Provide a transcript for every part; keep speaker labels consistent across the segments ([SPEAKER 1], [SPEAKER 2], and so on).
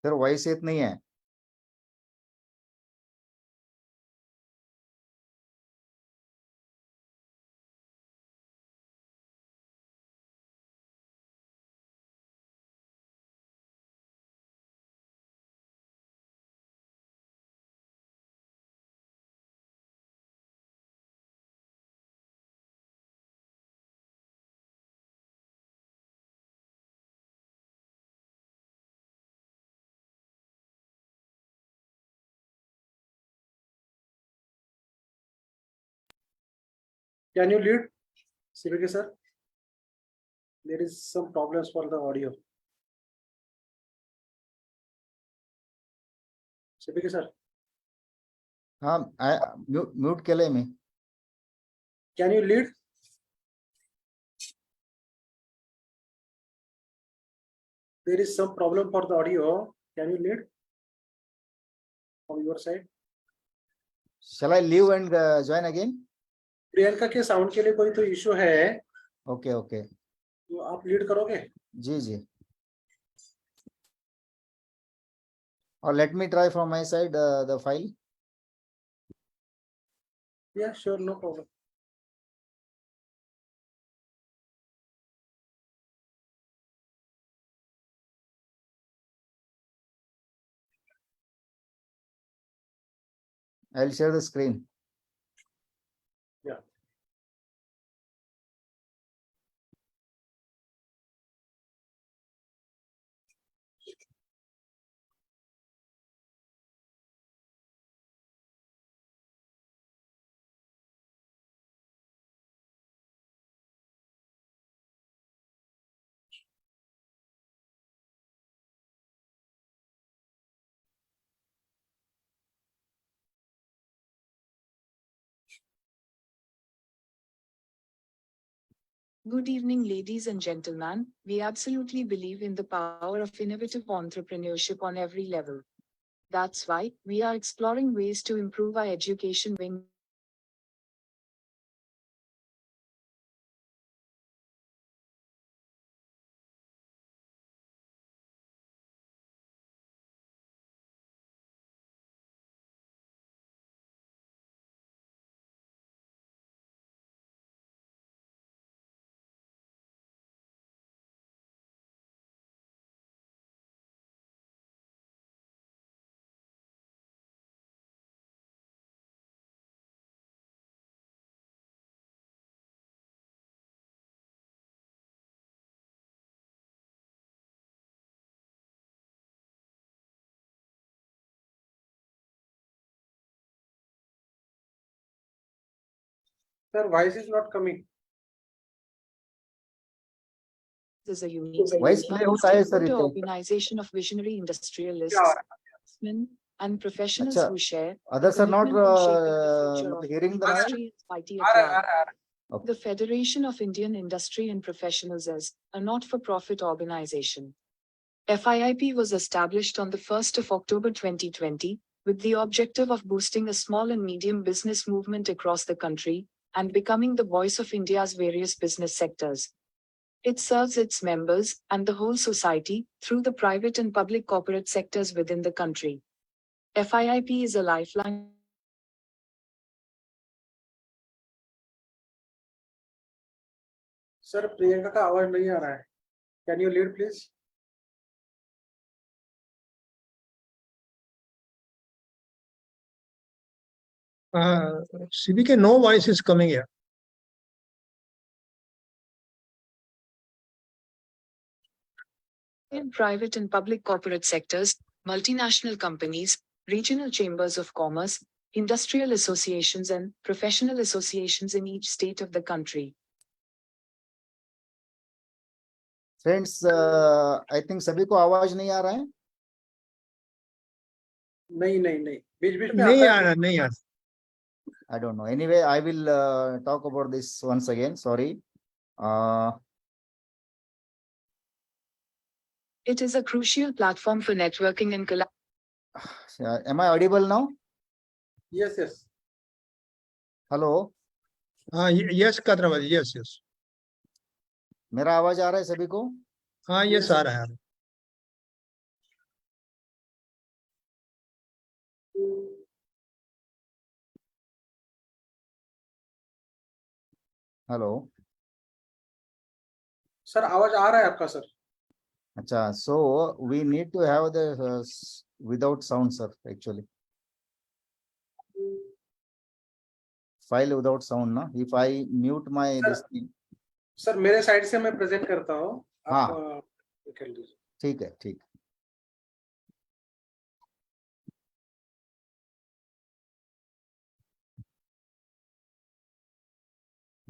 [SPEAKER 1] Sir voice येत नहीं है.
[SPEAKER 2] Can you lead, CBK sir? There is some problems for the audio. CBK sir,
[SPEAKER 1] हाँ mute केलंय मी.
[SPEAKER 2] can you lead? There is some problem for the audio. Can you lead from your side?
[SPEAKER 1] Shall I leave and join again?
[SPEAKER 2] Priyanka के sound के लिए कोई तो issue है,
[SPEAKER 1] okay okay.
[SPEAKER 2] तो आप लीड करोगे?
[SPEAKER 1] जी जी. और let me try from my side the file.
[SPEAKER 2] Yeah, sure, no problem.
[SPEAKER 1] I'll share the screen.
[SPEAKER 2] Yeah.
[SPEAKER 3] Good evening, ladies and gentlemen. We absolutely believe in the power of innovative entrepreneurship on every level. That's why we are exploring ways to improve our education wing.
[SPEAKER 2] Sir, voice is not coming.
[SPEAKER 3] Is a unique
[SPEAKER 1] Voice play होता है sir इथे.
[SPEAKER 3] organization of visionary industrialists, and professionals
[SPEAKER 1] अच्छा.
[SPEAKER 3] who share
[SPEAKER 1] Others are not
[SPEAKER 3] commitment in shaping the future of
[SPEAKER 1] hearing the noise.
[SPEAKER 3] industry and society at large.
[SPEAKER 1] Okay.
[SPEAKER 3] The Federation of Indian Industry and Professionals is a not-for-profit organization. FIIP was established on the 1st of October 2020 with the objective of boosting a small and medium business movement across the country and becoming the voice of India's various business sectors. It serves its members and the whole society through the private and public corporate sectors within the country. FIIP is a lifeline.
[SPEAKER 2] Sir, Priyanka का आवाज नहीं आ रहा है. Can you lead, please?
[SPEAKER 4] CBK, no voice is coming here.
[SPEAKER 3] In private and public corporate sectors, multinational companies, regional chambers of commerce, industrial associations and professional associations in each state of the country.
[SPEAKER 1] Friends, I think सभी को आवाज नहीं आ रहा है.
[SPEAKER 2] नहीं बीच बीच में
[SPEAKER 4] नहीं
[SPEAKER 2] आता
[SPEAKER 4] आ
[SPEAKER 2] है.
[SPEAKER 4] रहा, नहीं आ रहा.
[SPEAKER 1] I don't know. Anyway, I will talk about this once again. Sorry.
[SPEAKER 3] It is a crucial platform for networking and collaboration.
[SPEAKER 1] Am I audible now?
[SPEAKER 2] Yes, yes.
[SPEAKER 1] Hello.
[SPEAKER 4] Yes, Katravari, yes.
[SPEAKER 1] मेरा आवाज आ रहा है सभी को?
[SPEAKER 4] हाँ, yes
[SPEAKER 2] Yes,
[SPEAKER 4] आ रहा है.
[SPEAKER 1] Hello.
[SPEAKER 2] Sir आवाज आ रहा है आपका सर?
[SPEAKER 1] अच्छा, so we need to have the without sound, sir, actually. File without sound, na? If I mute my
[SPEAKER 2] Sir.
[SPEAKER 1] this thing.
[SPEAKER 2] Sir मेरे साइड से मैं प्रेजेंट करता हूँ, आप
[SPEAKER 1] हाँ।
[SPEAKER 2] कर लीजिए।
[SPEAKER 1] ठीक है, ठीक।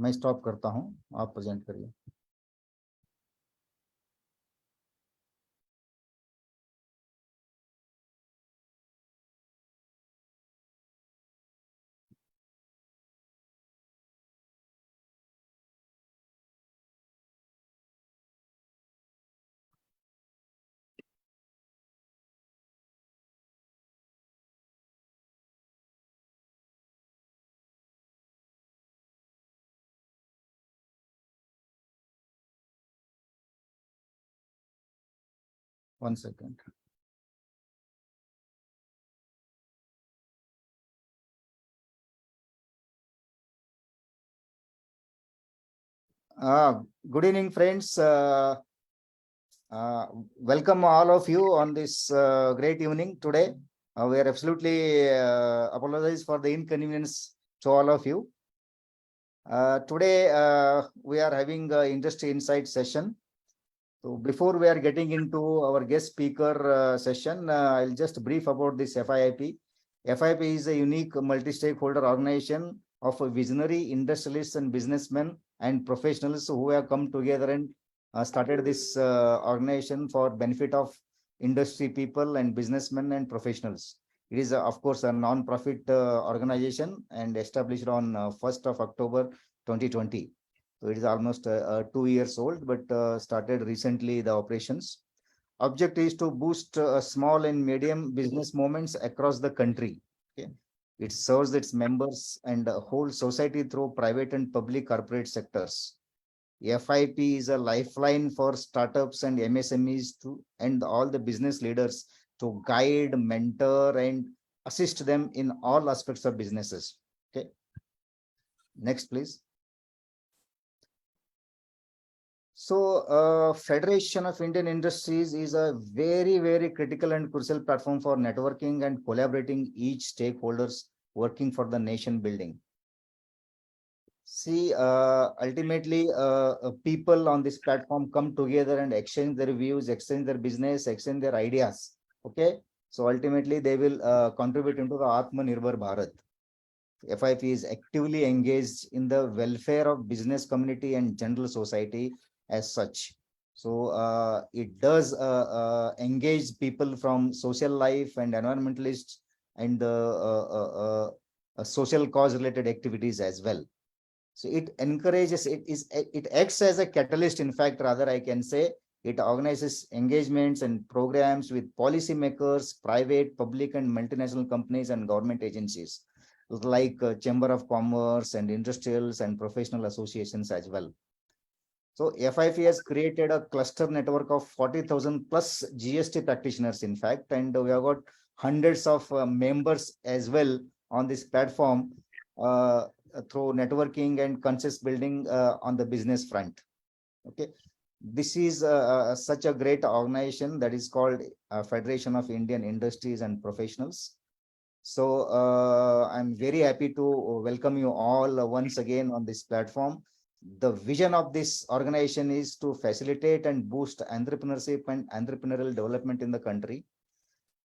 [SPEAKER 1] मैं स्टॉप करता हूँ, आप प्रेजेंट करिए। One second. Good evening, friends. Welcome all of you on this great evening today. We are absolutely apologize for the inconvenience to all of you. Today we are having a industry insight session. So before we are getting into our guest speaker session, I'll just brief about this FIIP. FIIP is a unique multi-stakeholder organization of visionary industrialists and businessmen and professionals who have come together and started this organization for benefit of industry people and businessmen and professionals. It is, of course, a non-profit organization and established on 1st of October 2020. So it is almost 2 years old, but started recently the operations. Object is to boost small and medium business movements across the country. Okay, it serves its members and whole society through private and public corporate sectors. FIP is a lifeline for startups and MSMEs to and all the business leaders to guide, mentor, and assist them in all aspects of businesses. Okay, next, please. So, Federation of Indian Industries is a very, very critical and crucial platform for networking and collaborating each stakeholders working for the nation building. See, ultimately, people on this platform come together and exchange their views, exchange their business, exchange their ideas. Okay, so ultimately they will contribute into the Atmanirbhar Bharat. FIP is actively engaged in the welfare of business community and general society as such. So it does engage people from social life and environmentalists and the social cause related activities as well. So it encourages, it acts as a catalyst. In fact, rather I can say it organizes engagements and programs with policymakers, private, public and multinational companies and government agencies like Chamber of Commerce and industrials and professional associations as well. So FIP has created a cluster network of 40,000 plus GST practitioners, in fact, and we have got hundreds of members as well on this platform through networking and consensus building on the business front. Okay, this is such a great organization that is called Federation of Indian Industries and Professionals. So I'm very happy to welcome you all once again on this platform. The vision of this organization is to facilitate and boost entrepreneurship and entrepreneurial development in the country,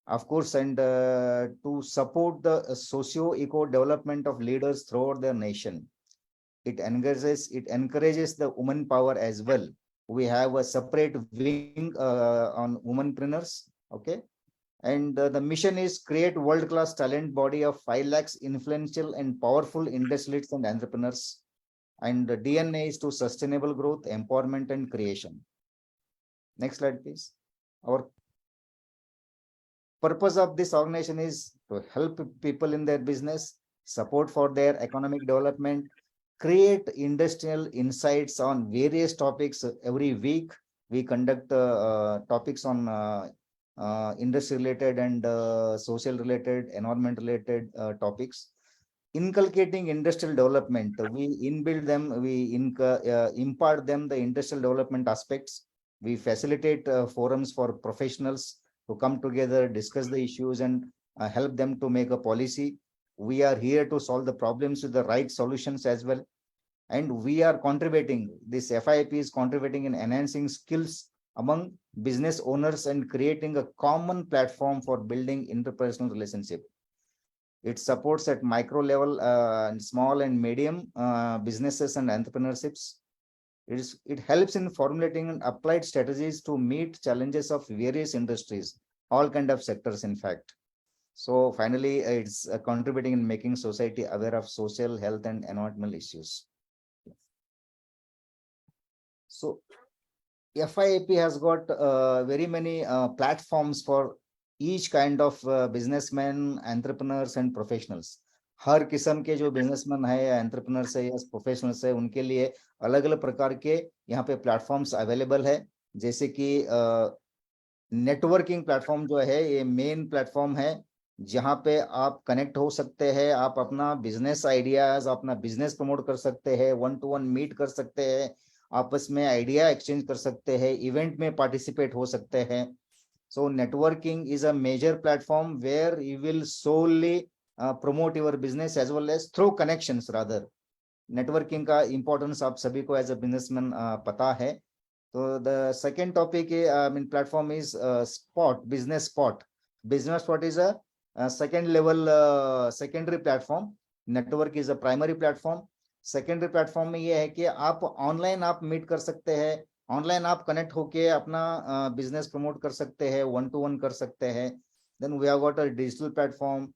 [SPEAKER 1] of course, and to support the socio-eco development of leaders throughout their nation. It encourages the woman power as well. We have a separate wing on womanpreneurs. Okay, and the mission is create world-class talent body of 5 lakhs influential and powerful industrialists and entrepreneurs. And the DNA is to sustainable growth, empowerment, and creation. Next slide, please. Our purpose of this organization is to help people in their business, support for their economic development, create industrial insights on various topics. Every week we conduct topics on industry related and social related, environment related topics. inculcating industrial development. We inbuild them, we impart them the industrial development aspects. We facilitate forums for professionals to come together, discuss the issues, and help them to make a policy. We are here to solve the problems with the right solutions as well. And we are contributing, this FIP is contributing in enhancing skills among business owners and creating a common platform for building interpersonal relationship. It supports at micro level and small and medium businesses and entrepreneurships. It helps in formulating and applied strategies to meet challenges of various industries, all kind of sectors, in fact. So finally, it's contributing in making society aware of social, health, and environmental issues. So FIAP has got very many platforms for each kind of businessmen, entrepreneurs and professionals. हर किस्म के जो businessman है या entrepreneurs है या professionals है उनके लिए अलग अलग प्रकार के यहाँ पे प्लेटफॉर्म्स अवेलेबल है. जैसे कि नेटवर्किंग प्लेटफॉर्म जो है ये मेन प्लेटफॉर्म है जहाँ पे आप कनेक्ट हो सकते हैं, आप अपना बिजनेस आइडियाज, अपना बिजनेस प्रमोट कर सकते हैं, 1-to-1 मीट कर सकते हैं, आपस में आइडिया एक्सचेंज कर सकते हैं, इवेंट में पार्टिसिपेट हो सकते हैं. So networking is a major platform where you will solely promote your business as well as through connections rather. Networking का importance आप सभी को as a businessman पता है. So the second topic in platform is Spot, Business Spot. Business Spot is a second level secondary platform. Network is a primary platform. Secondary platform में ये है कि आप ऑनलाइन आप मीट कर सकते हैं, ऑनलाइन आप कनेक्ट होके अपना बिजनेस प्रमोट कर सकते हैं, 1-to-1 कर सकते हैं. Then we have got a digital platform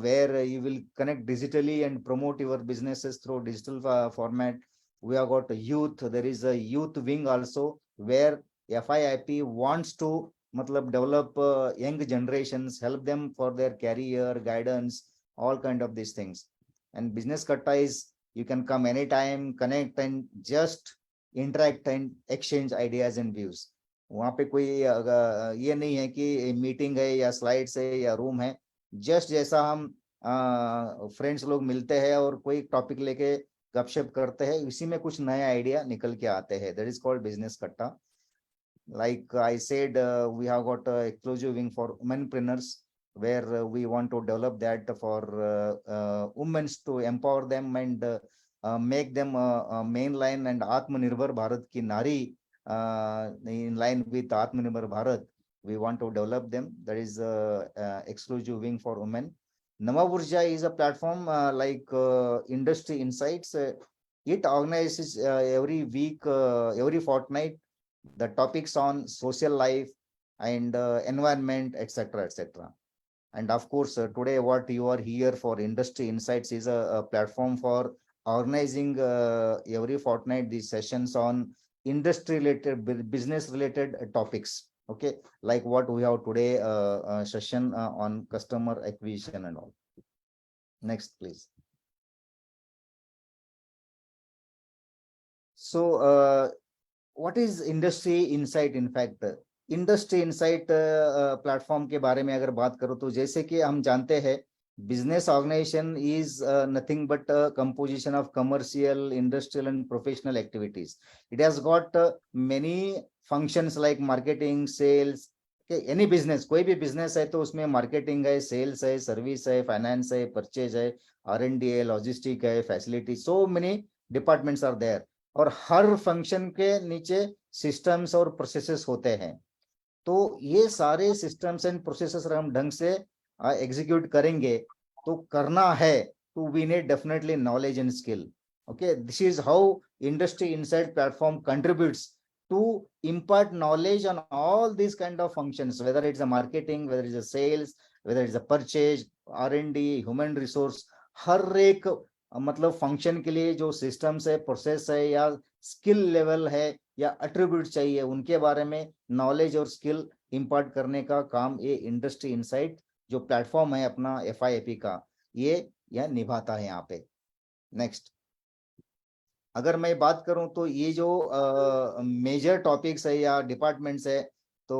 [SPEAKER 1] where you will connect digitally and promote your businesses through digital format. We have got youth. There is a youth wing also where FIIP wants to develop young generations, help them for their career, guidance, all kind of these things. And business katta is you can come anytime, connect and just interact and exchange ideas and views. वहाँ पे कोई ये नहीं है कि meeting है या slides है या रूम है. जस्ट जैसा हम फ्रेंड्स लोग मिलते हैं और कोई टॉपिक लेके गपशप करते हैं, इसी में कुछ नया आइडिया निकल के आते हैं. दैट इज कॉल्ड बिजनेस कट्टा. Like I said, we have got an exclusive wing for womenpreneurs where we want to develop that for women to empower them and make them mainline and Atmanirbhar Bharat ki nari in line with Atmanirbhar Bharat. We want to develop them. That is exclusive wing for women. Namaburja is a platform like Industry Insights. It organizes every week, every fortnight, the topics on social life and environment, etc., etc. And of course, today what you are here for, Industry Insights is a platform for organizing every fortnight these sessions on industry related, business related topics. Okay, like what we have today session on customer acquisition and all. Next, please. So what is Industry Insight? In fact, Industry Insight platform के बारे में अगर बात करो तो जैसे कि हम जानते हैं business organization is nothing but a composition of commercial, industrial and professional activities. It has got many functions like marketing, sales. Okay, any business, कोई भी business है तो उसमें marketing है, sales है, service है, finance है, purchase है, R&D है, logistic है, facility. So many departments are there. और हर फंक्शन के नीचे सिस्टम्स और प्रोसेसेस होते हैं. तो ये सारे सिस्टम्स एंड प्रोसेसेस हम ढंग से एग्जीक्यूट करेंगे तो करना है तो we need definitely knowledge and skill. Okay, this is how industry insight platform contributes to impart knowledge on all these kind of functions, whether it's a marketing, whether it's a sales, whether it's a purchase, R&D, human resource. हर एक मतलब function के लिए जो systems है, process है या skill level है या एट्रीब्यूट चाहिए, उनके बारे में नॉलेज और स्किल इंपार्ट करने का काम ये इंडस्ट्री इनसाइट जो प्लेटफॉर्म है अपना FIAP का, ये यह निभाता है यहाँ पे. नेक्स्ट, अगर मैं बात करूं तो ये जो मेजर टॉपिक्स है या डिपार्टमेंट्स है तो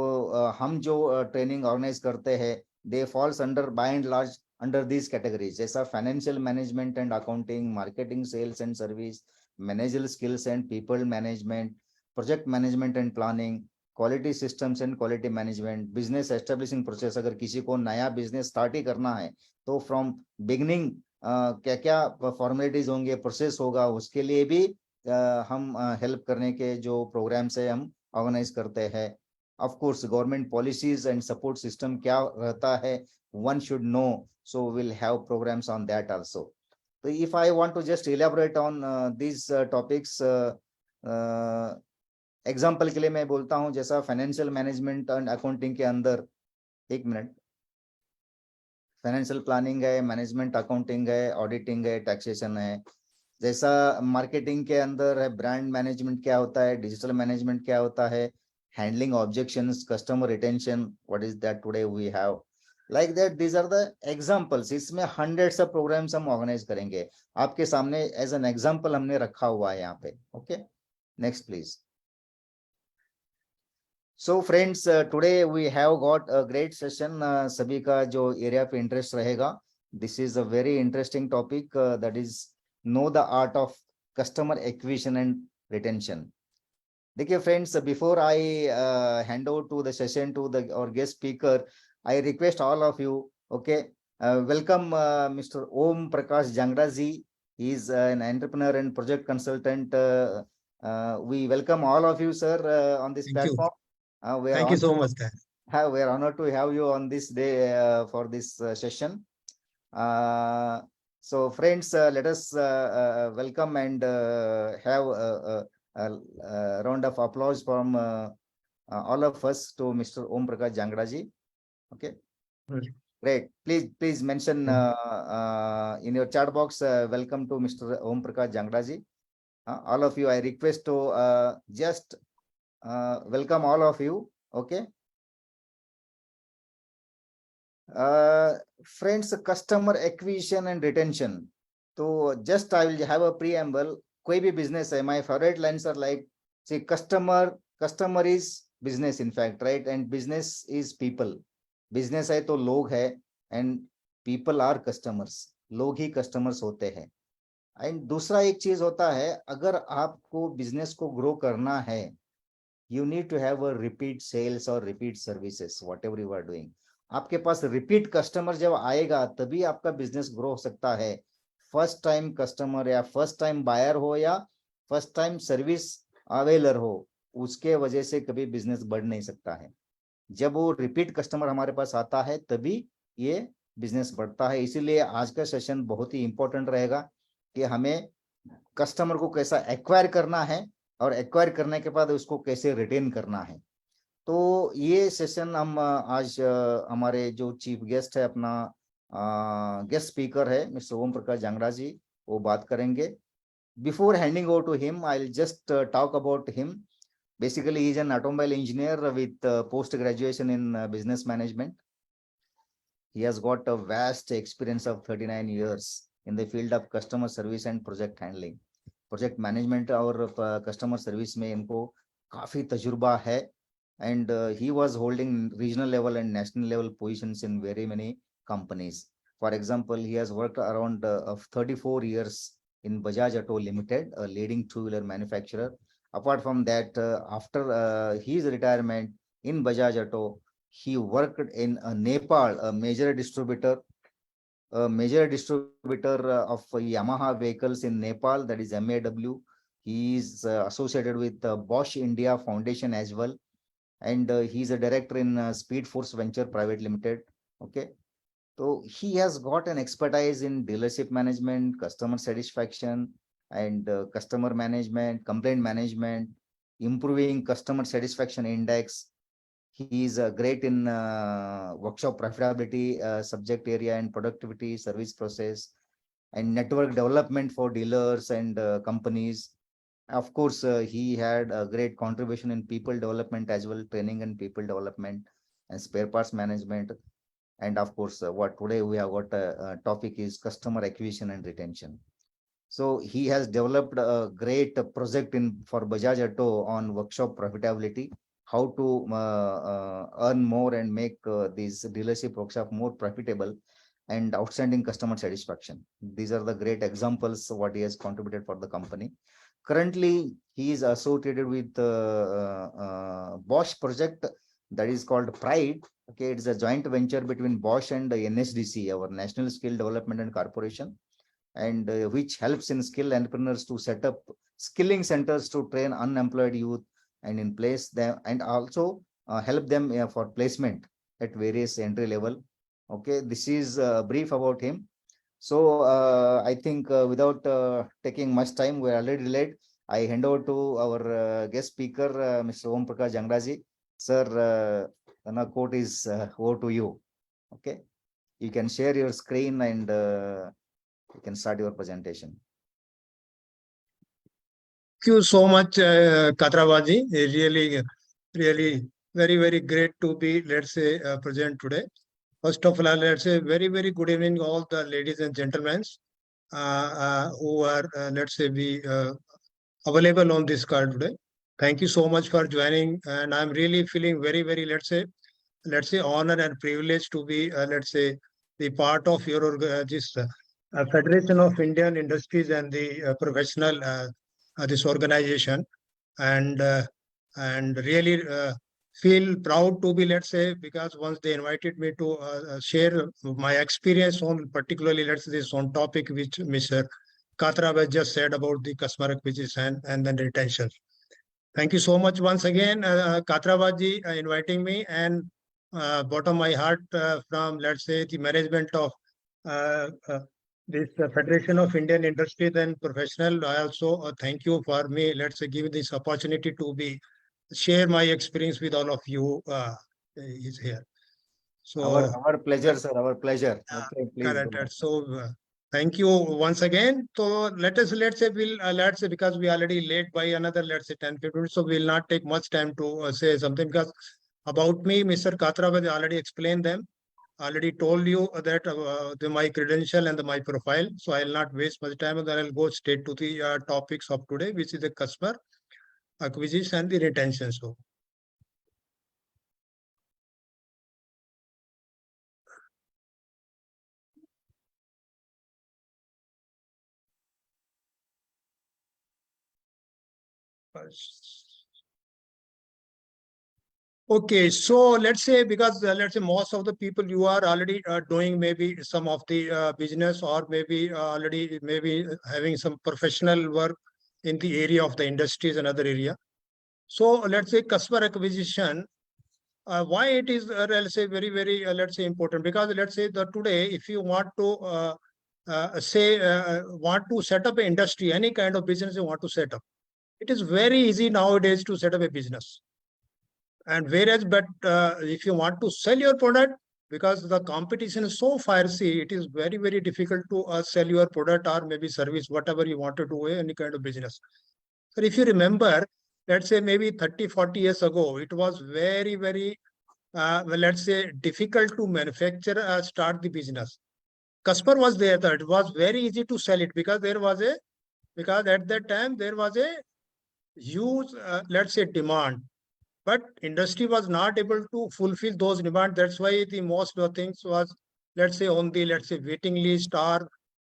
[SPEAKER 1] हम जो ट्रेनिंग ऑर्गेनाइज करते हैं, they falls under by and large under these categories. जैसा financial management and accounting, marketing, sales and service, managerial skills and people management, project management and planning, quality systems and quality management, business establishing process. अगर किसी को नया business start ही करना है तो from beginning क्या क्या formalities होंगे, process होगा, उसके लिए भी हम help करने के जो programs है हम organize करते हैं. Of course, government policies and support system क्या रहता है, one should know. So we'll have programs on that also. So if I want to just elaborate on these topics, example के लिए मैं बोलता हूं जैसा फाइनेंशियल मैनेजमेंट एंड अकाउंटिंग के अंदर, एक मिनट, फाइनेंशियल प्लानिंग है, मैनेजमेंट अकाउंटिंग है, ऑडिटिंग है, टैक्सेशन है. जैसा मार्केटिंग के अंदर है, ब्रांड मैनेजमेंट क्या होता है, डिजिटल मैनेजमेंट क्या होता है, handling objections, customer retention, what is that today we have, like that. These are the examples. इसमें हंड्रेड्स ऑफ प्रोग्राम्स हम ऑर्गेनाइज करेंगे. आपके सामने एज एन एग्जांपल हमने रखा हुआ है यहाँ पे. Okay, next please. So friends, today we have got a great session. सभी का जो एरिया पे इंटरेस्ट रहेगा, this is a very interesting topic, that is know the art of customer acquisition and retention. देखिए friends, before I hand over to the session to the our guest speaker, I request all of you, okay, welcome Mr. Om Prakash Jangra ji. He is an entrepreneur and project consultant. We welcome all of you, sir, on this
[SPEAKER 4] Thank you.
[SPEAKER 1] platform. We are
[SPEAKER 4] Thank you so much, sir.
[SPEAKER 1] we are honored to have you on this day for this session. So friends, let us welcome and have a round of applause from all of us to Mr. Om Prakash Jangra ji. Okay,
[SPEAKER 4] Right.
[SPEAKER 1] great. Please mention in your chat box, welcome to Mr. Om Prakash Jangra ji. All of you, I request to just welcome all of you. Okay, friends, customer acquisition and retention. So just I will have a preamble. कोई भी business है, my favorite lines are like, see, customer is business in fact, right? And business is people. Business है तो लोग है, and people are customers. लोग ही customers होते हैं. And दूसरा एक चीज होता है, अगर आपको business को grow करना है, you need to have a repeat sales or repeat services, whatever you are doing. आपके पास repeat customer जब आएगा तभी आपका business grow हो सकता है. फर्स्ट टाइम कस्टमर या फर्स्ट टाइम बायर हो या फर्स्ट टाइम सर्विस अवेलर हो, उसके वजह से कभी बिजनेस बढ़ नहीं सकता है. जब वो रिपीट कस्टमर हमारे पास आता है तभी ये बिजनेस बढ़ता है. इसीलिए आज का सेशन बहुत ही इंपॉर्टेंट रहेगा कि हमें कस्टमर को कैसा एक्वायर करना है और एक्वायर करने के बाद उसको कैसे रिटेन करना है. तो ये सेशन हम आज हमारे जो चीफ गेस्ट है, अपना गेस्ट स्पीकर है मिस्टर ओम प्रकाश जांगड़ा जी, वो बात करेंगे. Before handing over to him, I will just talk about him. Basically, he is an automobile engineer with post graduation in business management. He has got a vast experience of 39 years in the field of customer service and project handling. Project management और customer service में इनको काफी तजुर्बा है, and he was holding regional level and national level positions in very many companies. For example, he has worked around 34 years in Bajaj Auto Limited, a leading two-wheeler manufacturer. Apart from that, after his retirement in Bajaj Auto, he worked in Nepal, a major distributor of Yamaha vehicles in Nepal, that is MAW. He is associated with Bosch India Foundation as well, and he is a director in Speed Force Venture Private Limited. Okay, so he has got an expertise in dealership management, customer satisfaction, and customer management, complaint management, improving customer satisfaction index. He is great in workshop profitability subject area and productivity, service process, and network development for dealers and companies. Of course, he had a great contribution in people development as well, training and people development and spare parts management. And of course, what today we have got a topic is customer acquisition and retention. So he has developed a great project for Bajaj Auto on workshop profitability, how to earn more and make these dealership workshop more profitable. and outstanding customer satisfaction. These are the great examples of what he has contributed for the company. Currently, he is associated with Bosch project that is called Pride. Okay, it's a joint venture between Bosch and NSDC, our National Skill Development and Corporation, and which helps in skill entrepreneurs to set up skilling centers to train unemployed youth and in place them, and also help them for placement at various entry level. Okay, this is brief about him. So I think without taking much time, we're already late. I hand over to our guest speaker, Mr. Om Prakash Jangraji. Sir, the quote is over to you. Okay, you can share your screen and you can start your presentation.
[SPEAKER 4] Thank you so much, Katrabaji. Really very, very great to be, let's say, present today. First of all, let's say very, very good evening, all the ladies and gentlemen who are, let's say, available on this call today. Thank you so much for joining, and I'm really feeling very, very, let's say, honor and privilege to be, let's say, the part of your this Federation of Indian Industries and the professional this organization, and really feel proud to be, let's say, because once they invited me to share my experience on particularly, let's say, this on topic which Mr. Katrabaji just said about the customer acquisition and then retention. Thank you so much once again, Katrabaji, inviting me, and bottom of my heart from, let's say, the management of this Federation of Indian Industries and Professional. I also thank you for me, let's say, give this opportunity to be share my experience with all of you is here. So
[SPEAKER 1] our pleasure, sir, our pleasure. Okay, please.
[SPEAKER 4] correct. So thank you once again. So let's say let's say, because we already late by another, let's say, 10-15 minutes, so we'll not take much time to say something, because about me, Mr. Katrabaji already explained them, already told you that my credential and my profile. So I'll not waste much time, and then I'll go straight to the topics of today, which is the customer acquisition and the retention. So okay, so let's say, because let's say most of the people you are already doing maybe some of the business, or maybe already maybe having some professional work in the area of the industries and other area. So let's say customer acquisition, why it is let's say very, very let's say important, because let's say that today if you want to want to set up an industry, any kind of business you want to set up, it is very easy nowadays to set up a business. And whereas, but if you want to sell your product, because the competition is so fiercey, it is very, very difficult to sell your product or maybe service, whatever you want to do, any kind of business. So if you remember, let's say maybe 30-40 years ago, it was very, very, well, let's say, difficult to manufacture, start the business. Customer was there, that it was very easy to sell it, because because at that time there was a huge, let's say, demand. But industry was not able to fulfill those demands. That's why the most of things was, let's say, on the, let's say, waiting list, or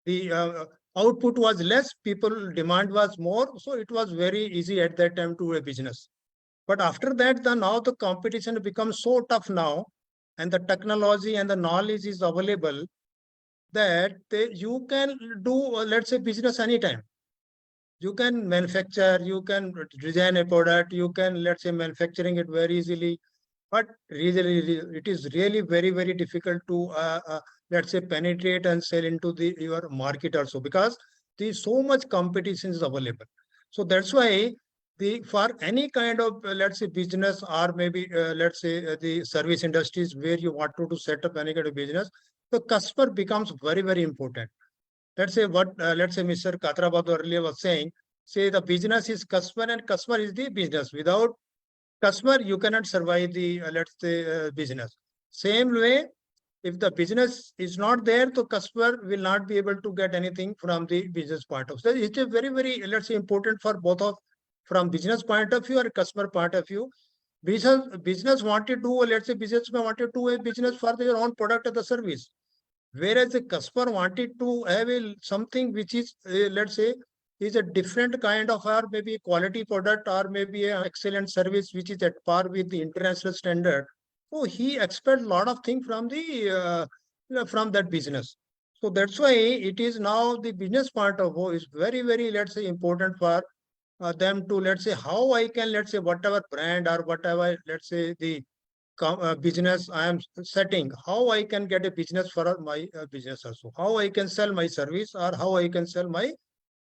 [SPEAKER 4] the output was less, people demand was more. So it was very easy at that time to do a business. But after that, now the competition becomes so tough now, and the technology and the knowledge is available, that you can do, let's say, business anytime. You can manufacture, you can design a product, you can, let's say, manufacturing it very easily. But really, it is really very, very difficult to, let's say, penetrate and sell into your market also, because there's so much competition is available. So that's why for any kind of, let's say, business, or maybe, let's say, the service industries where you want to set up any kind of business, the customer becomes very, very important. Let's say what, let's say, Mr. Katrabaji earlier was saying, say the business is customer and customer is the business. Without customer, you cannot survive the, let's say, business. Same way, if the business is not there, the customer will not be able to get anything from the business point of view. So it's a very, very, let's say, important for both of, from business point of view or customer point of view. Business wanted to, let's say, businessman wanted to do a business for their own product or the service. whereas the customer wanted to have something which is, let's say, is a different kind of, or maybe a quality product, or maybe an excellent service which is at par with the international standard. So he expects a lot of things from from that business. So that's why it is now the business point of view is very, very, let's say, important for them to, let's say, how I can, let's say, whatever brand or whatever, let's say, the business I am setting, how I can get a business for my business also, how I can sell my service, or how I can sell my,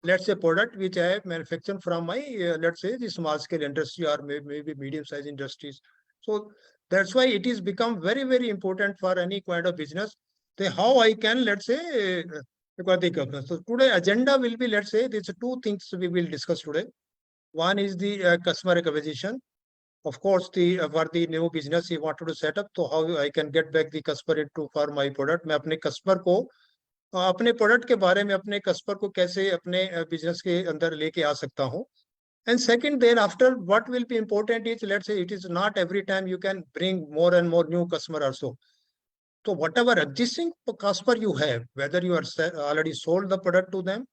[SPEAKER 4] let's say, product which I have manufactured from my, let's say, the small scale industry, or maybe medium size industries. So that's why it is become very, very important for any kind of business. How I can, let's say, because the government. So today agenda will be, let's say, these two things we will discuss today. One is the customer acquisition. Of course, the for the new business he wanted to set up, so how I can get back the customer into for my product. मैं अपने customer को अपने product के बारे में अपने customer को कैसे अपने बिजनेस के अंदर लेके आ सकता हूँ. And second, then after, what will be important is, let's say, it is not every time you can bring more and more new customer also. So whatever existing customer you have, whether you are already sold the product to them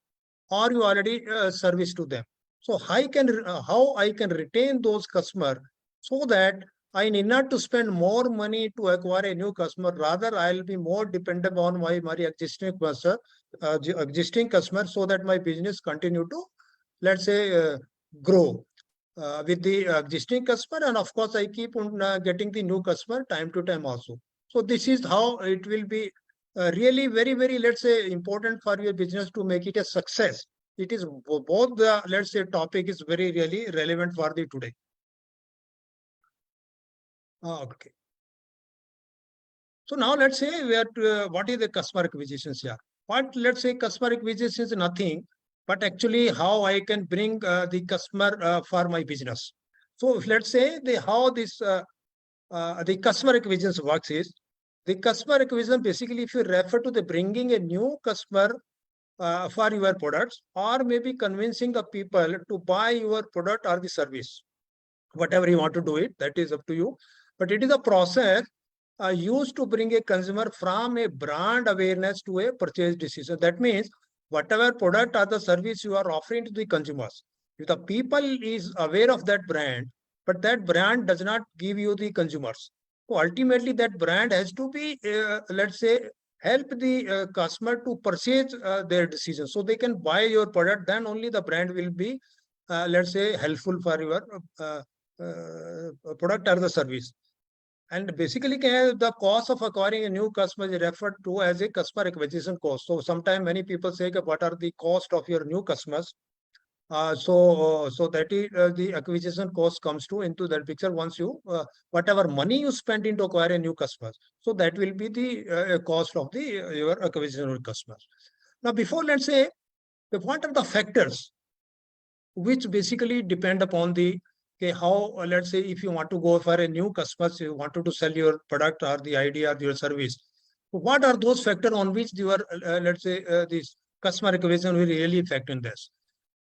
[SPEAKER 4] or you already service to them. So how I can retain those customers so that I need not to spend more money to acquire a new customer. Rather, I'll be more dependent on my existing customer, so that my business continue to, let's say, grow with the existing customer. And of course, I keep on getting the new customer time to time also. So this is how it will be really very, very, let's say, important for your business to make it a success. It is both the, let's say, topic is very really relevant for the today. Okay. So now let's say we are what is the customer acquisitions here? What, let's say, customer acquisition is nothing but actually how I can bring the customer for my business. So let's say how this the customer acquisition works is, the customer acquisition basically, if you refer to the bringing a new customer for your products, or maybe convincing the people to buy your product or the service, whatever you want to do it, that is up to you. But it is a process used to bring a consumer from a brand awareness to a purchase decision. That means whatever product or the service you are offering to the consumers, if the people is aware of that brand, but that brand does not give you the consumers, so ultimately that brand has to be, let's say, help the customer to purchase their decision, so they can buy your product. Then only the brand will be, let's say, helpful for your product or the service. And basically, the cost of acquiring a new customer is referred to as a customer acquisition cost. So sometimes many people say, what are the cost of your new customers? So that is the acquisition cost comes into that picture once you whatever money you spend into acquire a new customers. So that will be the cost of the your acquisition of customers. Now, before, let's say, what are the factors which basically depend upon the how, let's say, if you want to go for a new customers, you wanted to sell your product or the idea or your service, what are those factors on which your let's say this customer acquisition will really affect in this?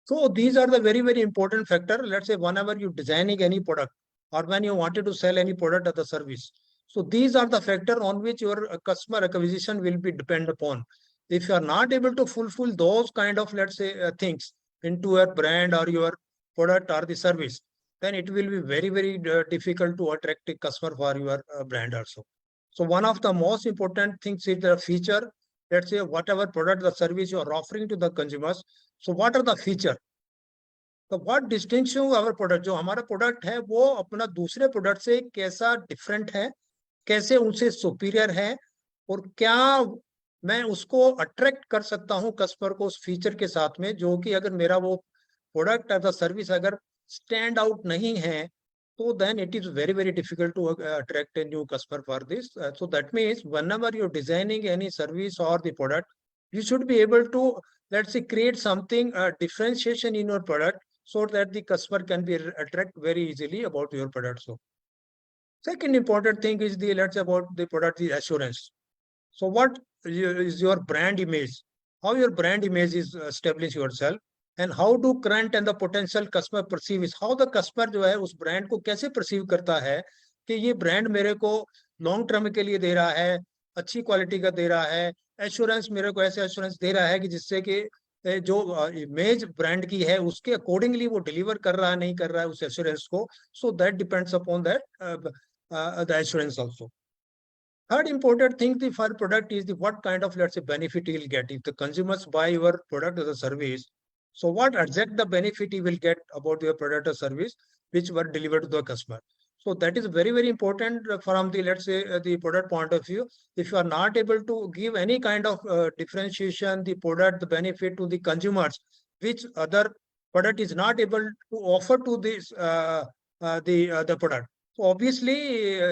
[SPEAKER 4] So these are the very, very important factor. Let's say whenever you designing any product or when you wanted to sell any product or the service. So these are the factor on which your customer acquisition will be depend upon. If you are not able to fulfill those kind of, let's say, things into your brand or your product or the service, then it will be very, very difficult to attract a customer for your brand also. So one of the most important things is the feature. Let's say whatever product or service you are offering to the consumers. So what are the feature? तो what distinction our product, जो हमारा product है वो अपना दूसरे product से कैसा different है, कैसे उनसे सुपीरियर है, और क्या मैं उसको अट्रैक्ट कर सकता हूं कस्टमर को उस फीचर के साथ में, जो कि अगर मेरा वो प्रोडक्ट या सर्विस अगर स्टैंड आउट नहीं है, so then it is very, very difficult to attract a new customer for this. So that means whenever you're designing any service or the product, you should be able to, let's say, create something differentiation in your product so that the customer can be attract very easily about your product. So second important thing is the, let's say, about the product, the assurance. So what is your brand image? How your brand image is established yourself, and how do current and the potential customer perceive is, how the customer जो है उस brand को कैसे perceive करता है कि ये brand मेरे को long term के लिए दे रहा है, अच्छी quality का दे रहा है, एश्योरेंस मेरे को ऐसे एश्योरेंस दे रहा है कि जिससे कि जो इमेज ब्रांड की है उसके अकॉर्डिंगली वो डिलीवर कर रहा है नहीं कर रहा है उस एश्योरेंस को. So that depends upon that the assurance also. Third important thing the for product is the what kind of, let's say, benefit he will get if the consumers buy your product or the service. So what exact the benefit he will get about your product or service which were delivered to the customer. So that is very important from the, let's say, the product point of view. If you are not able to give any kind of differentiation, the product, the benefit to the consumers, which other product is not able to offer to this the product. So obviously,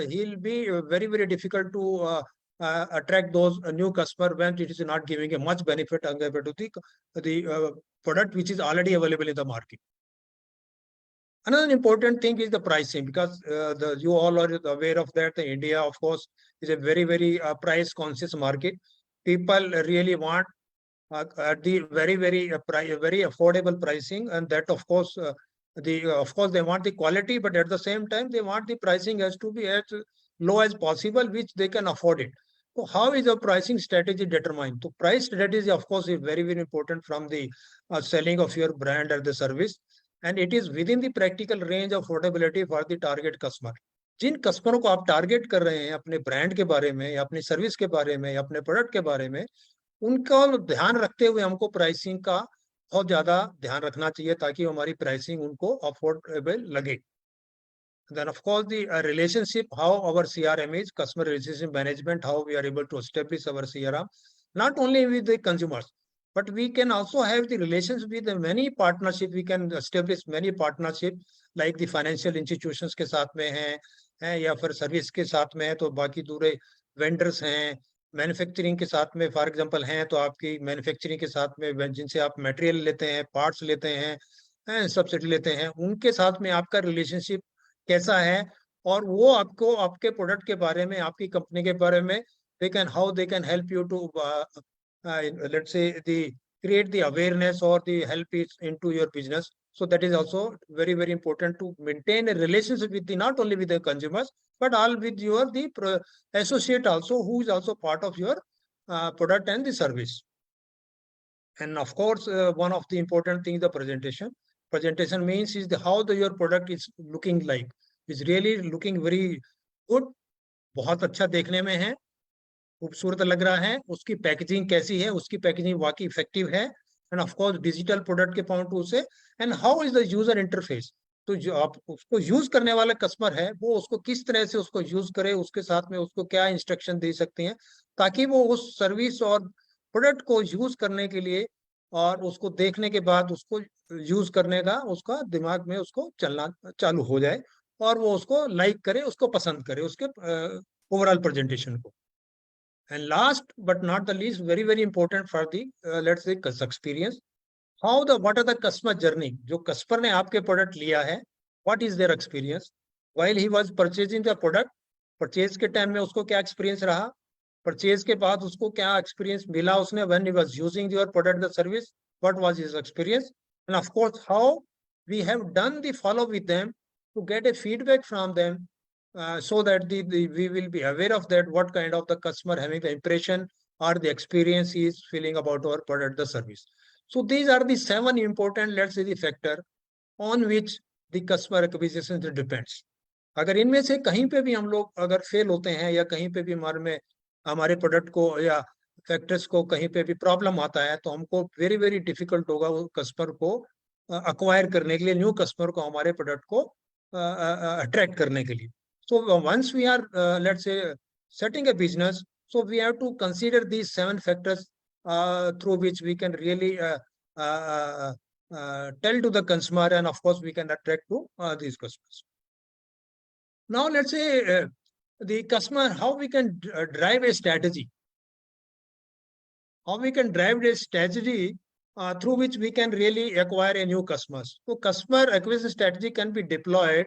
[SPEAKER 4] he'll be very difficult to attract those new customer when it is not giving a much benefit compared to the product which is already available in the market. Another important thing is the pricing, because you all are aware of that. The India, of course, is a very price conscious market. People really want at the very affordable pricing, and that of course of course they want the quality, but at the same time they want the pricing has to be as low as possible, which they can afford it. So how is the pricing strategy determined? So price strategy, of course, is very important from the selling of your brand or the service, and it is within the practical range of affordability for the target customer. जिन कस्टमरों को आप target कर रहे हैं अपने brand के बारे में या अपनी सर्विस के बारे में या अपने प्रोडक्ट के बारे में, उनका ध्यान रखते हुए हमको प्राइसिंग का बहुत ज्यादा ध्यान रखना चाहिए ताकि हमारी प्राइसिंग उनको अफोर्डेबल लगे. Then of course the relationship, how our CRM is, customer relationship management, how we are able to establish our CRM, not only with the consumers, but we can also have the relations with the many partnership. We can establish many partnership like the financial institutions के साथ में हैं या फिर service के साथ में है तो बाकी दूसरे वेंडर्स हैं, मैन्युफैक्चरिंग के साथ में फॉर एग्जांपल हैं तो आपकी मैन्युफैक्चरिंग के साथ में जिनसे आप मटेरियल लेते हैं, पार्ट्स लेते हैं, सब्सिडी लेते हैं, उनके साथ में आपका रिलेशनशिप कैसा है और वो आपको आपके प्रोडक्ट के बारे में, आपकी कंपनी के बारे में how they can help you to let's say create the awareness or the help it into your business. So that is also very important to maintain a relationship with not only with the consumers but all with your associate also, who is also part of your product and the service. And of course one of the important things, the presentation means is how your product is looking like. Is really looking very good, बहुत अच्छा देखने में है, खूबसूरत लग रहा है, उसकी पैकेजिंग कैसी है, उसकी पैकेजिंग वाकई इफेक्टिव है, end of course digital product के पॉइंट ऑफ व्यू से, and how is the user interface. तो जो आप उसको यूज करने वाला कस्टमर है वो उसको किस तरह से उसको यूज करे, उसके साथ में उसको क्या इंस्ट्रक्शन दे सकते हैं ताकि वो उस सर्विस और प्रोडक्ट को यूज करने के लिए और उसको देखने के बाद उसको यूज करने का उसका दिमाग में उसको चलना चालू हो जाए और वो उसको लाइक करे, उसको पसंद करे, उसके ओवरऑल प्रेजेंटेशन को. And last but not the least, very important for the let's say experience, what are the customer journey, जो customer ने आपके product लिया है, what is their experience while he was purchasing the product, purchase के time में उसको क्या experience रहा, purchase के बाद उसको क्या experience मिला उसने when he was using your product, the service, what was his experience, and of course how we have done the follow with them to get a feedback from them. So that we will be aware of that, what kind of the customer having the impression or the experience he is feeling about our product, the service. So these are the 7 important, let's say, the factor on which the customer acquisition depends. अगर इनमें से कहीं पे भी हम लोग अगर fail होते हैं या कहीं पे भी हमारे प्रोडक्ट को या फैक्टर्स को कहीं पे भी प्रॉब्लम आता है तो हमको वेरी डिफिकल्ट होगा वो कस्टमर को अक्वायर करने के लिए, न्यू कस्टमर को हमारे प्रोडक्ट को अट्रैक्ट करने के लिए. So once we are, let's say, setting a business, so we have to consider these 7 factors through which we can really tell to the consumer, and of course we can attract to these customers. Now let's say the customer, how we can drive a strategy. How we can drive a strategy through which we can really acquire a new customers. So customer acquisition strategy can be deployed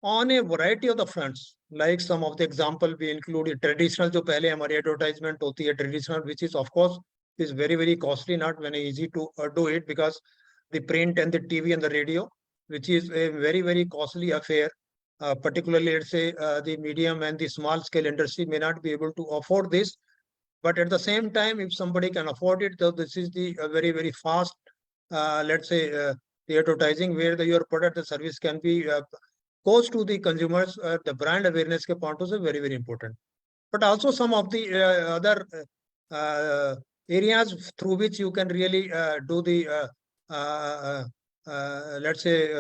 [SPEAKER 4] on a variety of the fronts. Like some of the example we include traditional, जो पहले हमारी advertisement होती है traditional, which is of course is very costly, not very easy to do it because the print and the TV and the radio, which is a very costly affair. Particularly, let's say the medium and the small scale industry may not be able to afford this. But at the same time, if somebody can afford it, so this is the very, very fast, let's say, the advertising where your product or service can be goes to the consumers. The brand awareness ke point of view very, very important. But also some of the other areas through which you can really do the let's say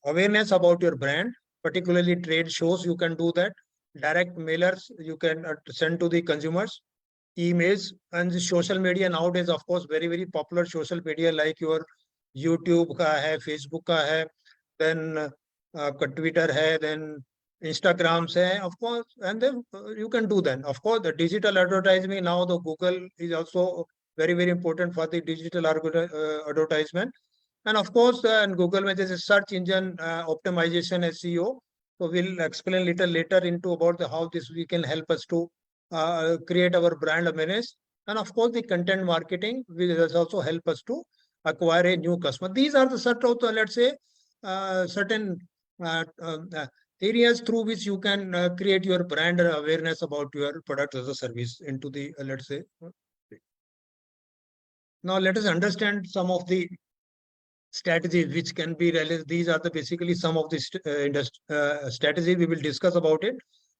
[SPEAKER 4] awareness about your brand, particularly trade shows. You can do that. Direct mailers you can send to the consumers, emails, and the social media nowadays, of course, very, very popular social media like your YouTube का है, Facebook का है, then Twitter है, then Instagrams है, of course, and then you can do that. Of course, the digital advertising now, the Google is also very, very important for the digital advertisement. And of course, in Google, which is a search engine optimization SEO. So we'll explain little later into about how this we can help us to create our brand awareness. And of course, the content marketing will also help us to acquire a new customer. These are the sort of, let's say, certain areas through which you can create your brand awareness about your product as a service into the, let's say. Now, let us understand some of the strategies which can be realized. These are the basically some of the strategy we will discuss about it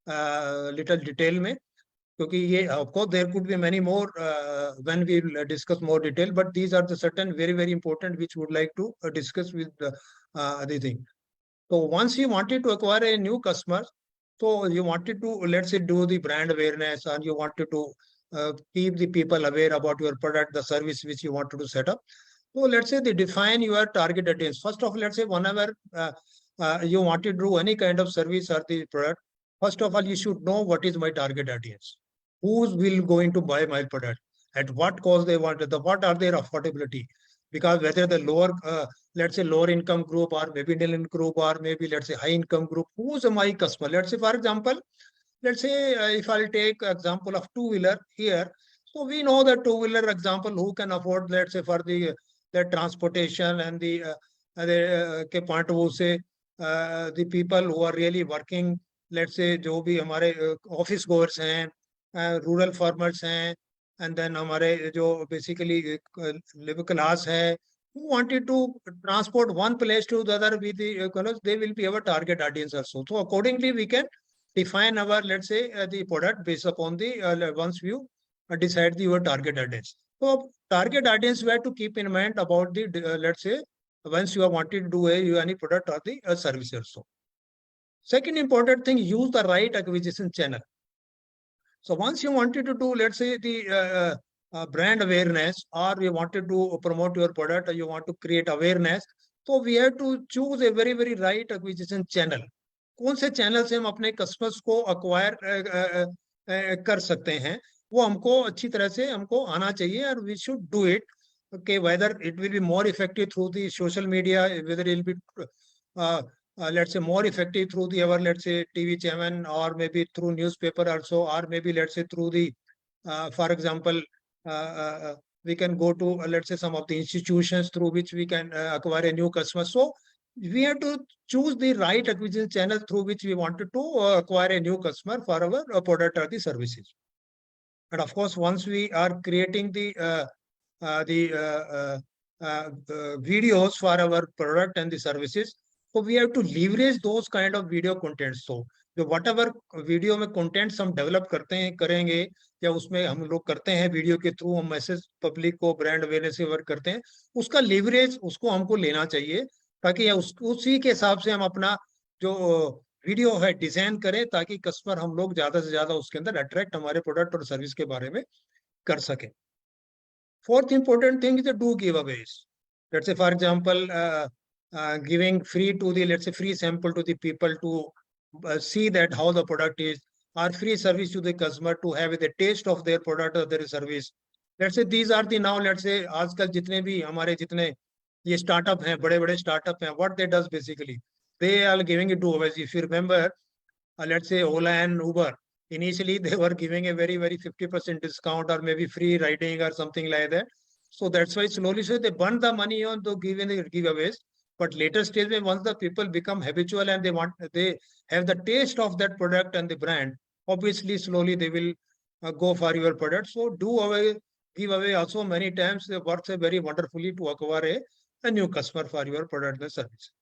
[SPEAKER 4] little detail में. क्योंकि ये of course there could be many more when we will discuss more detail, but these are the certain very, very important which would like to discuss with the thing. So once you wanted to acquire a new customer, so you wanted to, let's say, do the brand awareness, and you wanted to keep the people aware about your product, the service which you wanted to set up. So let's say they define your target audience. First of all, let's say whenever you wanted to do any kind of service or the product, first of all, you should know what is my target audience. Who will going to buy my product? At what cost they want it? What are their affordability? Because whether the lower, let's say lower income group or maybe middle income group or maybe let's say high income group, who's my customer? Let's say, for example, let's say if I'll take example of two-wheeler here. So we know that two-wheeler example, who can afford, let's say, for the transportation and the point of view से the people who are really working, let's say जो भी हमारे office goers हैं, rural farmers हैं, and then हमारे जो basically labor class है, who wanted to transport one place to the other with the they will be our target audience also. So accordingly, we can define our, let's say, the product based upon the once you decide your target audience. So target audience we have to keep in mind about the let's say once you have wanted to do any product or the service also. Second important thing, use the right acquisition channel. So once you wanted to do, let's say, the brand awareness, or you wanted to promote your product, or you want to create awareness, so we have to choose a very, very right acquisition channel. कौन से channel से हम अपने customers को acquire कर सकते हैं, वो हमको अच्छी तरह से हमको आना चाहिए, और we should do it. Okay, whether it will be more effective through the social media, whether it will be let's say more effective through the our, let's say, TV channel, or maybe through newspaper also, or maybe let's say through the for example we can go to let's say some of the institutions through which we can acquire a new customer. So we have to choose the right acquisition channel through which we wanted to acquire a new customer for our product or the services. And of course, once we are creating the videos for our product and the services, so we have to leverage those kind of video contents. So जो whatever video में contents हम develop करते हैं करेंगे, या उसमें हम लोग करते हैं वीडियो के थ्रू हम मैसेज पब्लिक को ब्रांड अवेयरनेस से वर्क करते हैं, उसका लीवरेज उसको हमको लेना चाहिए, ताकि उसी के हिसाब से हम अपना जो वीडियो है डिजाइन करें, ताकि कस्टमर हम लोग ज्यादा से ज्यादा उसके अंदर अट्रैक्ट हमारे प्रोडक्ट और सर्विस के बारे में कर सके. Fourth important thing is to do giveaways. Let's say, for example, giving free to the, let's say, free sample to the people to see that how the product is, or free service to the customer to have the taste of their product or their service. Let's say these are the now, let's say, आजकल जितने भी हमारे जितने ये startup हैं, बड़े-बड़े startup हैं, what they does basically, they are giving it to always. If you remember, let's say Ola and Uber, initially they were giving a very, very 50% discount or maybe free riding or something like that. So that's why slowly so they burn the money on to giving the giveaways. But later stage, once the people become habitual and they have the taste of that product and the brand, obviously slowly they will go for your product. So give away also many times works very wonderfully to acquire a new customer for your product or service.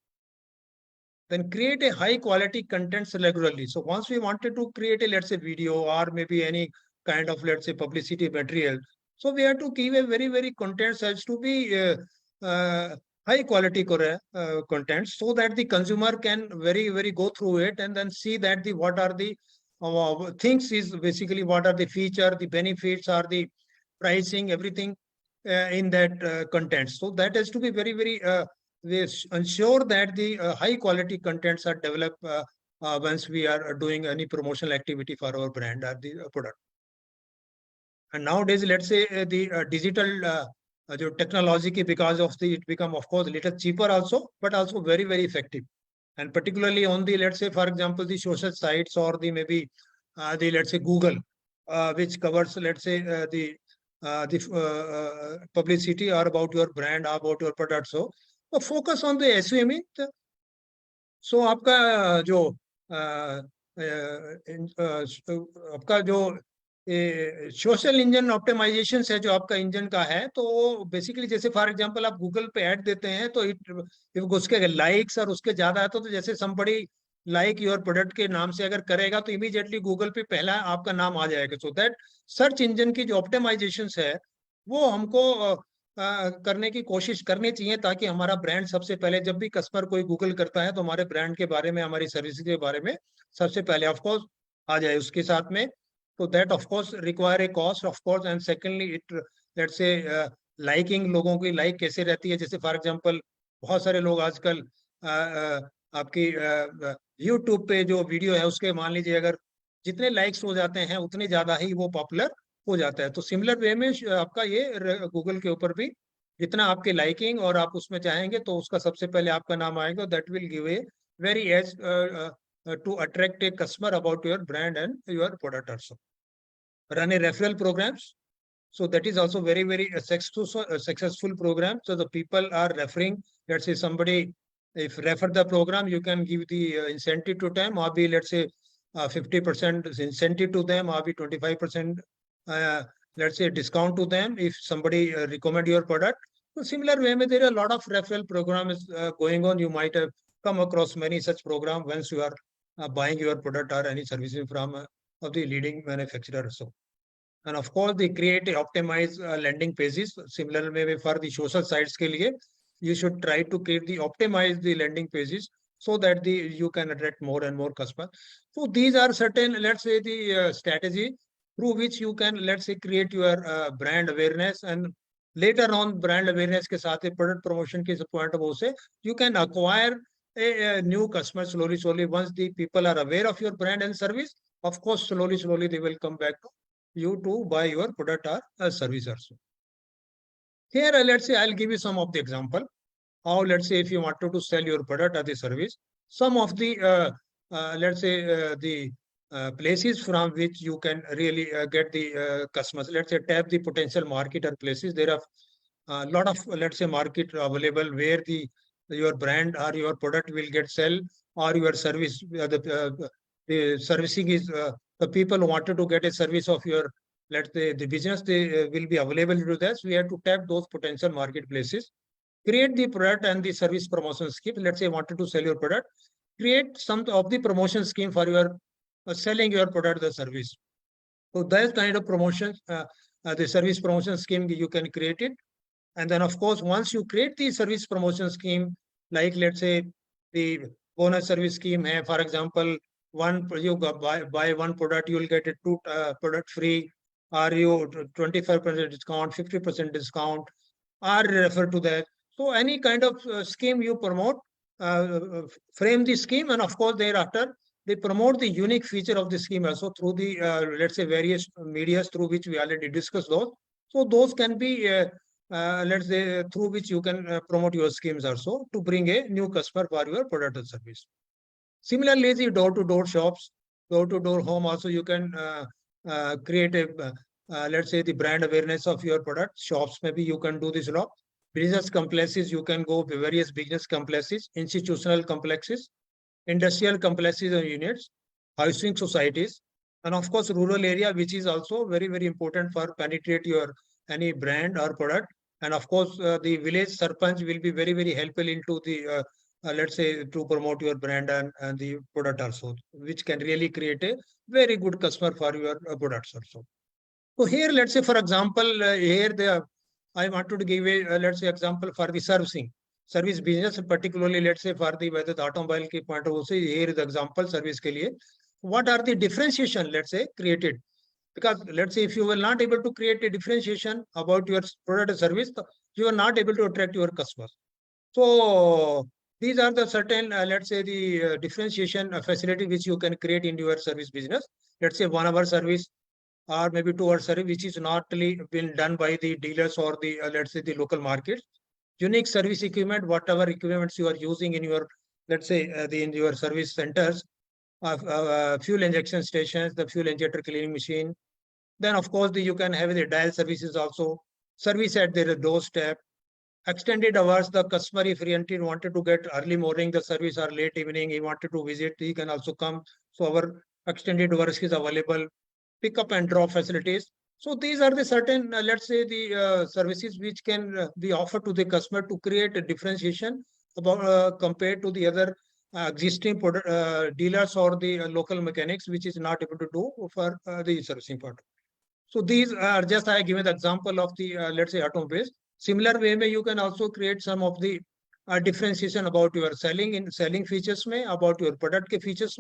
[SPEAKER 4] Then create a high quality contents regularly. So once we wanted to create a, let's say, video or maybe any kind of, let's say, publicity material, so we have to give a very contents has to be high quality contents, so that the consumer can very go through it and then see that the what are the things is basically what are the feature, the benefits, or the pricing, everything in that content. So that has to be very we ensure that the high quality contents are developed once we are doing any promotional activity for our brand or the product. And nowadays, let's say the digital technology, because of the, it become of course little cheaper also, but also very effective. And particularly on the, let's say, for example, the social sites or the maybe the, let's say, Google, which covers, let's say, the publicity or about your brand, or about your product. So focus on the SEM. So आपका जो आपका जो social engine optimisation है जो आपका engine का है, तो बेसिकली जैसे फॉर एग्जांपल आप गूगल पे ऐड देते हैं तो उसके लाइक्स और उसके ज्यादा है, तो जैसे somebody लाइक योर प्रोडक्ट के नाम से अगर करेगा तो इमीडिएटली गूगल पे पहला आपका नाम आ जाएगा. सो दैट सर्च इंजन की जो ऑप्टिमाइजेशन है वो हमको करने की कोशिश करनी चाहिए, ताकि हमारा ब्रांड सबसे पहले, जब भी कस्टमर कोई गूगल करता है तो हमारे ब्रांड के बारे में, हमारी सर्विस के बारे में सबसे पहले ऑफकोर्स आ जाए उसके साथ में. तो that of course require a cost of course. And secondly it, let's say, liking, लोगों की लाइक कैसे रहती है. जैसे फॉर एग्जांपल बहुत सारे लोग आजकल आपकी यूट्यूब पे जो वीडियो है उसके, मान लीजिए अगर जितने लाइक्स हो जाते हैं उतने ज्यादा ही वो पॉपुलर हो जाता है. तो सिमिलर वे में आपका ये गूगल के ऊपर भी जितना आपके लाइकिंग और आप उसमें चाहेंगे तो उसका सबसे पहले आपका नाम आएगा. That will give a very edge to attract a customer about your brand and your product also. Run a referral programs. So that is also very successful program. So the people are referring, let's say somebody, if refer the program, you can give the incentive to them, or be, let's say, 50% incentive to them, or be 25%, let's say, discount to them if somebody recommend your product. So similar way, there are a lot of referral programs going on. You might have come across many such programs once you are buying your product or any services from of the leading manufacturer. So, and of course, they create a optimized landing pages. Similar way for the social sites ke liye, you should try to create the optimize the landing pages so that you can attract more and more customers. So these are certain, let's say, the strategy through which you can, let's say, create your brand awareness, and later on brand awareness ke saath product promotion ke point of view se you can acquire a new customer slowly. Once the people are aware of your brand and service, of course, slowly they will come back to you to buy your product or service also. Here, let's say, I'll give you some of the example. How, let's say, if you wanted to sell your product or the service, some of the, let's say, the places from which you can really get the customers. Let's say, tap the potential market or places. There are a lot of, let's say, market available where your brand or your product will get sell, or your service, the servicing is the people who wanted to get a service of your, let's say, the business, they will be available to this. We have to tap those potential marketplaces, create the product and the service promotion scheme. Let's say you wanted to sell your product, create some of the promotion scheme for your selling your product or service. So that kind of promotions, the service promotion scheme, you can create it. And then, of course, once you create the service promotion scheme, like, let's say, the bonus service scheme, for example, you buy one product, you will get a two product free, or you 25% discount, 50% discount, or refer to that. So any kind of scheme you promote, frame the scheme, and of course, thereafter, they promote the unique feature of the scheme also through the, let's say, various medias through which we already discussed those. So those can be, let's say, through which you can promote your schemes also to bring a new customer for your product or service. Similarly, the door-to-door shops, door-to-door home also, you can create a, let's say, the brand awareness of your product. Shops, maybe you can do this a lot. Business complexes, you can go various business complexes, institutional complexes, industrial complexes and units, housing societies, And of course, rural area, which is also very, very important for penetrate your any brand or product. And of course, the village sarpanch will be very, very helpful into the, let's say, to promote your brand and the product also, which can really create a very good customer for your products also. So here, let's say, for example, I wanted to give a, let's say, example for the service business, particularly, let's say, for the whether the automobile के point of view से, here is the example service के लिए. What are the differentiation, let's say, created? Because let's say if you will not able to create a differentiation about your product or service, you are not able to attract your customers. So these are the certain, let's say, the differentiation facility which you can create in your service business. Let's say 1 hour service or maybe 2 hour service, which is not really been done by the dealers or the, let's say, the local markets. Unique service equipment, whatever equipments you are using in your, let's say, in your service centers, fuel injection stations, the fuel injector cleaning machine. Then, of course, you can have the dial services also, service at their doorstep, extended hours. The customer, if he wanted to get early morning, the service, or late evening, he wanted to visit, he can also come. So our extended hours is available, pick up and drop facilities. So these are the certain, let's say, the services which can be offered to the customer to create a differentiation about compared to the other existing dealers or the local mechanics, which is not able to do for the servicing part. So these are just I give an example of the let's say automobiles. Similar way, you can also create some of the differentiation about your selling features, about your product ke features.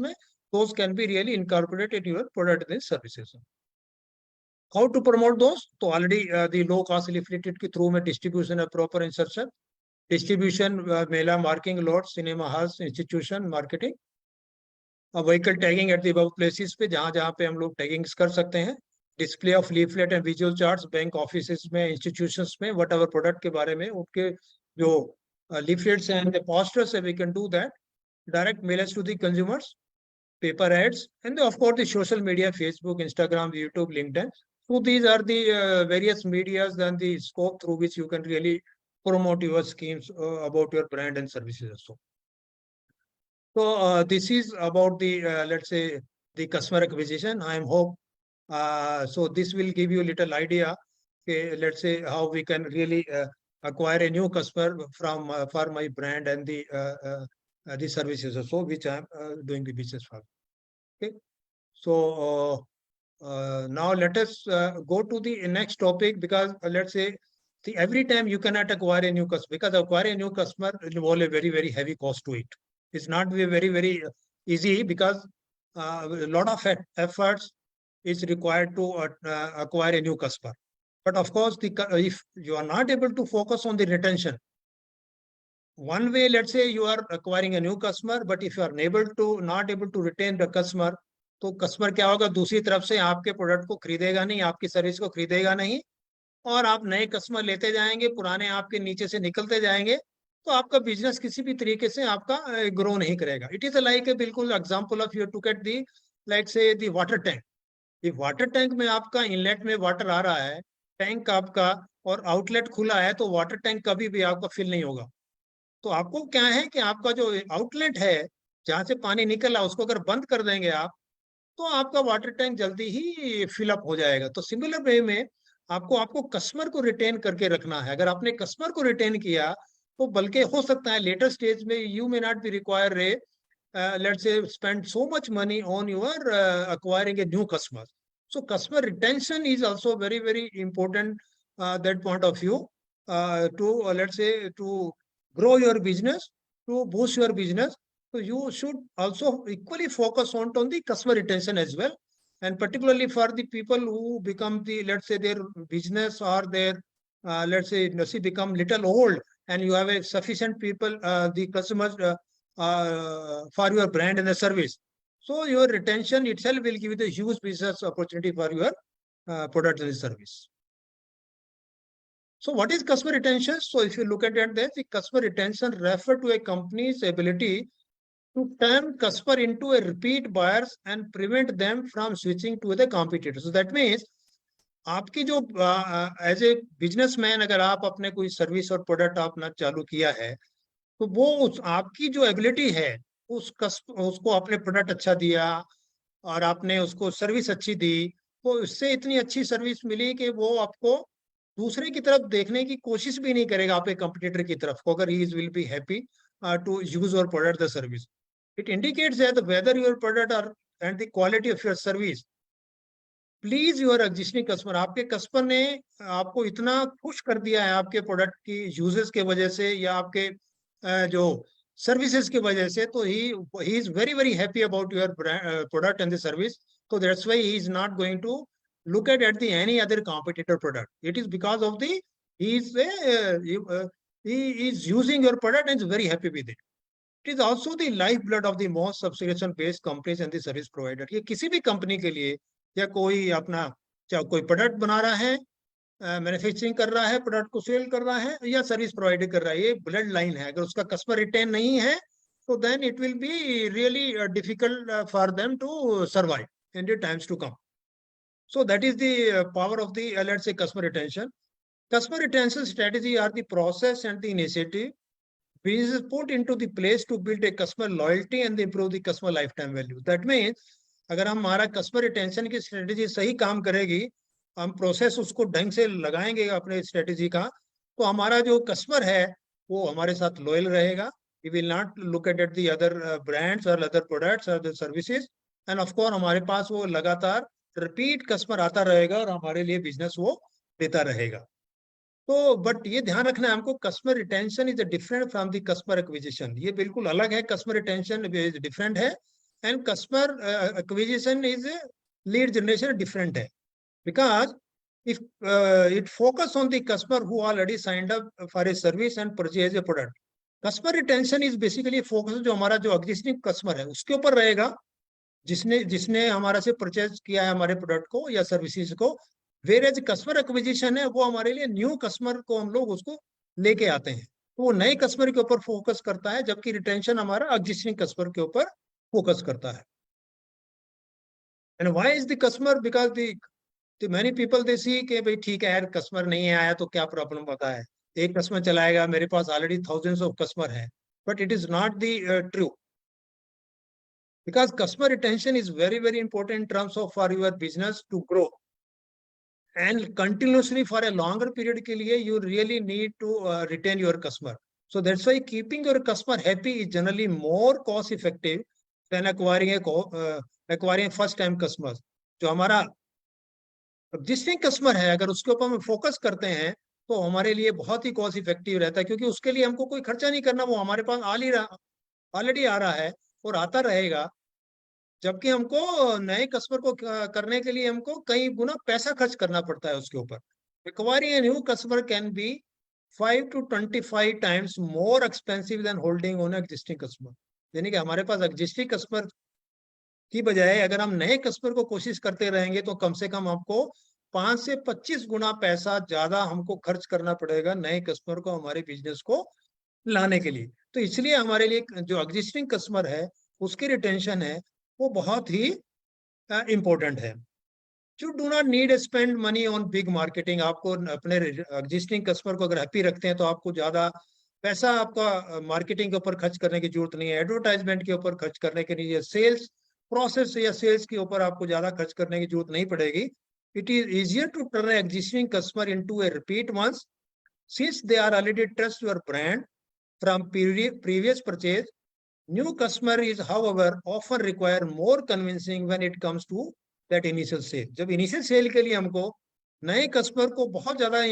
[SPEAKER 4] Those can be really incorporated in your product and services. How to promote those? So already the low cost affiliated ke through distribution of proper insertion. Distribution, mela, marking, lots, cinema halls, institution, marketing. Vehicle tagging at the above places पे जहाँ पे हम लोग taggings कर सकते हैं. Display of leaflet and visual charts, bank offices में, institutions में, whatever product के बारे में, उनके जो leaflets and the posters, we can do that. Direct mailers to the consumers, paper ads, and of course the social media, Facebook, Instagram, YouTube, LinkedIn. So these are the various medias and the scope through which you can really promote your schemes about your brand and services also. So this is about the, let's say, the customer acquisition. I hope, so this will give you a little idea, okay, let's say, how we can really acquire a new customer from for my brand and the services also, which I am doing the business for. Okay. So now let us go to the next topic, because let's say, every time you cannot acquire a new customer, because acquiring a new customer involves a very, very heavy cost to it. It's not very, very easy, because a lot of efforts is required to acquire a new customer. But of course, if you are not able to focus on the retention, one way, let's say you are acquiring a new customer, but if you are not able to retain the customer, तो customer क्या होगा, दूसरी तरफ से आपके product को खरीदेगा नहीं, आपकी सर्विस को खरीदेगा नहीं, और आप नए कस्टमर लेते जाएंगे, पुराने आपके नीचे से निकलते जाएंगे, तो आपका बिजनेस किसी भी तरीके से आपका ग्रो नहीं करेगा. इट इज लाइक ए बिल्कुल example of you to get the, like say the water tank. ये वाटर टैंक में आपका इनलेट में वाटर आ रहा है, टैंक आपका, और आउटलेट खुला है, तो वाटर टैंक कभी भी आपका फिल नहीं होगा. तो आपको क्या है कि आपका जो आउटलेट है जहां से पानी निकल रहा है, उसको अगर बंद कर देंगे आप, तो आपका वाटर टैंक जल्दी ही फिलअप हो जाएगा. तो सिमिलर वे में आपको कस्टमर को रिटेन करके रखना है. अगर आपने कस्टमर को रिटेन किया, तो बल्कि हो सकता है लेटर स्टेज में you may not be require let's say spend so much money on your acquiring a new customer. So customer retention is also very, very important that point of view to let's say to grow your business, to boost your business. So you should also equally focus on the customer retention as well, and particularly for the people who become the, let's say, their business or their let's say become little old, and you have a sufficient people, the customers for your brand and the service. So your retention itself will give you the huge business opportunity for your product and service. So what is customer retention? So if you look at it, the customer retention refer to a company's ability to turn customer into a repeat buyers and prevent them from switching to the competitors. So that means आपकी जो as a businessman, अगर आप अपने कोई service और product आपने चालू किया है, तो वो आपकी जो एबिलिटी है, उसको आपने प्रोडक्ट अच्छा दिया, और आपने उसको सर्विस अच्छी दी, तो उससे इतनी अच्छी सर्विस मिली कि वो आपको दूसरे की तरफ देखने की कोशिश भी नहीं करेगा, आपके कंपटीटर की तरफ को, अगर he will be happy to use our product the service. It indicates that whether your product or and the quality of your service please your existing customer. आपके कस्टमर ने आपको इतना खुश कर दिया है आपके प्रोडक्ट की यूजेस के वजह से या आपके जो सर्विसेज की वजह से, तो he is very very happy about your product and the service. तो that's why he is not going to look at the any other competitor product. It is because of the he is using your product and is very happy with it. It is also the lifeblood of the most subscription based companies and the service provider. ये किसी भी company के लिए, या कोई अपना चाहे कोई प्रोडक्ट बना रहा है, मैन्युफैक्चरिंग कर रहा है, प्रोडक्ट को सेल कर रहा है, या सर्विस प्रोवाइड कर रहा है, ये ब्लड लाइन है. अगर उसका कस्टमर रिटेन नहीं है, तो then it will be really difficult for them to survive in the times to come. So that is the power of the, let's say, customer retention. Customer retention strategy are the process and the initiative which is put into the place to build a customer loyalty and improve the customer lifetime value. That means अगर हम हमारा customer retention की strategy सही काम करेगी, हम process उसको ढंग से लगाएंगे अपने strategy का, तो हमारा जो customer है वो हमारे साथ loyal रहेगा. He will not look at the other brands or other products or the services, and of course हमारे पास वो लगातार रिपीट कस्टमर आता रहेगा और हमारे लिए बिजनेस वो देता रहेगा. तो बट ये ध्यान रखना है हमको, customer retention is different from the customer acquisition. ये बिल्कुल अलग है. कस्टमर रिटेंशन डिफरेंट है and customer acquisition is lead generation different है. Because if it focus on the customer who already signed up for a service and purchase a product. Customer retention is basically focus जो हमारा जो existing customer है उसके ऊपर रहेगा, जिसने हमारा से परचेज किया है हमारे प्रोडक्ट को या सर्विसेज को. वेर एज कस्टमर एक्विजिशन है वो हमारे लिए न्यू कस्टमर को हम लोग उसको लेके आते हैं, तो वो नए कस्टमर के ऊपर फोकस करता है, जबकि रिटेंशन हमारा एग्जिस्टिंग कस्टमर के ऊपर फोकस करता है. And why is the customer? Because the many people they see कि भाई ठीक है यार, कस्टमर नहीं आया तो क्या प्रॉब्लम होता है, एक कस्टमर चलाएगा, मेरे पास ऑलरेडी थाउजेंड्स ऑफ कस्टमर है. But it is not the true. Because customer retention is very, very important in terms of for your business to grow and continuously for a longer period के लिए you really need to retain your customer. So that's why keeping your customer happy is generally more cost effective than acquiring first time customers. जो हमारा existing customer है, अगर उसके ऊपर हम focus करते हैं तो हमारे लिए बहुत ही कॉस्ट इफेक्टिव रहता है, क्योंकि उसके लिए हमको कोई खर्चा नहीं करना, वो हमारे पास ऑलरेडी आ रहा है और आता रहेगा. जबकि हमको नए कस्टमर को करने के लिए हमको कई गुना पैसा खर्च करना पड़ता है उसके ऊपर. Acquiring a new customer can be 5 to 25 times more expensive than holding on existing customer. यानी कि हमारे पास एग्जिस्टिंग कस्टमर की बजाय अगर हम नए कस्टमर को कोशिश करते रहेंगे तो कम से कम हमको 5 से 25 गुना पैसा ज्यादा हमको खर्च करना पड़ेगा नए कस्टमर को हमारे बिजनेस को लाने के लिए. तो इसलिए हमारे लिए जो एग्जिस्टिंग कस्टमर है उसकी रिटेंशन है वो बहुत ही इंपॉर्टेंट है. You do not need spend money on big marketing. आपको अपने एग्जिस्टिंग कस्टमर को अगर हैप्पी रखते हैं तो आपको ज्यादा पैसा आपका मार्केटिंग के ऊपर खर्च करने की जरूरत नहीं है, एडवर्टाइजमेंट के ऊपर खर्च करने के लिए, सेल्स प्रोसेस या सेल्स के ऊपर आपको ज्यादा खर्च करने की जरूरत नहीं पड़ेगी. It is easier to turn existing customer into a repeat ones since they are already trust your brand from previous purchase. New customer is, however, often require more convincing when it comes to that initial sale. जब initial sale के लिए हमको नए customer को बहुत ज्यादा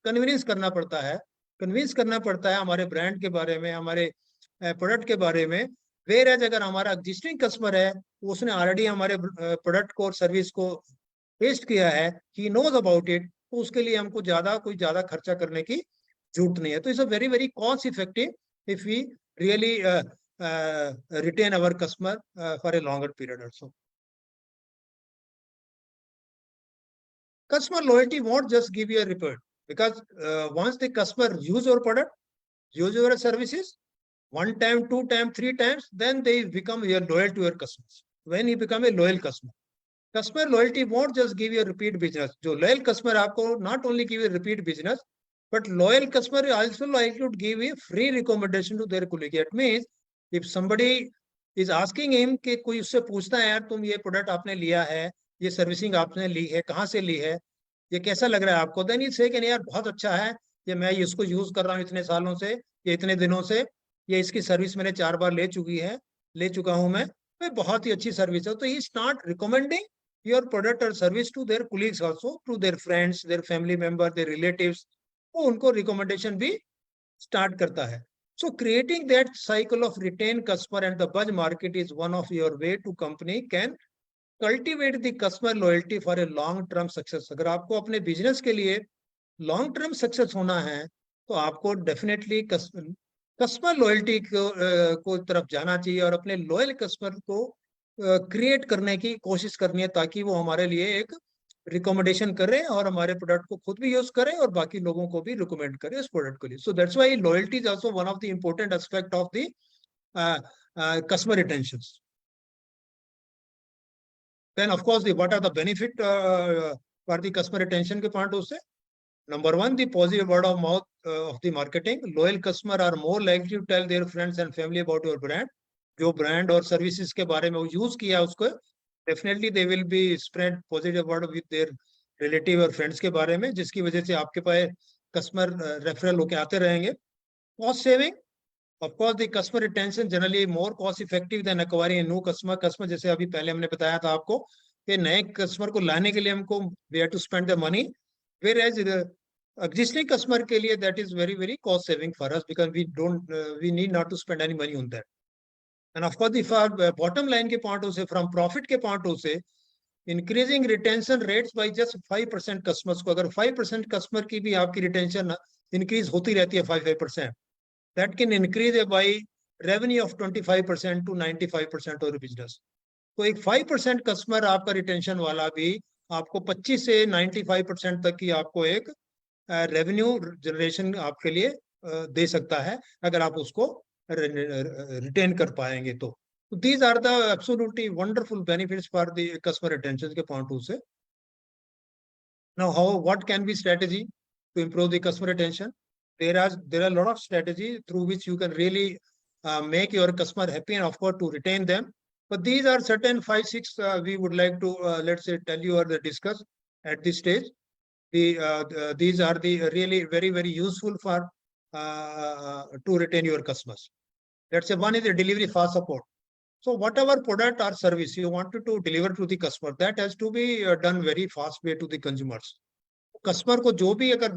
[SPEAKER 4] convince करना पड़ता है हमारे ब्रांड के बारे में, हमारे प्रोडक्ट के बारे में. वेर एज अगर हमारा एग्जिस्टिंग कस्टमर है उसने ऑलरेडी हमारे प्रोडक्ट को और सर्विस को टेस्ट किया है, ही नोज अबाउट इट, तो उसके लिए हमको कोई ज्यादा खर्चा करने की जरूरत नहीं है. तो it's a very very cost effective if we really retain our customer for a longer period also. Customer loyalty won't just give you a report, because once the customer use your product, use your services 1 time, 2 time, 3 times, then they become loyal to your customers. When you become a loyal customer, customer loyalty won't just give you a repeat business. जो loyal customer आपको not only give you a repeat business, but loyal customer also like to give a free recommendation to their colleague. It means if somebody is asking him कि कोई उससे पूछता है यार तुम ये प्रोडक्ट आपने लिया है, ये सर्विसिंग आपने ली है, कहाँ से ली है, ये कैसा लग रहा है आपको, देन से कि नहीं यार बहुत अच्छा है, ये मैं इसको यूज कर रहा हूँ इतने सालों से, ये इतने दिनों से, ये इसकी सर्विस मैंने 4 बार ले चुका हूँ मैं बहुत ही अच्छी सर्विस है। तो he start recommending your product और service to their colleagues also, to their friends, their family member, their relatives, वो उनको रिकमेंडेशन भी स्टार्ट करता है। So creating that cycle of retained customer and the buzz market is one of your way to company can cultivate the customer loyalty for a long term success। अगर आपको अपने business के लिए long term success होना है तो आपको definitely customer loyalty को तरफ जाना चाहिए और अपने लॉयल कस्टमर को क्रिएट करने की कोशिश करनी है ताकि वो हमारे लिए एक रिकमेंडेशन करें और हमारे प्रोडक्ट को खुद भी यूज करें और बाकी लोगों को भी रिकमेंड करें इस प्रोडक्ट के लिए। सो that's why loyalty is also one of the important aspect of the customer retentions। Then of course what are the benefit for the customer retention के पॉइंट से, number one, the positive word of mouth of the marketing। loyal customer are more likely to tell their friends and family about your brand। जो brand और services के बारे में वो use किया उसको definitely they will be spread positive word with their relative और friends के बारे में, जिसकी वजह से आपके पास कस्टमर रेफरल होके आते रहेंगे। Cost saving, of course the customer retention generally more cost effective than acquiring new customer जैसे अभी पहले हमने बताया था आपको कि नए कस्टमर को लाने के लिए हमको we have to spend the money, whereas existing customer के लिए that is very very cost saving for us because we need not to spend any money on that। and of course the bottom line के point से, from profit के point से, increasing retention rates by just 5% customers को, अगर 5% customer की भी आपकी retention increase होती रहती है 5% that can increase by revenue of 25% to 95% of business। तो एक 5% कस्टमर आपका रिटेंशन वाला भी आपको 25 से 95% तक की आपको एक रेवेन्यू जनरेशन आपके लिए दे सकता है अगर आप उसको रिटेन कर पाएंगे तो। These are the absolutely wonderful benefits for the customer retention के पॉइंट से। Now how what can be strategy to improve the customer retention? There are a lot of strategy through which you can really make your customer happy and of course to retain them, but these are certain 5-6 we would like to let's say tell you or discuss at this stage। These are the really very very useful for to retain your customers। Let's say one is the delivery fast support। So whatever product or service you wanted to deliver to the customer, that has to be done very fast way to the consumers। Customer को जो भी अगर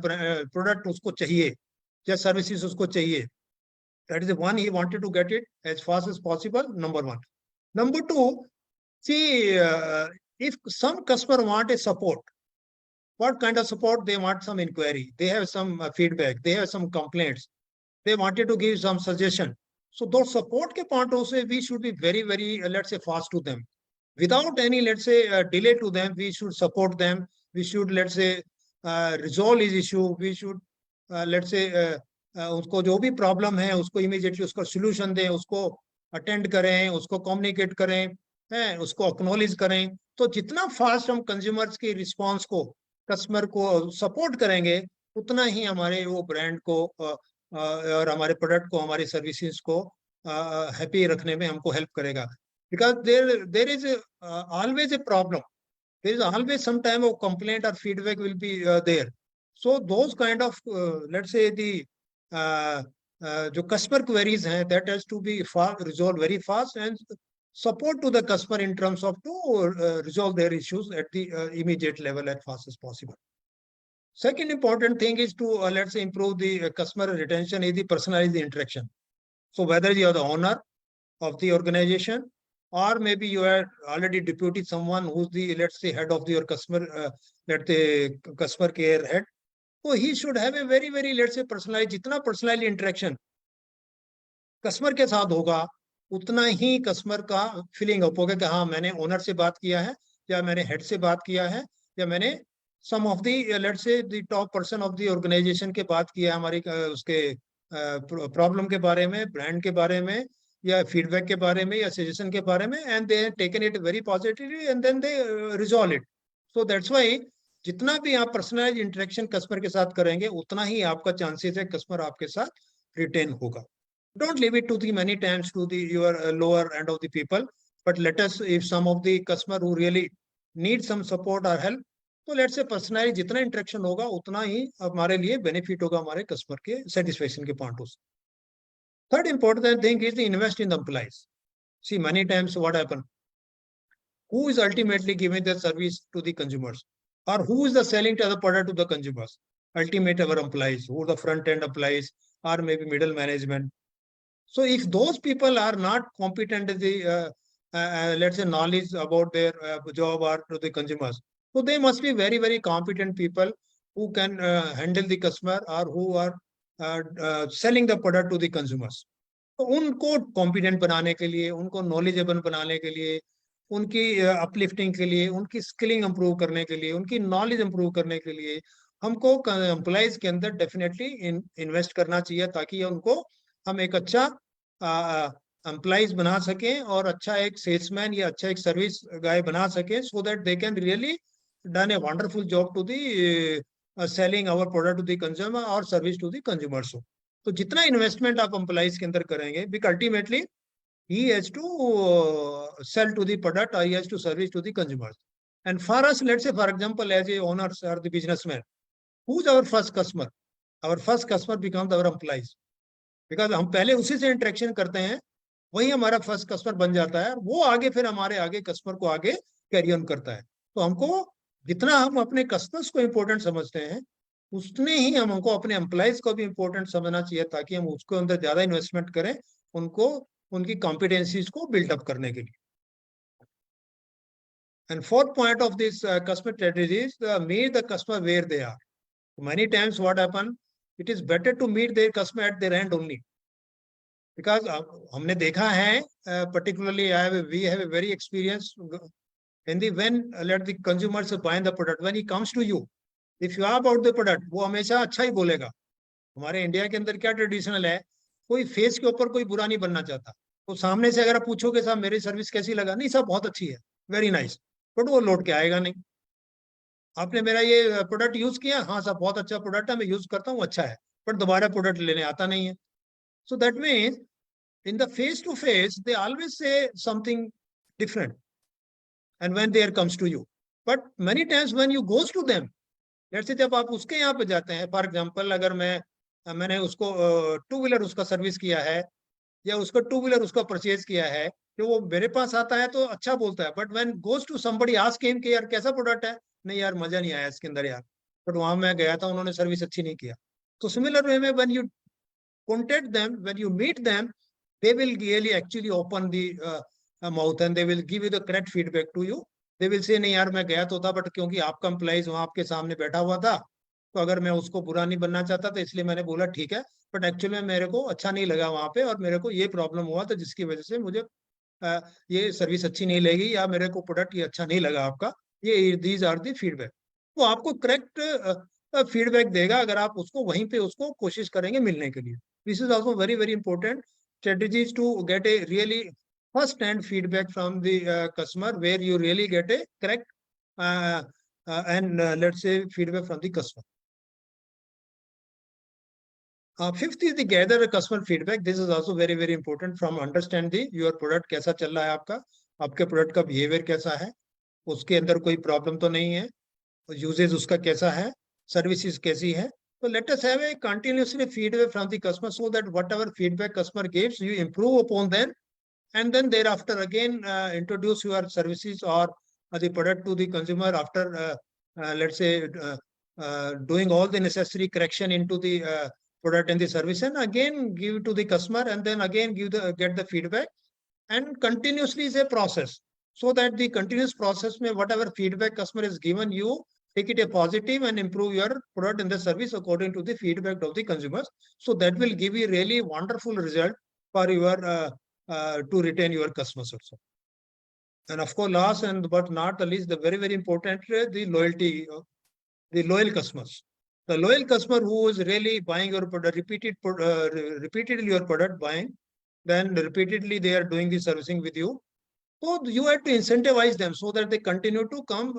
[SPEAKER 4] product उसको चाहिए या services उसको चाहिए, that is the one he wanted to get it as fast as possible, number one। Number two, see if some customer want a support, what kind of support they want? Some inquiry, they have some feedback, they have some complaints, they wanted to give some suggestion। So those support के point से we should be very very let's say fast to them without any let's say delay to them। we should support them, we should let's say resolve his issue, we should let's say उसको जो भी problem है उसको immediately उसका solution दें, उसको attend करें, उसको कम्युनिकेट करें, उसको एक्नॉलेज करें। तो जितना फास्ट हम कंज्यूमर्स की रिस्पांस को कस्टमर को सपोर्ट करेंगे उतना ही हमारे वो ब्रांड को और हमारे प्रोडक्ट को हमारी सर्विसेज को हैप्पी रखने में हमको हेल्प करेगा। Because there is always a problem, there is always some time of complaint or feedback will be there। so those kind of let's say the जो customer queries हैं that has to be resolved very fast and support to the customer in terms of to resolve their issues at the immediate level as fast as possible। Second important thing is to let's say improve the customer retention is the personalized interaction। so whether you are the owner of the organization or maybe you are already deputed someone who's the let's say head of your customer let's say customer care head, so he should have a very very let's say personalized, जितना personalized interaction customer के साथ होगा उतना ही customer का feeling up होगा कि हाँ मैंने owner से बात किया है या मैंने head से बात किया है या मैंने some of the let's say the top person of the organization के बात किया है हमारी उसके प्रॉब्लम के बारे में, ब्रांड के बारे में या फीडबैक के बारे में या सजेशन के बारे में, and they taken it very positively and then they resolve it. So that's why जितना भी आप पर्सनलाइज इंटरेक्शन कस्टमर के साथ करेंगे उतना ही आपका चांसेस है कस्टमर आपके साथ रिटेन होगा। Don't leave it to the many times to the your lower end of the people, but let us, if some of the customer who really need some support or help, तो let's say personally जितना interaction होगा उतना ही हमारे लिए benefit होगा हमारे customer के satisfaction के पॉइंट से. Third important thing is to invest in the employees. See, many times what happen? Who is ultimately giving the service to the consumers, or who is the selling to the product to the consumers? Ultimate our employees, who are the front end employees, or maybe middle management. So if those people are not competent in the let's say knowledge about their job or to the consumers, so they must be very, very competent people who can handle the customer or who are selling the product to the consumers. तो उनको competent बनाने के लिए, उनको knowledgeable बनाने के लिए, उनकी अपलिफ्टिंग के लिए, उनकी स्किलिंग इंप्रूव करने के लिए, उनकी नॉलेज इंप्रूव करने के लिए हमको एम्प्लॉइज के अंदर डेफिनेटली इन्वेस्ट करना चाहिए, ताकि उनको हम एक अच्छा एम्प्लॉइज बना सकें और अच्छा एक सेल्समैन या अच्छा एक सर्विस गाय बना सकें, so that they can really done a wonderful job to the selling our product to the consumer और सर्विस टू द कंज्यूमर्स. तो जितना इन्वेस्टमेंट आप एम्प्लॉइज के अंदर करेंगे, because ultimately he has to sell to the product or he has to service to the consumers. And for us, let's say, for example, as a owners or the businessman, who's our first customer? Our first customer becomes our employees. Because हम पहले उसी से interaction करते हैं, वही हमारा first customer बन जाता है, वो आगे फिर हमारे आगे कस्टमर को आगे कैरी ऑन करता है. तो हमको जितना हम अपने कस्टमर्स को इम्पोर्टेंट समझते हैं, उतने ही हमको अपने एम्प्लॉइज को भी इम्पोर्टेंट समझना चाहिए, ताकि हम उसको अंदर ज्यादा इन्वेस्टमेंट करें, उनको उनकी कॉम्पिटेंसीज को बिल्डअप करने के लिए. And fourth point of this customer strategy is meet the customer where they are. Many times what happen, it is better to meet their customer at their end only, because हमने देखा है particularly we have a very experience in the when let the consumers buy the product, when he comes to you, if you are about the product, वो हमेशा अच्छा ही बोलेगा. हमारे India के अंदर क्या ट्रेडिशनल है, कोई फेस के ऊपर कोई बुरा नहीं बनना चाहता. तो सामने से अगर आप पूछोगे साहब मेरी सर्विस कैसी लगा, नहीं साहब बहुत अच्छी है, वेरी नाइस, बट वो लौट के आएगा नहीं. आपने मेरा ये प्रोडक्ट यूज किया, हाँ साहब बहुत अच्छा प्रोडक्ट है, मैं यूज करता हूँ, अच्छा है, बट दोबारा प्रोडक्ट लेने आता नहीं है. So that means in the face to face they always say something different and when there comes to you, but many times when you goes to them, let's say जब आप उसके यहाँ पे जाते हैं, फॉर एग्जांपल अगर मैंने उसको टू व्हीलर उसका सर्विस किया है, या उसको टू व्हीलर उसका परचेज किया है, तो वो मेरे पास आता है तो अच्छा बोलता है, but when goes to somebody ask him कि यार कैसा प्रोडक्ट है, नहीं यार मजा नहीं आया इसके अंदर यार, बट वहां मैं गया था उन्होंने सर्विस अच्छी नहीं किया. तो सिमिलर वे में when you contact them, when you meet them, they will really actually open the mouth and they will give you the correct feedback to you. They will say नहीं यार मैं गया तो था, बट क्योंकि आपका employees वहां आपके सामने बैठा हुआ था, तो अगर मैं उसको बुरा नहीं बनना चाहता तो इसलिए मैंने बोला ठीक है, बट एक्चुअली में मेरे को अच्छा नहीं लगा वहां पे, और मेरे को ये प्रॉब्लम हुआ था जिसकी वजह से मुझे ये सर्विस अच्छी नहीं लगी, या मेरे को प्रोडक्ट ये अच्छा नहीं लगा आपका, ये दीज आर दी फीडबैक. वो आपको करेक्ट फीडबैक देगा अगर आप उसको वहीं पे उसको कोशिश करेंगे मिलने के लिए. This is also very very important strategies to get a really first hand feedback from the customer, where you really get a correct and let's say feedback from the customer. Fifth is the gather customer feedback. This is also very very important from understand the your product कैसा चल रहा है, आपके product का behaviour कैसा है, उसके अंदर कोई प्रॉब्लम तो नहीं है, यूजेज उसका कैसा है, सर्विसेज कैसी है. So let us have a continuously feedback from the customer, so that whatever feedback customer gives, you improve upon them, and then thereafter again introduce your services or the product to the consumer after let's say doing all the necessary correction into the product and the service, and again give to the customer, and then again get the feedback, and continuously is a process, so that the continuous process may whatever feedback customer is given, you take it a positive and improve your product and the service according to the feedback of the consumers. So that will give you really wonderful result for your to retain your customers also. And of course, last and but not the least, the very very important, the loyalty, the loyal customers. The loyal customer who is really buying your product, repeatedly your product buying, then repeatedly they are doing the servicing with you. So you have to incentivize them so that they continue to come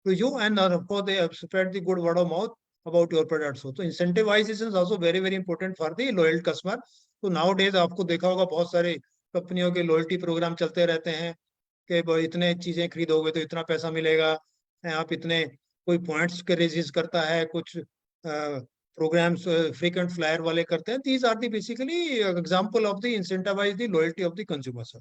[SPEAKER 4] to you, and of course they have spread the good word of mouth about your products. So incentivization is also very very important for the loyal customer. तो nowadays आपको देखा होगा बहुत सारे कंपनियों के loyalty programme चलते रहते हैं कि भाई इतने चीजें खरीदोगे तो इतना पैसा मिलेगा, आप इतने, कोई पॉइंट्स के रेजिस करता है, कुछ प्रोग्राम्स फ्रीक्वेंट फ्लायर वाले करते हैं. These are the basically example of the incentivise the loyalty of the consumers.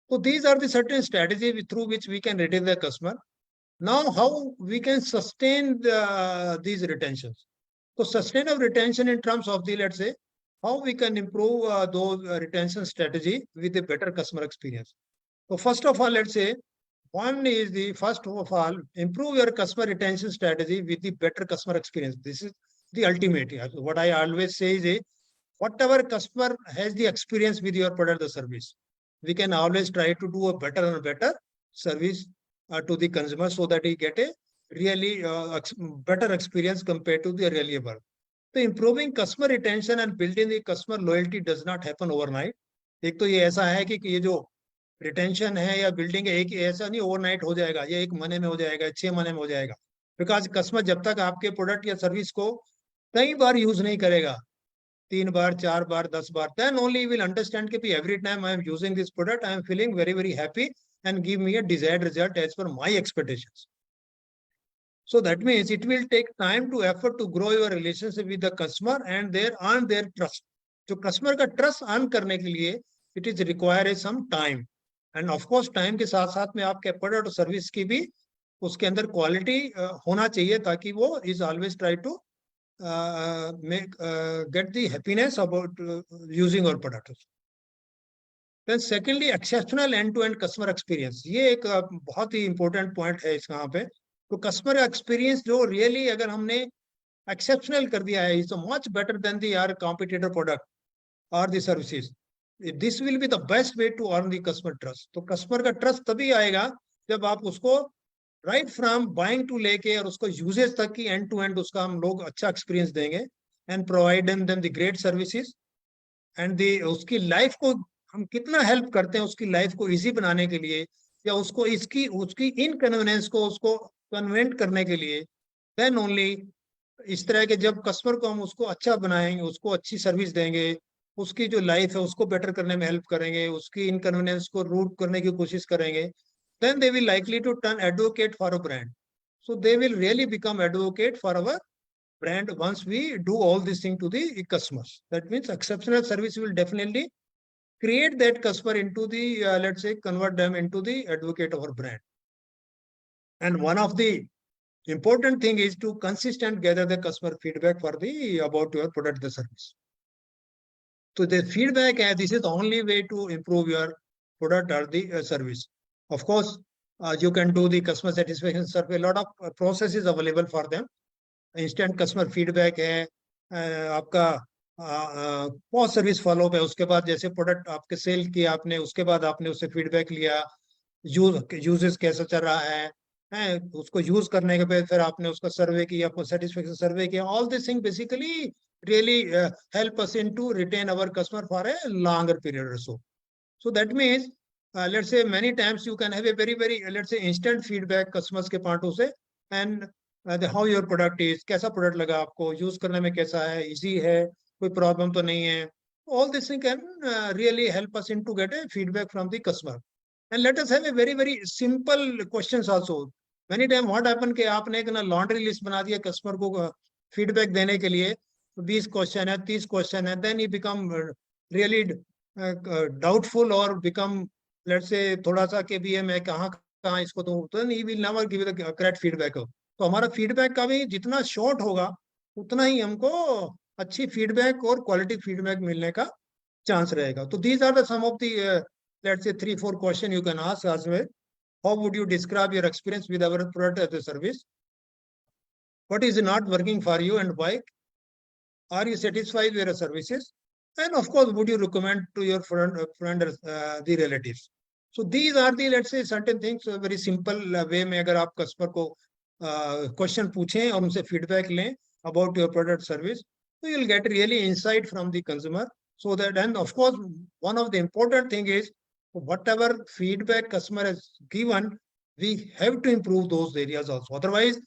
[SPEAKER 4] So these are the certain strategies through which we can retain the customer. Now, how we can sustain these retentions? So sustainable retention in terms of the, let's say, how we can improve those retention strategy with a better customer experience. So first of all, let's say, one is the first of all, improve your customer retention strategy with the better customer experience. This is the ultimate. What I always say is, whatever customer has the experience with your product or service, we can always try to do a better and better service to the consumer so that he get a really better experience compared to the earlier one. So improving customer retention and building the customer loyalty does not happen overnight. एक तो ये ऐसा है कि ये जो retention है या बिल्डिंग है, एक ऐसा नहीं ओवरनाइट हो जाएगा, ये 1 महीने में हो जाएगा, 6 महीने में हो जाएगा. बिकॉज कस्टमर जब तक आपके प्रोडक्ट या सर्विस को कई बार यूज नहीं करेगा, 3 बार, 4 बार, 10 बार, then only you will understand that every time I am using this product, I am feeling very, very happy and give me a desired result as per my expectations. So that means it will take time to effort to grow your relationship with the customer and earn their trust. जो customer का trust earn करने के लिए it is require some time. And of course time के साथ साथ में आपके product और service की भी उसके अंदर quality होना चाहिए ताकि वो is always try to get the happiness about using our products. Then secondly, exceptional end-to-end customer experience. ये एक बहुत ही important point है यहाँ पे. तो customer experience जो really अगर हमने exceptional कर दिया है, is much better than the our competitor product or the services. This will be the best way to earn the customer trust. तो customer का trust तभी आएगा जब आप उसको राइट फ्रॉम बाइंग टू लेके और उसको यूजेस तक की एंड टू एंड उसका हम लोग अच्छा एक्सपीरियंस देंगे and provide them the great services and उसकी लाइफ को हम कितना हेल्प करते हैं उसकी लाइफ को इजी बनाने के लिए या उसको उसकी इनकन्वीनियंस को उसको कन्वेंट करने के लिए. देन ओनली इस तरह के जब कस्टमर को हम उसको अच्छा बनाएंगे, उसको अच्छी सर्विस देंगे, उसकी जो लाइफ है उसको बेटर करने में हेल्प करेंगे, उसकी इनकन्वीनियंस को रूट करने की कोशिश करेंगे, then they will likely to turn advocate for a brand. So they will really become advocate for our brand once we do all these things to the customers. That means exceptional service will definitely create that customer into the, let's say, convert them into the advocate of our brand. And one of the important thing is to consistent gather the customer feedback for the about your product, the service. So the feedback, this is the only way to improve your product or the service. Of course, you can do the customer satisfaction survey. A lot of processes available for them. Instant customer feedback है, आपका post service follow up है, उसके बाद जैसे product आपके cell किया आपने, उसके बाद आपने उससे फीडबैक लिया, यूजेस कैसा चल रहा है, उसको यूज करने के बाद फिर आपने उसका सर्वे किया, सेटिस्फेक्शन सर्वे किया. All this thing basically really help us into retain our customer for a longer period or so. So that means let's say many times you can have a very let's say instant feedback customers के पार्टों से and how your product is, कैसा product लगा आपको, use करने में कैसा है, easy है, कोई problem तो नहीं है. All this thing can really help us into get a feedback from the customer. And let us have a very simple questions also. Many time what happen कि आपने एक ना laundry list बना दिया customer को feedback देने के लिए, 20 क्वेश्चन है, 30 क्वेश्चन है, then he become really doubtful or become let's say थोड़ा सा कि भी है मैं कहाँ इसको तो then he will never give the correct feedback. तो हमारा feedback का भी जितना short होगा उतना ही हमको अच्छी feedback और quality feedback मिलने का chance रहेगा. तो these are the some of the let's say 3-4 question you can ask as well. How would you describe your experience with our product as a service? What is not working for you and why? Are you satisfied with your services? And of course, would you recommend to your friend the relatives? So these are the let's say certain things. Very simple way में अगर आप customer को question पूछें और उनसे feedback लें about your product service, so you'll get really insight from the consumer. So that, and of course, one of the important thing is whatever feedback customer has given, we have to improve those areas also. Otherwise,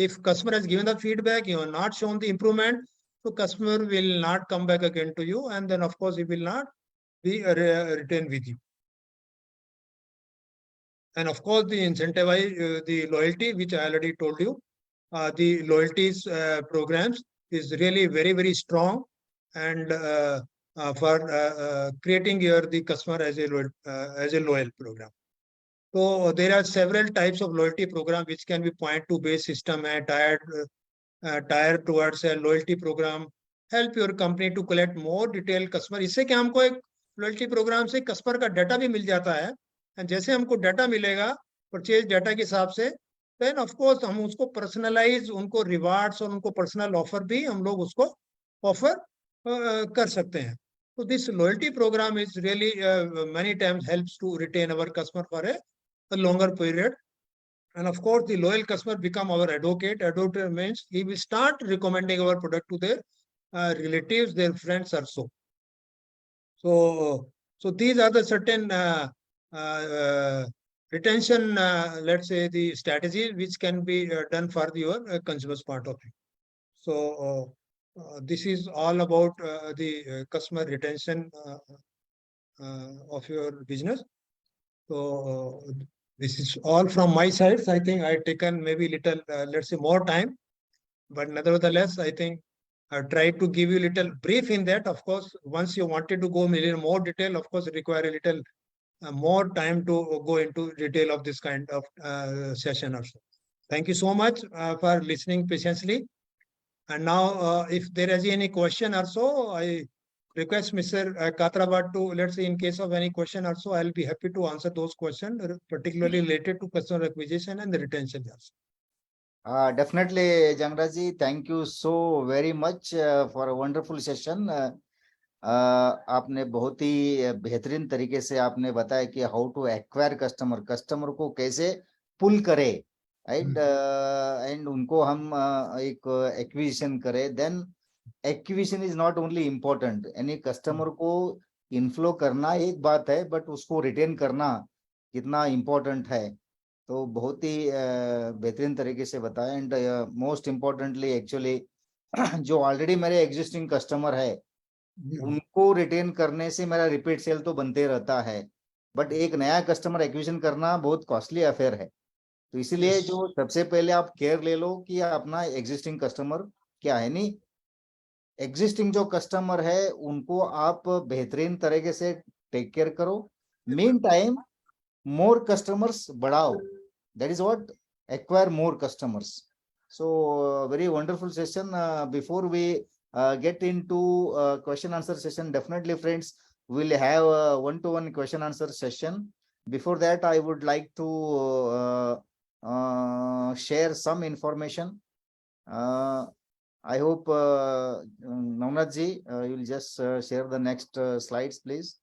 [SPEAKER 4] If customer has given the feedback, you have not shown the improvement, so customer will not come back again to you, and then of course he will not be retained with you. And of course, the incentivize the loyalty, which I already told you, the loyalties programs is really very strong, and for creating your the customer as a loyal program. So there are several types of loyalty program which can be point to base system and tied towards a loyalty program. Help your company to collect more detailed customer. इससे क्या हमको एक loyalty program से customer का data भी मिल जाता है, and जैसे हमको data मिलेगा purchase data के हिसाब से, then of course हम उसको personalize, उनको rewards और उनको personal offer भी हम लोग उसको offer कर सकते हैं. So this loyalty program is really many times helps to retain our customer for a longer period. And of course, the loyal customer become our advocate. Advocate means he will start recommending our product to their relatives, their friends also. So these are the certain retention, let's say, the strategies which can be done for your consumers part of it. So this is all about the customer retention of your business. So this is all from my side. I think I've taken maybe little, let's say, more time, but nevertheless, I think I've tried to give you a little brief in that. Of course, once you wanted to go a little more detail, of course, require a little more time to go into detail of this kind of session also. Thank you so much for listening patiently. And now, if there is any question also, I request Mr. Katrabat to, let's say, in case of any question also, I'll be happy to answer those questions, particularly related to customer acquisition and the retention also.
[SPEAKER 1] Definitely, Jangraji, thank you so very much for a wonderful session. आपने बहुत ही बेहतरीन तरीके से आपने बताया कि how to acquire customer को कैसे पुल करे, राइट, एंड उनको हम एक एक्विजिशन करें. Then acquisition is not only important, यानी कस्टमर को इनफ्लो करना एक बात है, बट उसको रिटेन करना कितना इम्पोर्टेंट है. तो बहुत ही बेहतरीन तरीके से बताया. एंड मोस्ट इम्पोर्टेंटली एक्चुअली जो ऑलरेडी मेरे एग्जिस्टिंग कस्टमर है उनको रिटेन करने से मेरा रिपीट सेल तो बनते रहता है, बट एक नया कस्टमर एक्विजिशन करना बहुत कॉस्टली अफेयर है. तो इसीलिए जो सबसे पहले आप केयर ले लो कि अपना एग्जिस्टिंग कस्टमर क्या है, नहीं एग्जिस्टिंग जो कस्टमर है उनको आप बेहतरीन तरीके से टेक केयर करो. मीन टाइम more customers बढ़ाओ, that is what acquire more customers. So very wonderful session. Before we get into question answer session, definitely friends we'll have a one-to-one question answer session. Before that, I would like to share some information. I hope Navnath ji, you'll just share the next slides, please.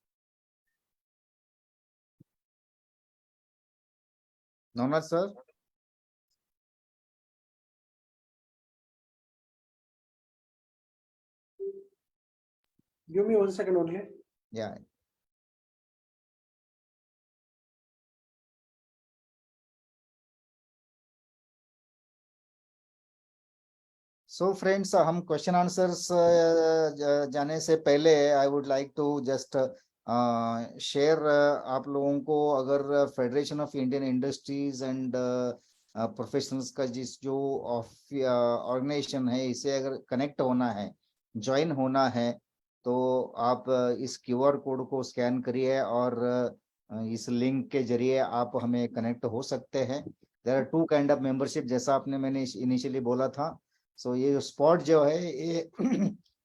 [SPEAKER 1] Navnath sir.
[SPEAKER 2] Give me 1 second only.
[SPEAKER 1] Yeah. So friends, हम question answers जाने से पहले I would like to just share आप लोगों को अगर federation of Indian industries and professionals का जिस जो ऑर्गेनाइजेशन है इसे अगर कनेक्ट होना है, ज्वाइन होना है, तो आप इस क्यूआर कोड को स्कैन करिए और इस लिंक के जरिए आप हमें कनेक्ट हो सकते हैं. There are 2 kind of membership, जैसा मैंने इनिशियली बोला था. सो ये स्पॉट जो है ये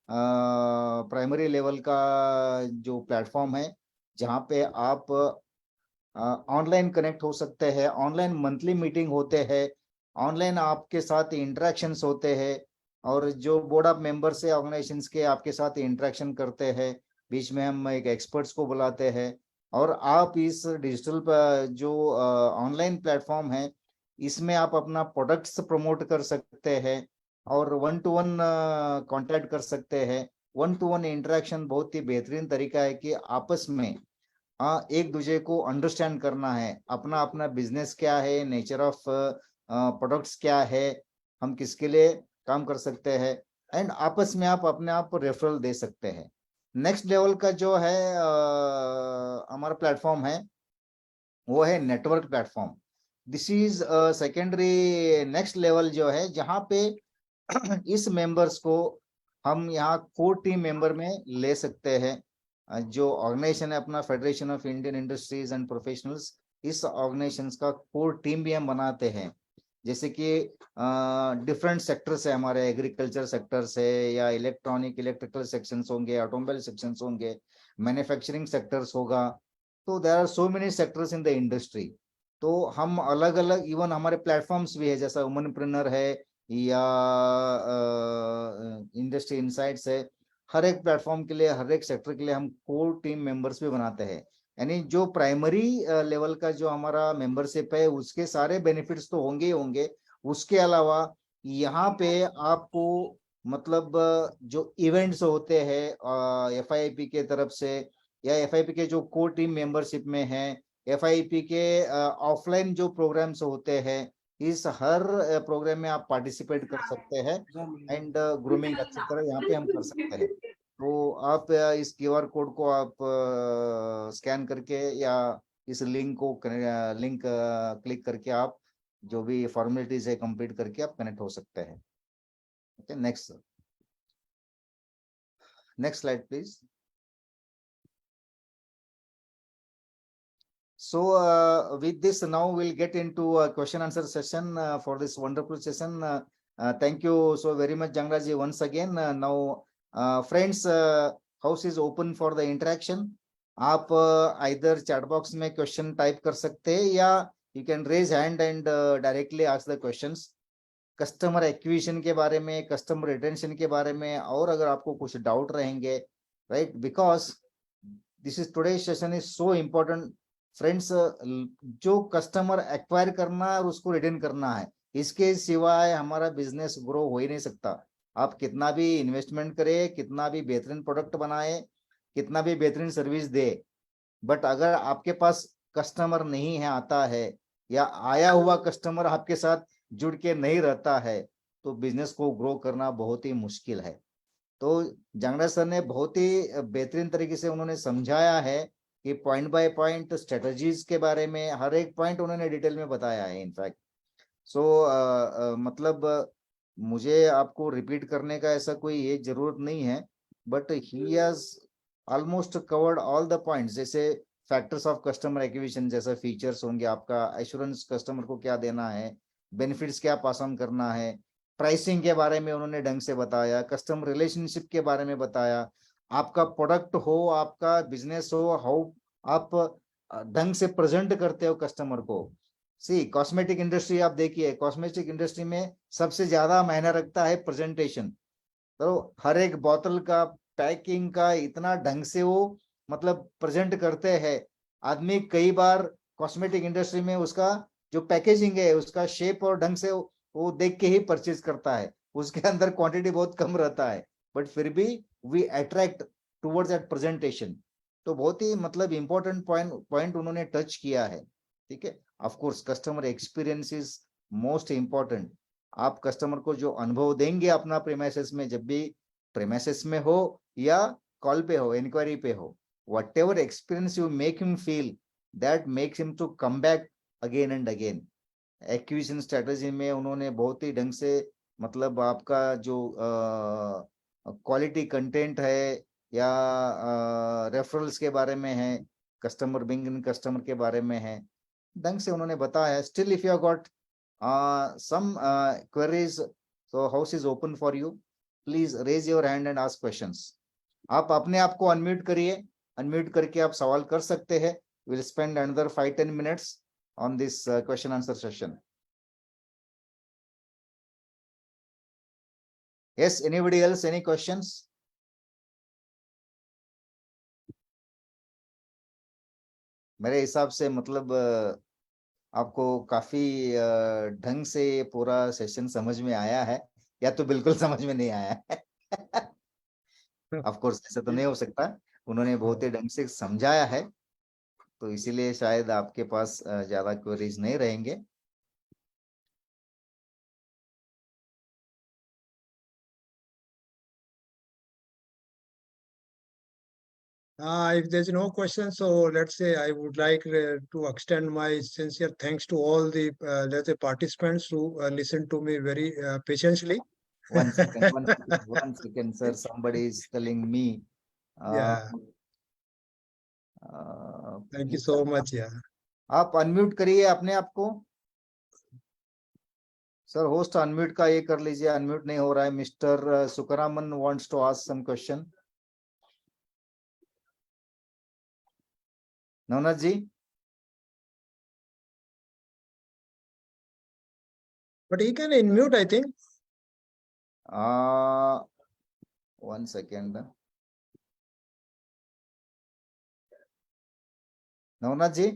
[SPEAKER 1] प्राइमरी लेवल का जो प्लेटफॉर्म है जहाँ पे आप ऑनलाइन कनेक्ट हो सकते हैं, ऑनलाइन मंथली मीटिंग होते हैं, ऑनलाइन आपके साथ इंटरेक्शंस होते हैं, और जो बोर्ड ऑफ मेंबर्स है ऑर्गेनाइजेशंस के आपके साथ इंटरेक्शन करते हैं. बीच में हम एक एक्सपर्ट्स को बुलाते हैं और आप इस डिजिटल जो ऑनलाइन प्लेटफॉर्म है इसमें आप अपना प्रोडक्ट्स प्रमोट कर सकते हैं और 1-to-1 कांटेक्ट कर सकते हैं. 1-to-1 इंटरेक्शन बहुत ही बेहतरीन तरीका है कि आपस में एक दूसरे को अंडरस्टैंड करना है, अपना बिजनेस क्या है, नेचर ऑफ प्रोडक्ट्स क्या है, हम किसके लिए काम कर सकते हैं, एंड आपस में आप अपने आप रेफरल दे सकते हैं। नेक्स्ट लेवल का जो है हमारा प्लेटफॉर्म है वो है network platform. This is secondary next level जो है जहाँ पे इस मेंबर्स को हम यहाँ कोर टीम मेंबर में ले सकते हैं। जो ऑर्गेनाइजेशन है अपना federation of Indian industries and professionals, इस ऑर्गेनाइजेशन का कोर टीम भी हम बनाते हैं। जैसे कि डिफरेंट सेक्टर्स है हमारे, एग्रीकल्चर सेक्टर्स है या इलेक्ट्रिकल सेक्शंस होंगे, ऑटोमोबाइल सेक्शंस होंगे, मैन्युफैक्चरिंग सेक्टर्स होगा। तो there are so many sectors in the industry. तो हम अलग अलग, इवन हमारे प्लेटफॉर्म्स भी है जैसा वुमनप्रेन्योर है या इंडस्ट्री इनसाइट्स है। हर एक प्लेटफॉर्म के लिए, हर एक सेक्टर के लिए हम कोर टीम मेंबर्स भी बनाते हैं। यानी जो प्राइमरी लेवल का जो हमारा मेंबरशिप है उसके सारे बेनिफिट्स तो होंगे ही होंगे, उसके अलावा यहाँ पे आपको मतलब जो इवेंट्स होते हैं FIIP के तरफ से या FIIP के जो कोर टीम मेंबरशिप में है, FIIP के ऑफलाइन जो प्रोग्राम्स होते हैं, इस हर प्रोग्राम में आप पार्टिसिपेट कर सकते हैं एंड ग्रूमिंग अच्छी तरह यहाँ पे हम कर सकते हैं। तो आप इस QR कोड को आप स्कैन करके या इस लिंक को लिंक क्लिक करके आप जो भी फॉर्मेलिटीज है कंप्लीट करके आप कनेक्ट हो सकते हैं। Okay, next slide please. So with this, now we'll get into a question answer session for this wonderful session. Thank you so very much, Jangraji, once again. Now, friends, house is open for the interaction. आप either chat box में question type कर सकते हैं या you can raise hand and directly ask the questions. Customer acquisition के बारे में, customer retention के बारे में, और अगर आपको कुछ डाउट रहेंगे, right, because this is today session is so important friends. जो कस्टमर एक्वायर करना है और उसको रिटेन करना है, इसके सिवाय हमारा बिजनेस ग्रो हो ही नहीं सकता। आप कितना भी इन्वेस्टमेंट करें, कितना भी बेहतरीन प्रोडक्ट बनाए, कितना भी बेहतरीन सर्विस दे, बट अगर आपके पास कस्टमर नहीं है, आता है, या आया हुआ कस्टमर आपके साथ जुड़ के नहीं रहता है, तो बिजनेस को ग्रो करना बहुत ही मुश्किल है। तो जांगड़ा सर ने बहुत ही बेहतरीन तरीके से उन्होंने समझाया है कि पॉइंट बाय पॉइंट स्ट्रेटजीज के बारे में हर एक पॉइंट उन्होंने डिटेल में बताया है इनफैक्ट। सो मतलब मुझे आपको रिपीट करने का ऐसा कोई ये जरूरत नहीं है, but he has almost covered all the points. जैसे फैक्टर्स ऑफ कस्टमर एक्विजिशन जैसा फीचर्स होंगे, आपका एश्योरेंस कस्टमर को क्या देना है, बेनिफिट्स क्या पास ऑन करना है, प्राइसिंग के बारे में उन्होंने ढंग से बताया, कस्टमर रिलेशनशिप के बारे में बताया, आपका प्रोडक्ट हो, आपका बिजनेस हो, हाउ आप ढंग से प्रेजेंट करते हो कस्टमर को। सी कॉस्मेटिक इंडस्ट्री आप देखिए, कॉस्मेटिक इंडस्ट्री में सबसे ज्यादा मायने रखता है प्रेजेंटेशन। तो हर एक बोतल का पैकिंग का इतना ढंग से वो मतलब प्रेजेंट करते हैं, आदमी कई बार कॉस्मेटिक इंडस्ट्री में उसका जो पैकेजिंग है उसका शेप और ढंग से वो देख के ही परचेज करता है, उसके अंदर क्वांटिटी बहुत कम रहता है, बट फिर भी we attract towards that presentation. तो बहुत ही मतलब इंपॉर्टेंट पॉइंट उन्होंने टच किया है। ठीक है, of course customer experience is most important. आप कस्टमर को जो अनुभव देंगे अपना प्रीमाइसेस में, जब भी प्रीमाइसेस में हो या कॉल पे हो, इंक्वायरी पे हो, whatever experience you make him feel, that makes him to come back again and again. Acquisition strategy में उन्होंने बहुत ही ढंग से मतलब आपका जो क्वालिटी कंटेंट है या रेफरल्स के बारे में है, कस्टमर बिंग कस्टमर के बारे में है, ढंग से उन्होंने बताया। Still if you got some queries, so house is open for you. Please raise your hand and ask questions. आप अपने आप को अनम्यूट करिए, अनम्यूट करके आप सवाल कर सकते हैं। We'll spend another 5-10 minutes on this question answer session. Yes, anybody else, any questions? मेरे हिसाब से मतलब आपको काफी ढंग से पूरा सेशन समझ में आया है, या तो बिल्कुल समझ में नहीं आया है। ऑफ कोर्स ऐसा तो नहीं हो सकता, उन्होंने बहुत ही ढंग से समझाया है, तो इसीलिए शायद आपके पास ज्यादा क्वेरीज नहीं रहेंगे।
[SPEAKER 4] If there's no question, so let's say I would like to extend my sincere thanks to all the let's say participants who listened to me very patiently.
[SPEAKER 1] One second, 1 second, sir. Somebody is telling me.
[SPEAKER 4] Yeah, thank you so much. Yeah.
[SPEAKER 1] आप unmute करिए अपने आप को sir host unmute का ये कर लीजिए unmute नहीं हो रहा है mister Sukraman wants to ask some question Navnath ji
[SPEAKER 4] But he can unmute, I think.
[SPEAKER 1] 1 second Navnath ji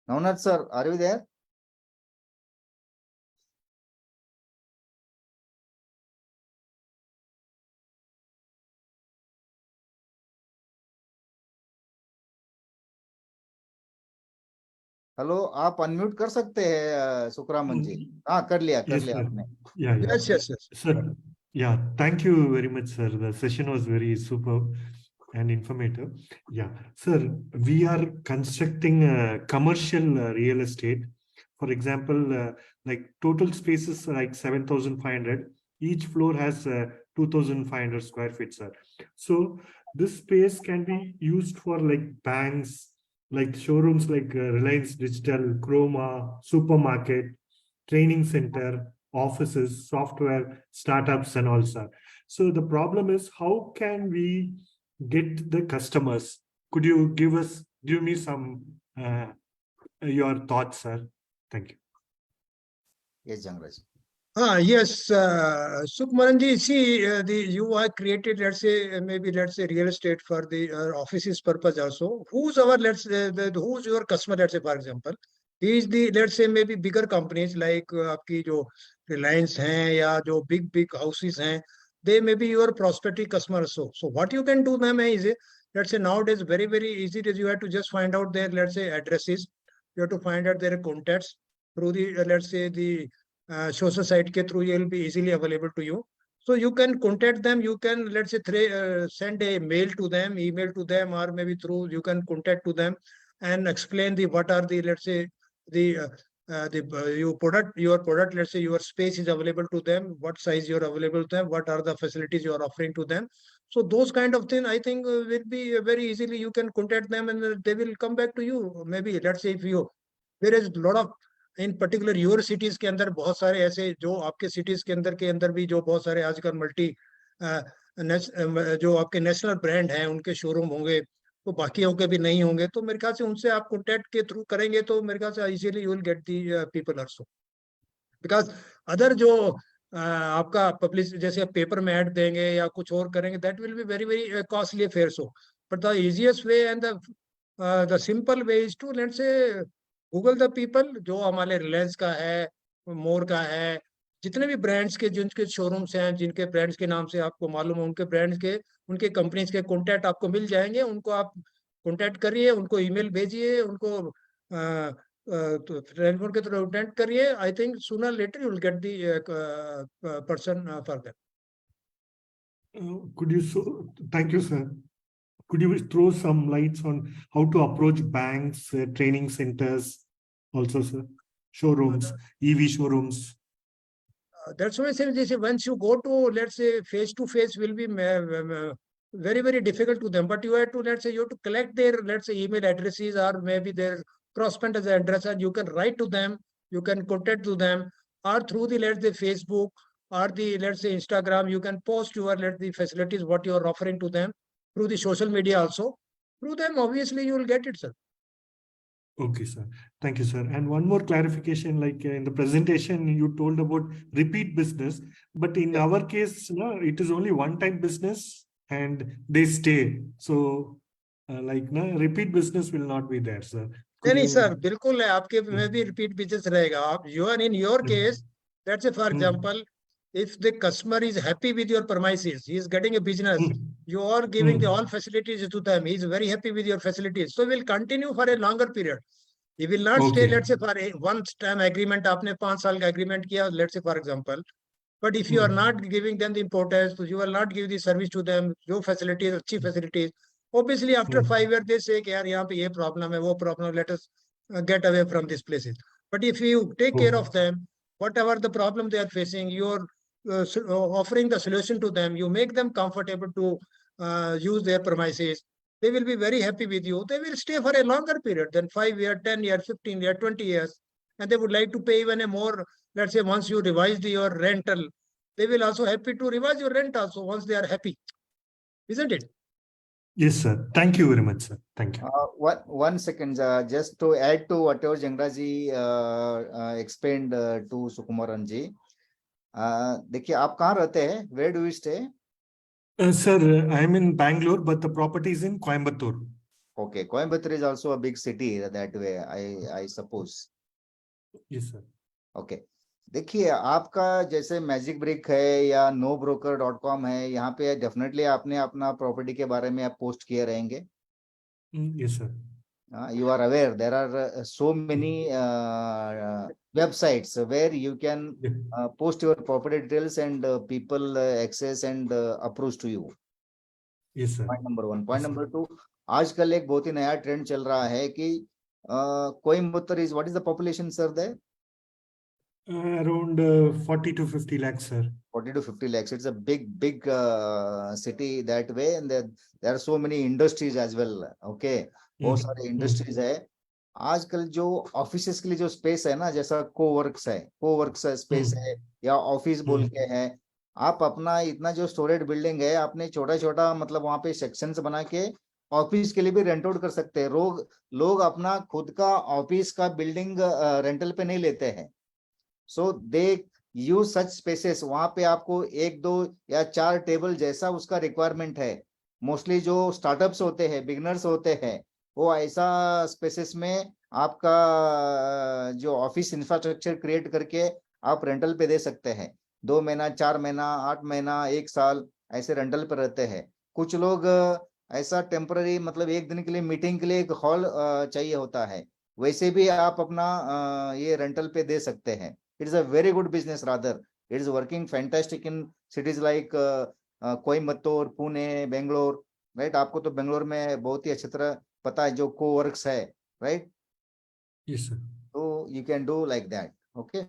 [SPEAKER 1] Navnath sir, are you there? Hello आप अनम्यूट कर सकते हैं सुकरामन जी हाँ कर लिया
[SPEAKER 5] Yes, sir.
[SPEAKER 1] आपने
[SPEAKER 5] Yeah, yeah.
[SPEAKER 4] Yes.
[SPEAKER 5] Sir, yeah, thank you very much, sir. The session was very superb and informative. Yeah, sir, we are constructing a commercial real estate. For example, like total spaces like 7,500. Each floor has 2,500 square feet, sir. So this space can be used for like banks, like showrooms like Reliance Digital, Chroma, supermarket, training center, offices, software, startups, and all, sir. So the problem is, how can we get the customers? Could you give me some your thoughts, sir? Thank you.
[SPEAKER 1] Yes, Jangraj.
[SPEAKER 4] Yes, Sukhmaran ji, see, you are created, let's say, maybe let's say real estate for the offices purpose also. Who's our, let's say, who's your customer, let's say, for example? He is the, let's say, maybe bigger companies like आपकी जो Reliance हैं या जो big houses हैं, they may be your prospective customers. So what you can do, ma'am, is, let's say nowadays very easy. Is you have to just find out their, let's say, addresses. You have to find out their contacts through the, let's say, the social site ke through will be easily available to you. So you can contact them. You can, let's say, send a mail to them, email to them, or maybe through you can contact to them and explain the what are the, let's say, the your product. Let's say your space is available to them. What size you're available to them? What are the facilities you are offering to them? So those kind of things, I think, will be very easily. You can contact them and they will come back to you. Maybe let's say if you there is a lot of in particular your cities के अंदर बहुत सारे ऐसे जो आपके cities के अंदर भी जो बहुत सारे आजकल मल्टी जो आपके नेशनल ब्रांड हैं उनके शोरूम होंगे तो बाकियों के भी नहीं होंगे तो मेरे ख्याल से उनसे आप कॉन्टेक्ट के थ्रू करेंगे तो मेरे ख्याल से easily you will get the people also because other जो आपका पब्लिश जैसे आप पेपर में ऐड देंगे या कुछ और करेंगे that will be very costly affair so but the easiest way and the simple way is to let's say Google the people जो हमारे रिलायंस का है मोर का है जितने भी ब्रांड्स के जिनके शोरूम्स हैं जिनके ब्रांड्स के नाम से आपको मालूम है उनके ब्रांड्स के उनके कंपनीज के कॉन्टैक्ट आपको मिल जाएंगे उनको आप कॉन्टैक्ट करिए उनको ईमेल भेजिए उनको टेलीफोन के थ्रू कॉन्टैक्ट करिए I think sooner later you will get the person for that
[SPEAKER 5] Could you thank you, sir. Could you throw some lights on how to approach banks, training centers, also, sir? Showrooms, EV showrooms.
[SPEAKER 4] That's why I say once you go to, let's say, face to face will be very difficult to them. But you have to, let's say, you have to collect their, let's say, email addresses or maybe their correspondence address, and you can write to them, you can contact to them, or through the, let's say, Facebook or the, let's say, Instagram, you can post your, let's say, facilities, what you are offering to them. Through the social media also. Through them, obviously, you will get it, sir.
[SPEAKER 5] Okay, sir. Thank you, sir. And one more clarification, like in the presentation, you told about repeat business, but in our case, no, it is only one-time business and they stay. So, like, no, repeat business will not be there, sir.
[SPEAKER 4] नहीं sir, बिल्कुल है आपके में भी repeat business रहेगा. आप you are in your case, let's say for example, if the customer is happy with your premises, he is getting a business. You are giving the all facilities to them. He is very happy with your facilities. So we'll continue for a longer period. He will not stay,
[SPEAKER 5] Okay.
[SPEAKER 4] let's say, for a one time agreement, आपने 5 साल का agreement किया, let's say for example. But if you are not giving them the importance, you will not give the service to them, जो facilities, अच्छी facilities, obviously after 5 years they say कि यार यहाँ पे ये problem है, वो problem, let us get away from these places. But if you take care of them, whatever the problem they are facing, you're offering the solution to them, you make them comfortable to use their premises, they will be very happy with you. They will stay for a longer period than 5 years, 10 years, 15 years, 20 years. And they would like to pay even a more, let's say once you revised your rental, they will also happy to revise your rent also once they are happy. Isn't it?
[SPEAKER 5] Yes, sir. Thank you very much, sir. Thank you.
[SPEAKER 1] One second, just to add to whatever Jangraji explained to Sukumaran ji. देखिए आप कहाँ रहते हैं? Where do you stay?
[SPEAKER 5] Sir, I am in Bangalore, but the property is in Coimbatore.
[SPEAKER 1] Okay, Coimbatore is also a big city that way, I suppose.
[SPEAKER 5] Yes, sir.
[SPEAKER 1] Okay. देखिए आपका जैसे magic brick है या nobroker.com है, यहाँ पे definitely आपने अपना प्रॉपर्टी के बारे में आप पोस्ट किए रहेंगे.
[SPEAKER 5] Yes, sir.
[SPEAKER 1] You are aware there are so many websites where you can post your property details and people access and approach to you.
[SPEAKER 5] Yes, sir.
[SPEAKER 1] Point number one. Point
[SPEAKER 5] Yes,
[SPEAKER 1] number two, आजकल एक बहुत ही नया trend चल रहा है कि Coimbatore is what is the population, sir, there?
[SPEAKER 5] Around 40 to 50 lakhs, sir.
[SPEAKER 1] 40 to 50 lakhs. It's a big city that way, and there are so many industries as well. Okay, बहुत सारे इंडस्ट्रीज है. आजकल जो ऑफिसेस के लिए जो स्पेस है ना, जैसा कोवर्क्स स्पेस है या ऑफिस बोल के है, आप अपना इतना जो स्टोरेज बिल्डिंग है आपने छोटा मतलब वहां पे सेक्शंस बना के ऑफिस के लिए भी रेंट आउट कर सकते हैं. लोग अपना खुद का ऑफिस का बिल्डिंग रेंटल पे नहीं लेते हैं. सो दे यूज सच स्पेसेस. वहां पे आपको 1, 2 या 4 टेबल जैसा उसका रिक्वायरमेंट है. मोस्टली जो स्टार्टअप्स होते हैं, बिगनर्स होते हैं, वो ऐसा स्पेसेस में आपका जो ऑफिस इंफ्रास्ट्रक्चर क्रिएट करके आप रेंटल पे दे सकते हैं. 2 महीना, 4 महीना, 8 महीना, 1 साल ऐसे रेंटल पे रहते हैं. कुछ लोग ऐसा टेम्पररी मतलब 1 दिन के लिए मीटिंग के लिए एक हॉल चाहिए होता है, वैसे भी आप अपना ये रेंटल पे दे सकते हैं. It is a very good business, rather it is working fantastic in cities like Coimbatore, Pune, Bangalore. Right, आपको तो बेंगलोर में बहुत ही अच्छी तरह पता है जो कोवर्क्स है, right?
[SPEAKER 5] Yes, sir.
[SPEAKER 1] So you can do like that. Okay.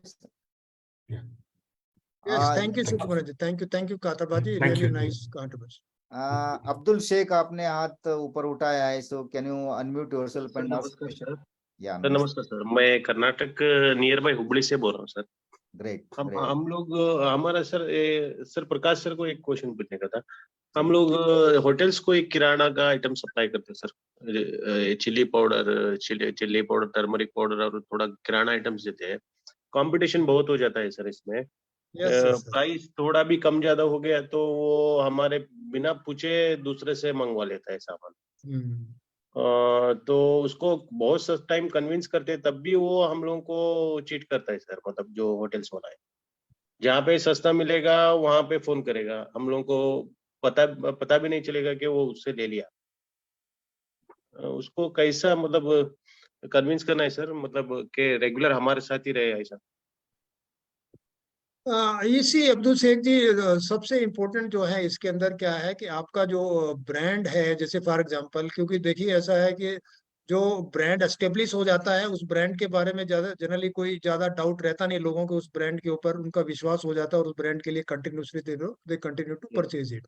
[SPEAKER 5] Yeah.
[SPEAKER 4] Yes, thank you,
[SPEAKER 5] thank you.
[SPEAKER 4] Sukumaran ji. Thank you, Katabaji.
[SPEAKER 5] Thank
[SPEAKER 4] Really
[SPEAKER 5] you.
[SPEAKER 4] nice contribution.
[SPEAKER 1] Abdul Sheikh, आपने हाथ ऊपर उठाया है, so can you unmute yourself and ask question? Yeah,
[SPEAKER 6] sir नमस्कार sir, मैं Karnataka near by Hubli से बोल रहा हूँ सर.
[SPEAKER 1] great.
[SPEAKER 6] हम लोग हमारा सर प्रकाश सर को एक क्वेश्चन पूछने का था. हम लोग होटल्स को एक किराना का आइटम सप्लाई करते हैं sir. Chilli powder, turmeric powder और थोड़ा किराना आइटम्स देते हैं. कंपटीशन बहुत हो जाता है सर इसमें.
[SPEAKER 4] Yes, sir.
[SPEAKER 6] प्राइस थोड़ा भी कम ज्यादा हो गया तो वो हमारे बिना पूछे दूसरे से मंगवा लेता है सामान. तो उसको बहुत टाइम कन्विंस करते हैं, तब भी वो हम लोगों को चीट करता है सर. मतलब जो होटल्स वाला है, जहाँ पे सस्ता मिलेगा वहां पे फोन करेगा, हम लोगों को पता भी नहीं चलेगा कि वो उससे ले लिया. उसको कैसा मतलब कन्विंस करना है सर, मतलब कि रेगुलर हमारे साथ ही रहे ऐसा.
[SPEAKER 4] इसी अब्दुल शेख जी, सबसे इम्पोर्टेंट जो है इसके अंदर क्या है कि आपका जो ब्रांड है, जैसे फॉर एग्जांपल, क्योंकि देखिए ऐसा है कि जो ब्रांड एस्टेब्लिश हो जाता है उस ब्रांड के बारे में ज्यादा जनरली कोई ज्यादा डाउट रहता नहीं लोगों को. उस ब्रांड के ऊपर उनका विश्वास हो जाता है और उस ब्रांड के लिए continuously they continue to purchase it.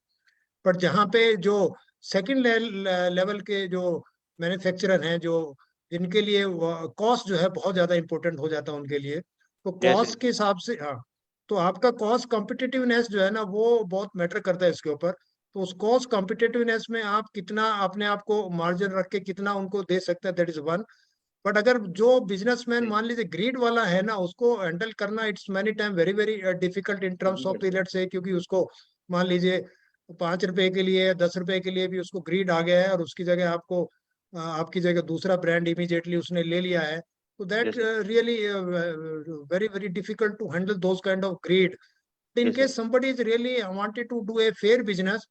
[SPEAKER 4] But जहाँ पे जो सेकंड लेवल के जो मैन्युफैक्चरर हैं, जो इनके लिए कॉस्ट जो है बहुत ज्यादा इंपॉर्टेंट हो जाता है उनके लिए. तो कॉस्ट के हिसाब से, हाँ, तो आपका कॉस्ट कॉम्पिटिटिवनेस जो है ना वो बहुत मैटर करता है इसके ऊपर. तो उस कॉस्ट कॉम्पिटिटिवनेस में आप कितना अपने आप को मार्जिन रख के कितना उनको दे सकते हैं, दैट इज वन. बट अगर जो बिजनेसमैन मान लीजिए ग्रीड वाला है ना, उसको हैंडल करना it's many time very very difficult in terms of period से, क्योंकि उसको मान लीजिए 5 रुपए के लिए 10 रुपए के लिए भी उसको ग्रीड आ गया है और उसकी जगह आपको आपकी जगह दूसरा ब्रांड इमीडिएटली उसने ले लिया है. So that really very very difficult to handle those kind of greed. In case somebody is really wanted to do a fair business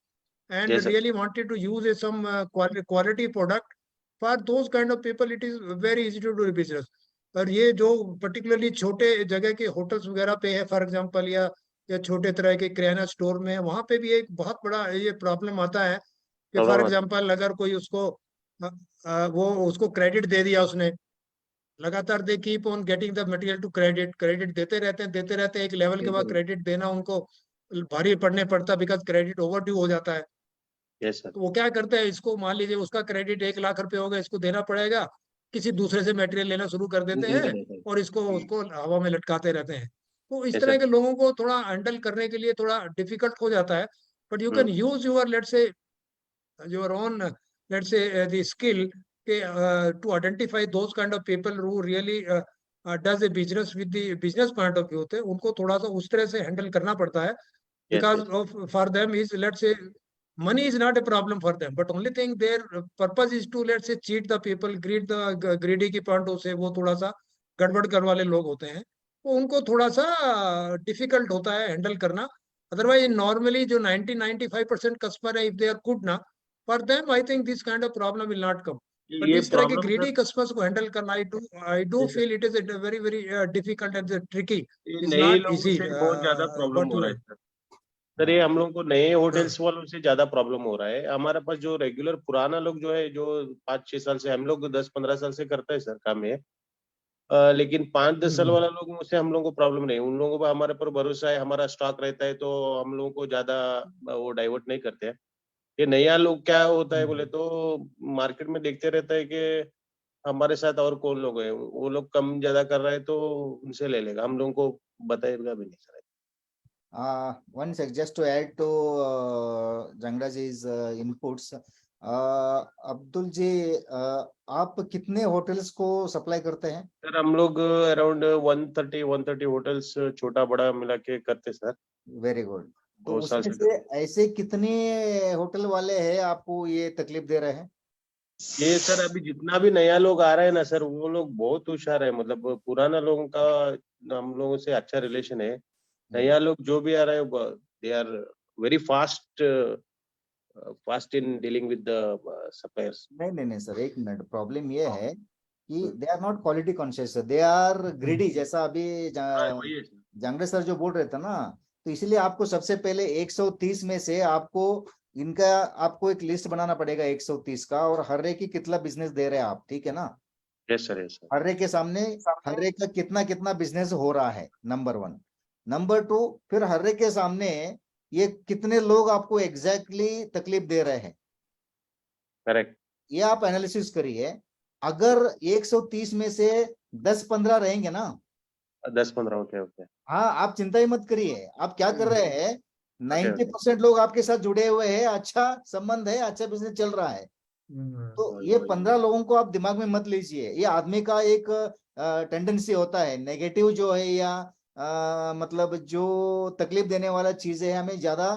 [SPEAKER 4] and really wanted to use some quality product, For those kind of people, it is very easy to do business. और ये जो particularly छोटे जगह के hotels वगैरह पे है, for example, या छोटे तरह के किराना स्टोर में है, वहां पे भी एक बहुत बड़ा ये प्रॉब्लम आता है कि फॉर एग्जांपल अगर कोई उसको वो उसको क्रेडिट दे दिया उसने, लगातार they keep on getting the material to credit देते रहते हैं, एक लेवल के बाद
[SPEAKER 6] बिल्कुल।
[SPEAKER 4] क्रेडिट देना उनको भारी पड़ने पड़ता है, बिकॉज क्रेडिट ओवर ड्यू हो जाता है।
[SPEAKER 6] Yes sir.
[SPEAKER 4] तो वो क्या करते हैं, इसको मान लीजिए उसका क्रेडिट 1 लाख रुपए होगा, इसको देना पड़ेगा, किसी दूसरे से मटेरियल लेना शुरू कर देते हैं और इसको उसको हवा में लटकाते रहते हैं। तो इस
[SPEAKER 6] Yes,
[SPEAKER 4] तरह
[SPEAKER 6] sir.
[SPEAKER 4] के लोगों को थोड़ा हैंडल करने के लिए थोड़ा डिफिकल्ट हो जाता है, but you can use your let's say your own let's say the skill to identify those kind of people who really does a business with the business point of view होते हैं, उनको थोड़ा सा उस तरह से हैंडल करना पड़ता है,
[SPEAKER 6] Yes,
[SPEAKER 4] because
[SPEAKER 6] yes.
[SPEAKER 4] of for them is let's say money is not a problem for them, but only thing their purpose is to let's say cheat the people, greedy की पॉइंट से वो थोड़ा सा गड़बड़ करने वाले लोग होते हैं, तो उनको थोड़ा सा डिफिकल्ट होता है हैंडल करना। अदरवाइज नॉर्मली जो 90-95% कस्टमर है, इफ दे आर गुड ना, for them I think this kind of problem will not come, but
[SPEAKER 6] ये
[SPEAKER 4] इस तरह के
[SPEAKER 6] प्रॉब्लम
[SPEAKER 4] greedy
[SPEAKER 6] सर,
[SPEAKER 4] customers को हैंडल करना I do
[SPEAKER 6] Yes, sir.
[SPEAKER 4] feel it is a very difficult and tricky,
[SPEAKER 6] ये
[SPEAKER 4] it's
[SPEAKER 6] नए
[SPEAKER 4] not
[SPEAKER 6] लोगों
[SPEAKER 4] easy
[SPEAKER 6] से बहुत ज्यादा प्रॉब्लम
[SPEAKER 4] what
[SPEAKER 6] हो
[SPEAKER 4] you
[SPEAKER 6] रहा है सर। सर ये
[SPEAKER 1] हाँ,
[SPEAKER 6] हम लोगों को नए होटल्स वालों से ज्यादा प्रॉब्लम हो रहा है। हमारे पास जो रेगुलर पुराना लोग जो है, जो 5-6 साल से, हम लोग 10-15 साल से करते हैं सर काम है, लेकिन 5-10 साल वाला लोगों से हम लोगों को प्रॉब्लम नहीं, उन लोगों पर हमारे पर भरोसा है, हमारा स्टॉक रहता है, तो हम लोगों को ज्यादा वो डाइवर्ट नहीं करते हैं। ये नया लोग क्या होता है बोले तो मार्केट में देखते रहता है कि हमारे साथ और कौन लोग हैं, वो लोग कम ज्यादा कर रहे हैं तो उनसे ले लेगा, हम लोगों को बताएगा भी नहीं sir.
[SPEAKER 1] one sec, just to add to Jangraji's inputs, Abdul ji, आप कितने होटल्स को सप्लाई करते हैं?
[SPEAKER 6] सर हम लोग अराउंड 130 होटल्स छोटा बड़ा मिला के करते सर।
[SPEAKER 1] Very good. तो
[SPEAKER 6] 2 साल
[SPEAKER 1] उसमें
[SPEAKER 6] से
[SPEAKER 1] से ऐसे कितने होटल वाले हैं आपको ये तकलीफ दे रहे हैं?
[SPEAKER 6] ये सर अभी जितना भी नया लोग आ रहे हैं ना सर, वो लोग बहुत होशियार है, मतलब पुराना लोगों का हम लोगों से अच्छा रिलेशन है। नया लोग जो भी आ रहे हैं they are very fast in dealing with the suppliers.
[SPEAKER 1] नहीं सर, एक मिनट, प्रॉब्लम ये है कि they are not quality conscious, they are greedy, जैसा अभी
[SPEAKER 6] वही है सर।
[SPEAKER 1] जांगड़े सर जो बोल रहे थे ना, तो इसलिए आपको सबसे पहले 130 में से आपको एक लिस्ट बनाना पड़ेगा 130 का, और हर एक की कितना बिजनेस दे रहे हैं आप, ठीक है ना?
[SPEAKER 6] Yes sir, yes sir.
[SPEAKER 1] हर एक के सामने हर एक का कितना कितना बिजनेस हो रहा है, नंबर 1। नंबर 2, फिर हर एक के सामने ये कितने लोग आपको एग्जैक्टली तकलीफ दे रहे हैं,
[SPEAKER 6] करेक्ट।
[SPEAKER 1] ये आप एनालिसिस करिए। अगर 130 में से 10-15 रहेंगे ना,
[SPEAKER 6] 10-15 ओके।
[SPEAKER 1] हाँ, आप चिंता ही मत करिए। आप क्या कर रहे हैं, 90% लोग आपके साथ जुड़े हुए हैं, अच्छा संबंध है, अच्छा बिजनेस चल रहा है, तो ये 15 लोगों को आप दिमाग में मत लीजिए। ये आदमी का एक टेंडेंसी होता है, नेगेटिव जो है या मतलब जो तकलीफ देने वाला चीजें है, हमें ज्यादा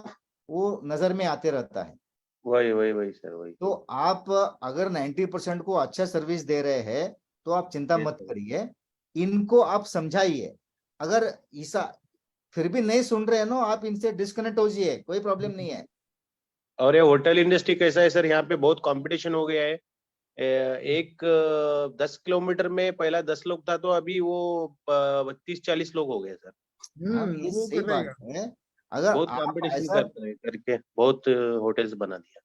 [SPEAKER 1] वो नजर में आते रहता है।
[SPEAKER 6] वही सर, वही।
[SPEAKER 1] तो आप अगर 90% को अच्छा सर्विस दे रहे हैं तो आप चिंता
[SPEAKER 6] Yes,
[SPEAKER 1] मत
[SPEAKER 6] sir.
[SPEAKER 1] करिए, इनको आप समझाइए। अगर ऐसा फिर भी नहीं सुन रहे हैं ना, आप इनसे डिस्कनेक्ट हो जाइए, कोई प्रॉब्लम नहीं है।
[SPEAKER 6] और ये होटल इंडस्ट्री कैसा है सर, यहाँ पे बहुत कंपटीशन हो गया है। 10 किलोमीटर में पहला 10 लोग था, तो अभी वो 30-40 लोग हो गए सर।
[SPEAKER 1] हाँ, ये
[SPEAKER 4] वो
[SPEAKER 1] सही बात
[SPEAKER 4] करेगा।
[SPEAKER 1] है। अगर
[SPEAKER 6] बहुत
[SPEAKER 1] आप
[SPEAKER 6] कंपटीशन
[SPEAKER 1] ऐसा,
[SPEAKER 6] करके बहुत होटल्स बना दिया।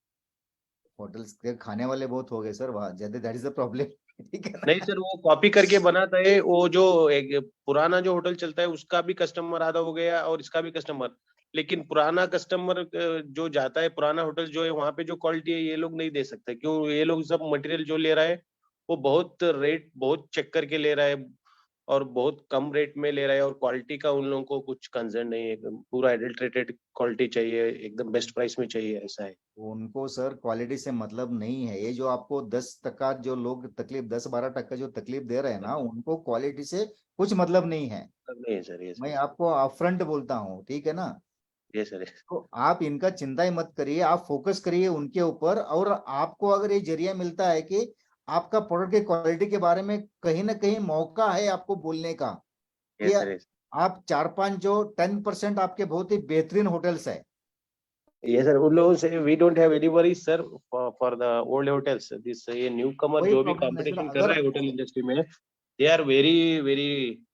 [SPEAKER 1] होटल्स के खाने वाले बहुत हो गए सर, वहाँ ज्यादा, दैट इज द प्रॉब्लम। ठीक है ना?
[SPEAKER 6] नहीं सर, वो कॉपी करके बनाता है, वो जो एक पुराना जो होटल चलता है उसका भी कस्टमर आधा हो गया और इसका भी कस्टमर, लेकिन पुराना कस्टमर जो जाता है, पुराना होटल जो है, वहाँ पे जो क्वालिटी है ये लोग नहीं दे सकते, क्यों? ये लोग सब मटेरियल जो ले रहा है वो बहुत रेट बहुत चेक करके ले रहा है और बहुत कम रेट में ले रहा है, और क्वालिटी का उन लोगों को कुछ कंसर्न नहीं है, पूरा एडल्ट्रेटेड क्वालिटी चाहिए, एकदम बेस्ट प्राइस में चाहिए, ऐसा है।
[SPEAKER 1] उनको सर क्वालिटी से मतलब नहीं है। ये जो आपको 10% जो लोग तकलीफ, 10-12% जो तकलीफ दे रहे हैं ना, उनको क्वालिटी से कुछ मतलब नहीं है।
[SPEAKER 6] नहीं है सर, ये
[SPEAKER 1] मैं
[SPEAKER 6] सर,
[SPEAKER 1] आपको अपफ्रंट बोलता हूँ, ठीक है ना?
[SPEAKER 6] ये सर।
[SPEAKER 1] तो आप इनका चिंता ही मत करिए, आप फोकस करिए उनके ऊपर। और आपको अगर ये जरिया मिलता है कि आपका प्रोडक्ट की क्वालिटी के बारे में कहीं ना कहीं मौका है आपको बोलने का,
[SPEAKER 6] ये
[SPEAKER 1] कि
[SPEAKER 6] सर,
[SPEAKER 1] आप 4-5 जो 10% आपके बहुत ही बेहतरीन होटल्स है,
[SPEAKER 6] ये सर उन लोगों से we don't have any worries sir for the old hotels, this ये न्यू कमर
[SPEAKER 1] कोई
[SPEAKER 6] जो भी
[SPEAKER 1] प्रॉब्लम नहीं सर,
[SPEAKER 6] कंपटीशन कर रहा है होटल इंडस्ट्री में, they are very very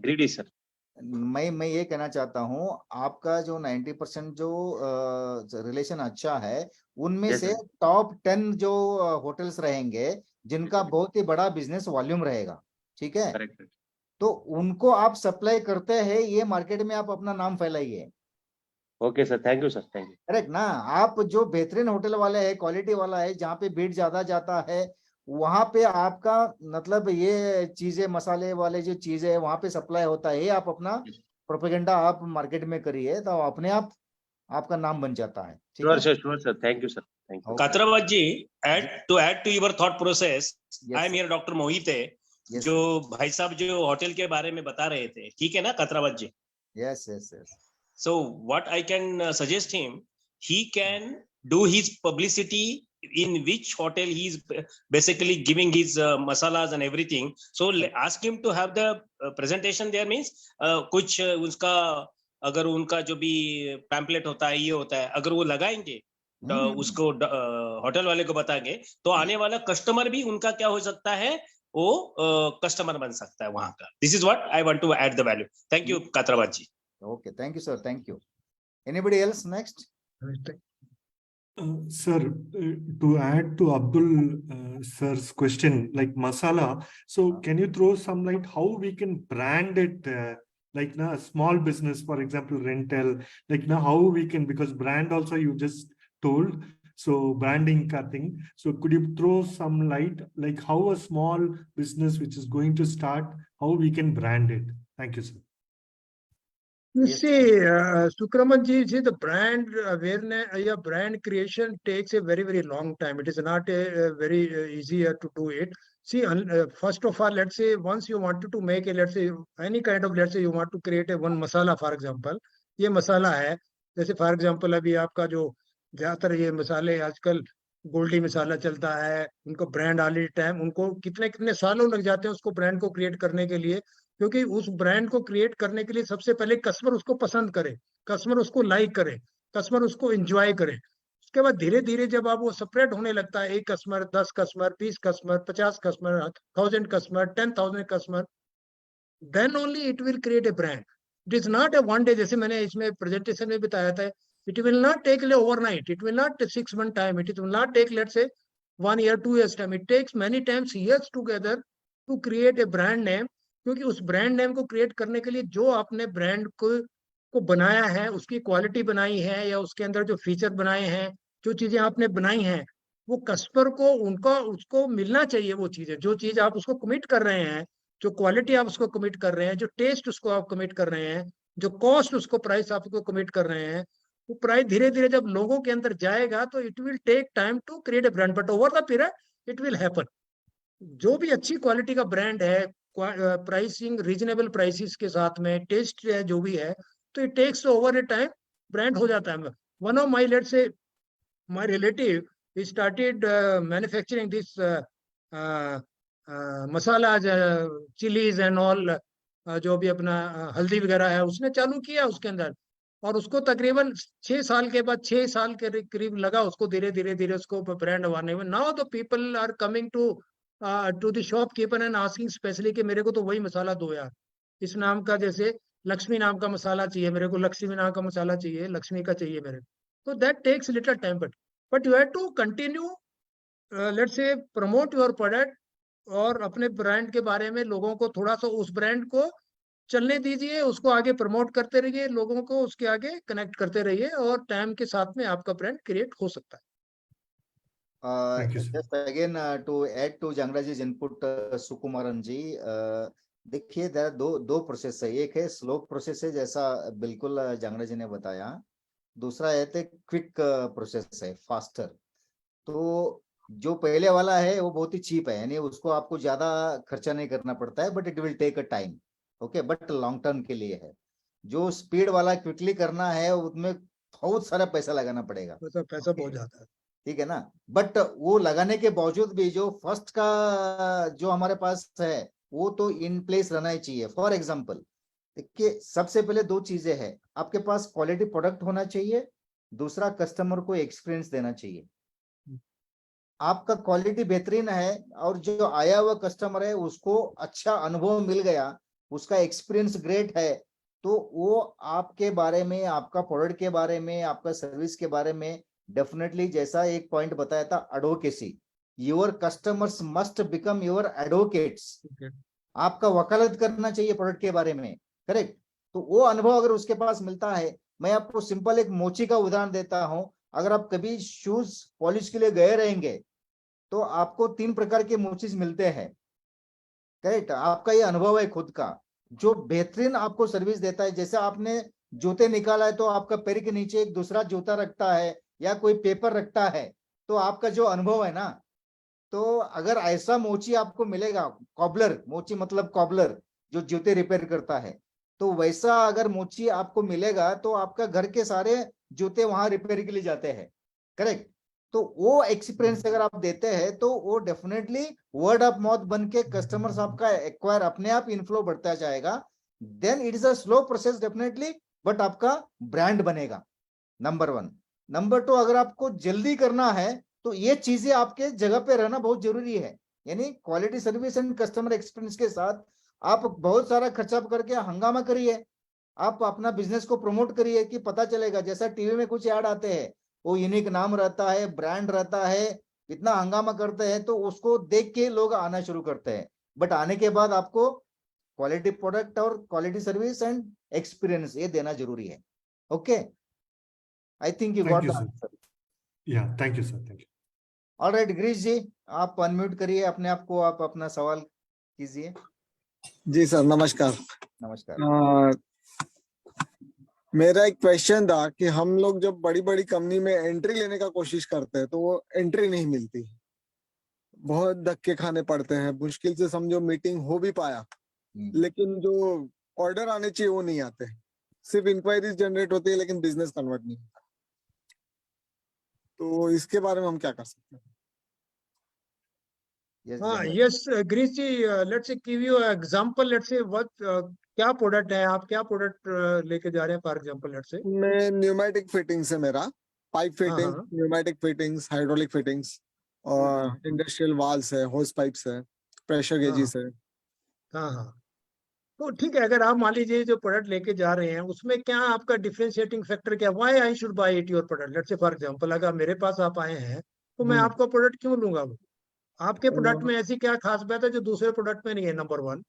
[SPEAKER 6] greedy sir.
[SPEAKER 1] मैं ये कहना चाहता हूँ, आपका जो 90% जो रिलेशन अच्छा है, उनमें
[SPEAKER 6] Yes,
[SPEAKER 1] से
[SPEAKER 6] sir.
[SPEAKER 1] टॉप 10 जो होटल्स रहेंगे जिनका बहुत ही बड़ा बिजनेस वॉल्यूम रहेगा, ठीक है,
[SPEAKER 6] करेक्ट।
[SPEAKER 1] तो उनको आप सप्लाई करते हैं, ये मार्केट में आप अपना नाम फैलाइए।
[SPEAKER 6] Okay sir, thank you sir, thank you.
[SPEAKER 1] Correct ना? आप जो बेहतरीन होटल वाले हैं, क्वालिटी वाला है, जहाँ पे भीड़ ज्यादा जाता है, वहां पे आपका मतलब ये चीजें, मसाले वाले जो चीजें है वहां पे सप्लाई होता है, आप अपना प्रोपेगेंडा आप मार्केट में करिए, तो अपने आप आपका नाम बन जाता है, ठीक है?
[SPEAKER 6] Sure sir, thank you sir, thank you.
[SPEAKER 1] Okay.
[SPEAKER 7] Katravad ji, to add to your thought process,
[SPEAKER 1] Yes,
[SPEAKER 7] I am
[SPEAKER 1] sir.
[SPEAKER 7] here Dr. Mohit है,
[SPEAKER 1] Yes,
[SPEAKER 7] जो भाई साहब जो होटल के बारे में बता रहे थे, ठीक है ना कात्रावत जी?
[SPEAKER 1] yes, yes, yes.
[SPEAKER 7] So what I can suggest him, he can do his publicity in which hotel he is basically giving his masalas and everything. So ask him to have the presentation there, means कुछ उसका अगर उनका जो भी pamphlet होता है, ये होता है, अगर वो लगाएंगे तो उसको होटल वाले को बताएंगे, तो आने वाला कस्टमर भी उनका क्या हो सकता है, वो कस्टमर बन सकता है वहां का। This is what I want to add the value. Thank you Katrabad ji.
[SPEAKER 1] Okay, thank you, sir. Thank you. Anybody else next?
[SPEAKER 5] Sir, to add to Abdul sir's question, like masala, so can you throw some light how we can brand it, like na small business, for example, rental, like na how we can, because brand also you just told, so branding ka thing. So could you throw some light, like how a small business which is going to start, how we can brand it? Thank you, sir.
[SPEAKER 4] You
[SPEAKER 1] Yes.
[SPEAKER 4] see, Sukraman ji, see the brand awareness, brand creation takes a very, very long time. It is not a very easier to do it. See, first of all, let's say once you wanted to make a, let's say any kind of, let's say you want to create a one masala, for example, ये मसाला है, जैसे for example अभी आपका जो ज्यादातर ये मसाले आजकल गोल्डी मसाला चलता है, उनको ब्रांड ऑलरेडी टाइम, उनको कितने कितने सालों लग जाते हैं उसको ब्रांड को क्रिएट करने के लिए, क्योंकि उस ब्रांड को क्रिएट करने के लिए सबसे पहले कस्टमर उसको पसंद करे, कस्टमर उसको लाइक करे, कस्टमर उसको एंजॉय करे। उसके बाद धीरे धीरे जब आप वो सेपरेट होने लगता है, 1 customer, 10 customer, 20 customer, 50 customer, 1000 customer, 10,000 customer, then only it will create a brand. It is not a one day, जैसे मैंने इसमें प्रेजेंटेशन में बताया था, it will not take overnight, it will not 6 month time, it will not take let's say 1 year 2 years time, it takes many times years together to create a brand name. क्योंकि उस brand name को create करने के लिए जो आपने brand को बनाया है, उसकी क्वालिटी बनाई है, या उसके अंदर जो फीचर बनाए हैं, जो चीजें आपने बनाई हैं, वो कस्टमर को उनका उसको मिलना चाहिए। वो चीजें, जो चीज आप उसको कमिट कर रहे हैं, जो क्वालिटी आप उसको कमिट कर रहे हैं, जो टेस्ट उसको आप कमिट कर रहे हैं, जो कॉस्ट उसको प्राइस आप उसको कमिट कर रहे हैं, वो प्राइस धीरे धीरे जब लोगों के अंदर जाएगा तो it will take time to create a brand, but over the period it will happen. जो भी अच्छी क्वालिटी का ब्रांड है, प्राइसिंग रीजनेबल प्राइसेस के साथ में, टेस्ट है जो भी है, तो it takes over a time brand हो जाता है। One of my let's say my relative he started manufacturing this masala, chillies and all, जो भी अपना हल्दी वगैरह है उसने चालू किया उसके अंदर, और उसको तकरीबन 6 साल के बाद, 6 साल के करीब लगा उसको धीरे धीरे धीरे उसको ब्रांड बनाने में। Now the people are coming to the shopkeeper and asking specially कि मेरे को तो वही मसाला दो यार, इस नाम का, जैसे लक्ष्मी नाम का मसाला चाहिए मेरे को, लक्ष्मी नाम का मसाला चाहिए, लक्ष्मी का चाहिए मेरे को। तो that takes little time, but you have to continue, let's say promote your product, और अपने ब्रांड के बारे में लोगों को थोड़ा सा उस ब्रांड को चलने दीजिए, उसको आगे प्रमोट करते रहिए, लोगों को उसके आगे कनेक्ट करते रहिए, और टाइम के साथ में आपका ब्रांड क्रिएट हो सकता है।
[SPEAKER 5] Thank you, sir.
[SPEAKER 1] Just again to add to Jangraji's input, Sukumaran जी, देखिए दो प्रोसेस है, एक है स्लो प्रोसेस है जैसा बिल्कुल जांगरा जी ने बताया, दूसरा है क्विक प्रोसेस है, फास्टर। तो जो पहले वाला है वो बहुत ही चीप है, यानी उसको आपको ज्यादा खर्चा नहीं करना पड़ता है, but it will take a time, okay, but long term के लिए है। जो स्पीड वाला क्विकली करना है उसमें बहुत सारा पैसा लगाना पड़ेगा,
[SPEAKER 4] पैसा बहुत ज्यादा है,
[SPEAKER 1] ठीक है ना? बट वो लगाने के बावजूद भी जो फर्स्ट का जो हमारे पास है वो तो इन प्लेस रहना ही चाहिए। फॉर एग्जांपल देखिए, सबसे पहले 2 चीजें हैं, आपके पास क्वालिटी प्रोडक्ट होना चाहिए दूसरा कस्टमर को एक्सपीरियंस देना चाहिए। आपका क्वालिटी बेहतरीन है और जो आया हुआ कस्टमर है उसको अच्छा अनुभव मिल गया, उसका एक्सपीरियंस ग्रेट है, तो वो आपके बारे में, आपका प्रोडक्ट के बारे में, आपका सर्विस के बारे में डेफिनेटली, जैसा एक पॉइंट बताया था, advocacy, your customers must become your advocates. आपका वकालत करना चाहिए प्रोडक्ट के बारे में, करेक्ट। तो वो अनुभव अगर उसके पास मिलता है, मैं आपको सिंपल एक मोची का उदाहरण देता हूं। अगर आप कभी शूज पॉलिश के लिए गए रहेंगे तो आपको 3 प्रकार के मोचीज मिलते हैं, करेक्ट। आपका ये अनुभव है खुद का, जो बेहतरीन आपको सर्विस देता है। जैसे आपने जूते निकाला है तो आपका पैर के नीचे एक दूसरा जूता रखता है या कोई पेपर रखता है, तो आपका जो अनुभव है ना, तो अगर ऐसा मोची आपको मिलेगा, कॉबलर, मोची मतलब कॉबलर जो जूते रिपेयर करता है, तो वैसा अगर मोची आपको मिलेगा तो आपका घर के सारे जूते वहां रिपेयर के लिए जाते हैं, करेक्ट। तो वो एक्सपीरियंस अगर आप देते हैं तो वो डेफिनेटली वर्ड ऑफ माउथ बन के कस्टमर्स आपका एक्वायर अपने आप इनफ्लो बढ़ता जाएगा। Then it is a slow process definitely, but आपका ब्रांड बनेगा, नंबर 1। नंबर 2, अगर आपको जल्दी करना है तो ये चीजें आपके जगह पे रहना बहुत जरूरी है। यानी quality service and customer experience के साथ आप बहुत सारा खर्चा करके हंगामा करिए, आप अपना बिजनेस को प्रमोट करिए कि पता चलेगा। जैसा टीवी में कुछ ऐड आते हैं, वो यूनिक नाम रहता है, ब्रांड रहता है, इतना हंगामा करते हैं तो उसको देख के लोग आना शुरू करते हैं। बट आने के बाद आपको क्वालिटी प्रोडक्ट और क्वालिटी सर्विस एंड एक्सपीरियंस ये देना जरूरी है। Okay, I think you
[SPEAKER 5] Thank
[SPEAKER 1] got
[SPEAKER 5] you,
[SPEAKER 1] the
[SPEAKER 5] sir.
[SPEAKER 1] Answer.
[SPEAKER 5] Yeah, thank you, sir. Thank you.
[SPEAKER 1] All right Girish ji, आप अनम्यूट करिए अपने आप को, आप अपना सवाल कीजिए।
[SPEAKER 8] जी सर, नमस्कार।
[SPEAKER 1] नमस्कार।
[SPEAKER 8] मेरा एक क्वेश्चन था कि हम लोग जब बड़ी बड़ी कंपनी में एंट्री लेने का कोशिश करते हैं तो वो एंट्री नहीं मिलती, बहुत धक्के खाने पड़ते हैं, मुश्किल से समझो मीटिंग हो भी पाया, लेकिन जो ऑर्डर आने चाहिए वो नहीं आते, सिर्फ इंक्वायरीज जनरेट होती है लेकिन बिजनेस कन्वर्ट नहीं होता। तो इसके बारे में हम क्या कर सकते हैं?
[SPEAKER 4] हाँ, yes Girish ji, let's say give you example. Let's say what, क्या प्रोडक्ट है, आप क्या प्रोडक्ट लेके जा रहे हैं? फॉर एग्जांपल लेट्स से
[SPEAKER 8] मैं न्यूमेटिक फिटिंग्स है मेरा, पाइप फिटिंग,
[SPEAKER 4] हाँ।
[SPEAKER 8] न्यूमेटिक फिटिंग्स, हाइड्रोलिक फिटिंग्स और इंडस्ट्रियल वाल्स है, होस पाइप्स है, प्रेशर गेजेस है।
[SPEAKER 4] हाँ, तो ठीक है। अगर आप मान लीजिए जो प्रोडक्ट लेके जा रहे हैं उसमें क्या आपका डिफरेंशिएटिंग फैक्टर क्या, why I should buy it your product? Let's say for example, अगर मेरे पास आप आए हैं तो मैं आपका प्रोडक्ट क्यों लूंगा? वो आपके प्रोडक्ट में ऐसी क्या खास बात है जो दूसरे प्रोडक्ट में नहीं है? नंबर 1।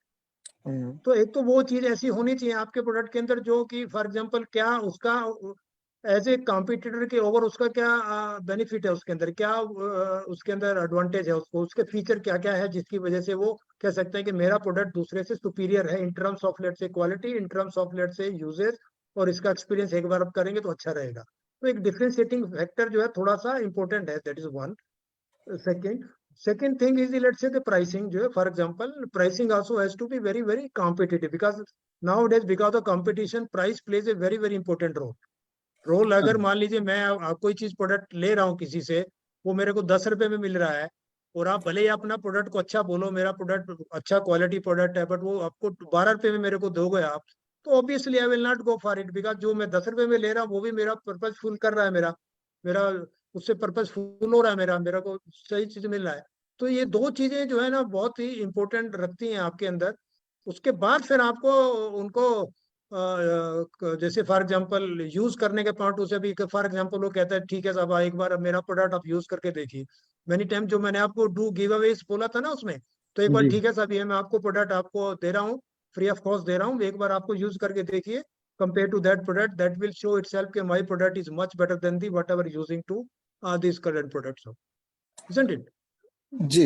[SPEAKER 4] तो एक तो वो चीज ऐसी होनी चाहिए आपके प्रोडक्ट के अंदर जो कि फॉर एग्जांपल क्या उसका एज ए कॉम्पिटिटर के ओवर उसका क्या बेनिफिट है, उसके अंदर क्या उसके अंदर एडवांटेज है, उसको उसके फीचर क्या क्या है जिसकी वजह से वो कह सकते हैं कि मेरा प्रोडक्ट दूसरे से सुपीरियर है in terms of let say quality, in terms of let say usages, और इसका एक्सपीरियंस एक बार आप करेंगे तो अच्छा रहेगा। तो एक डिफरेंशिएटिंग फैक्टर जो है थोड़ा सा इंपॉर्टेंट है, that is 1। Second thing is, let's say the pricing जो है, for example, pricing also has to be very very competitive because nowadays because of competition price plays a very very important role। अगर मान लीजिए मैं कोई चीज product ले रहा हूँ किसी से, वो मेरे को 10 रुपए में मिल रहा है, और आप भले ही अपना प्रोडक्ट को अच्छा बोलो, मेरा प्रोडक्ट अच्छा क्वालिटी प्रोडक्ट है, बट वो आपको 12 रुपए में मेरे को दोगे आप, तो obviously I will not go for it, because जो मैं 10 रुपए में ले रहा हूँ वो भी मेरा पर्पज फुल कर रहा है, मेरा मेरा उससे पर्पज फुल हो रहा है, मेरा को सही चीज मिल रहा है। तो ये 2 चीजें जो है ना बहुत ही इंपॉर्टेंट रखती हैं आपके अंदर। उसके बाद फिर आपको उनको जैसे फॉर एग्जांपल यूज करने के पॉइंट से भी, फॉर एग्जांपल वो कहता है ठीक है साहब एक बार मेरा प्रोडक्ट आप यूज करके देखिए। मेनी टाइम जो मैंने आपको डू गिव अवेज बोला था ना उसमें, तो एक बार ठीक है साहब ये मैं आपको प्रोडक्ट आपको दे रहा हूँ, फ्री ऑफ कॉस्ट दे रहा हूँ, एक बार आपको यूज करके देखिए, compare to that product that will show itself कि my product is much better than the whatever using to this current products, isn't it?
[SPEAKER 8] जी,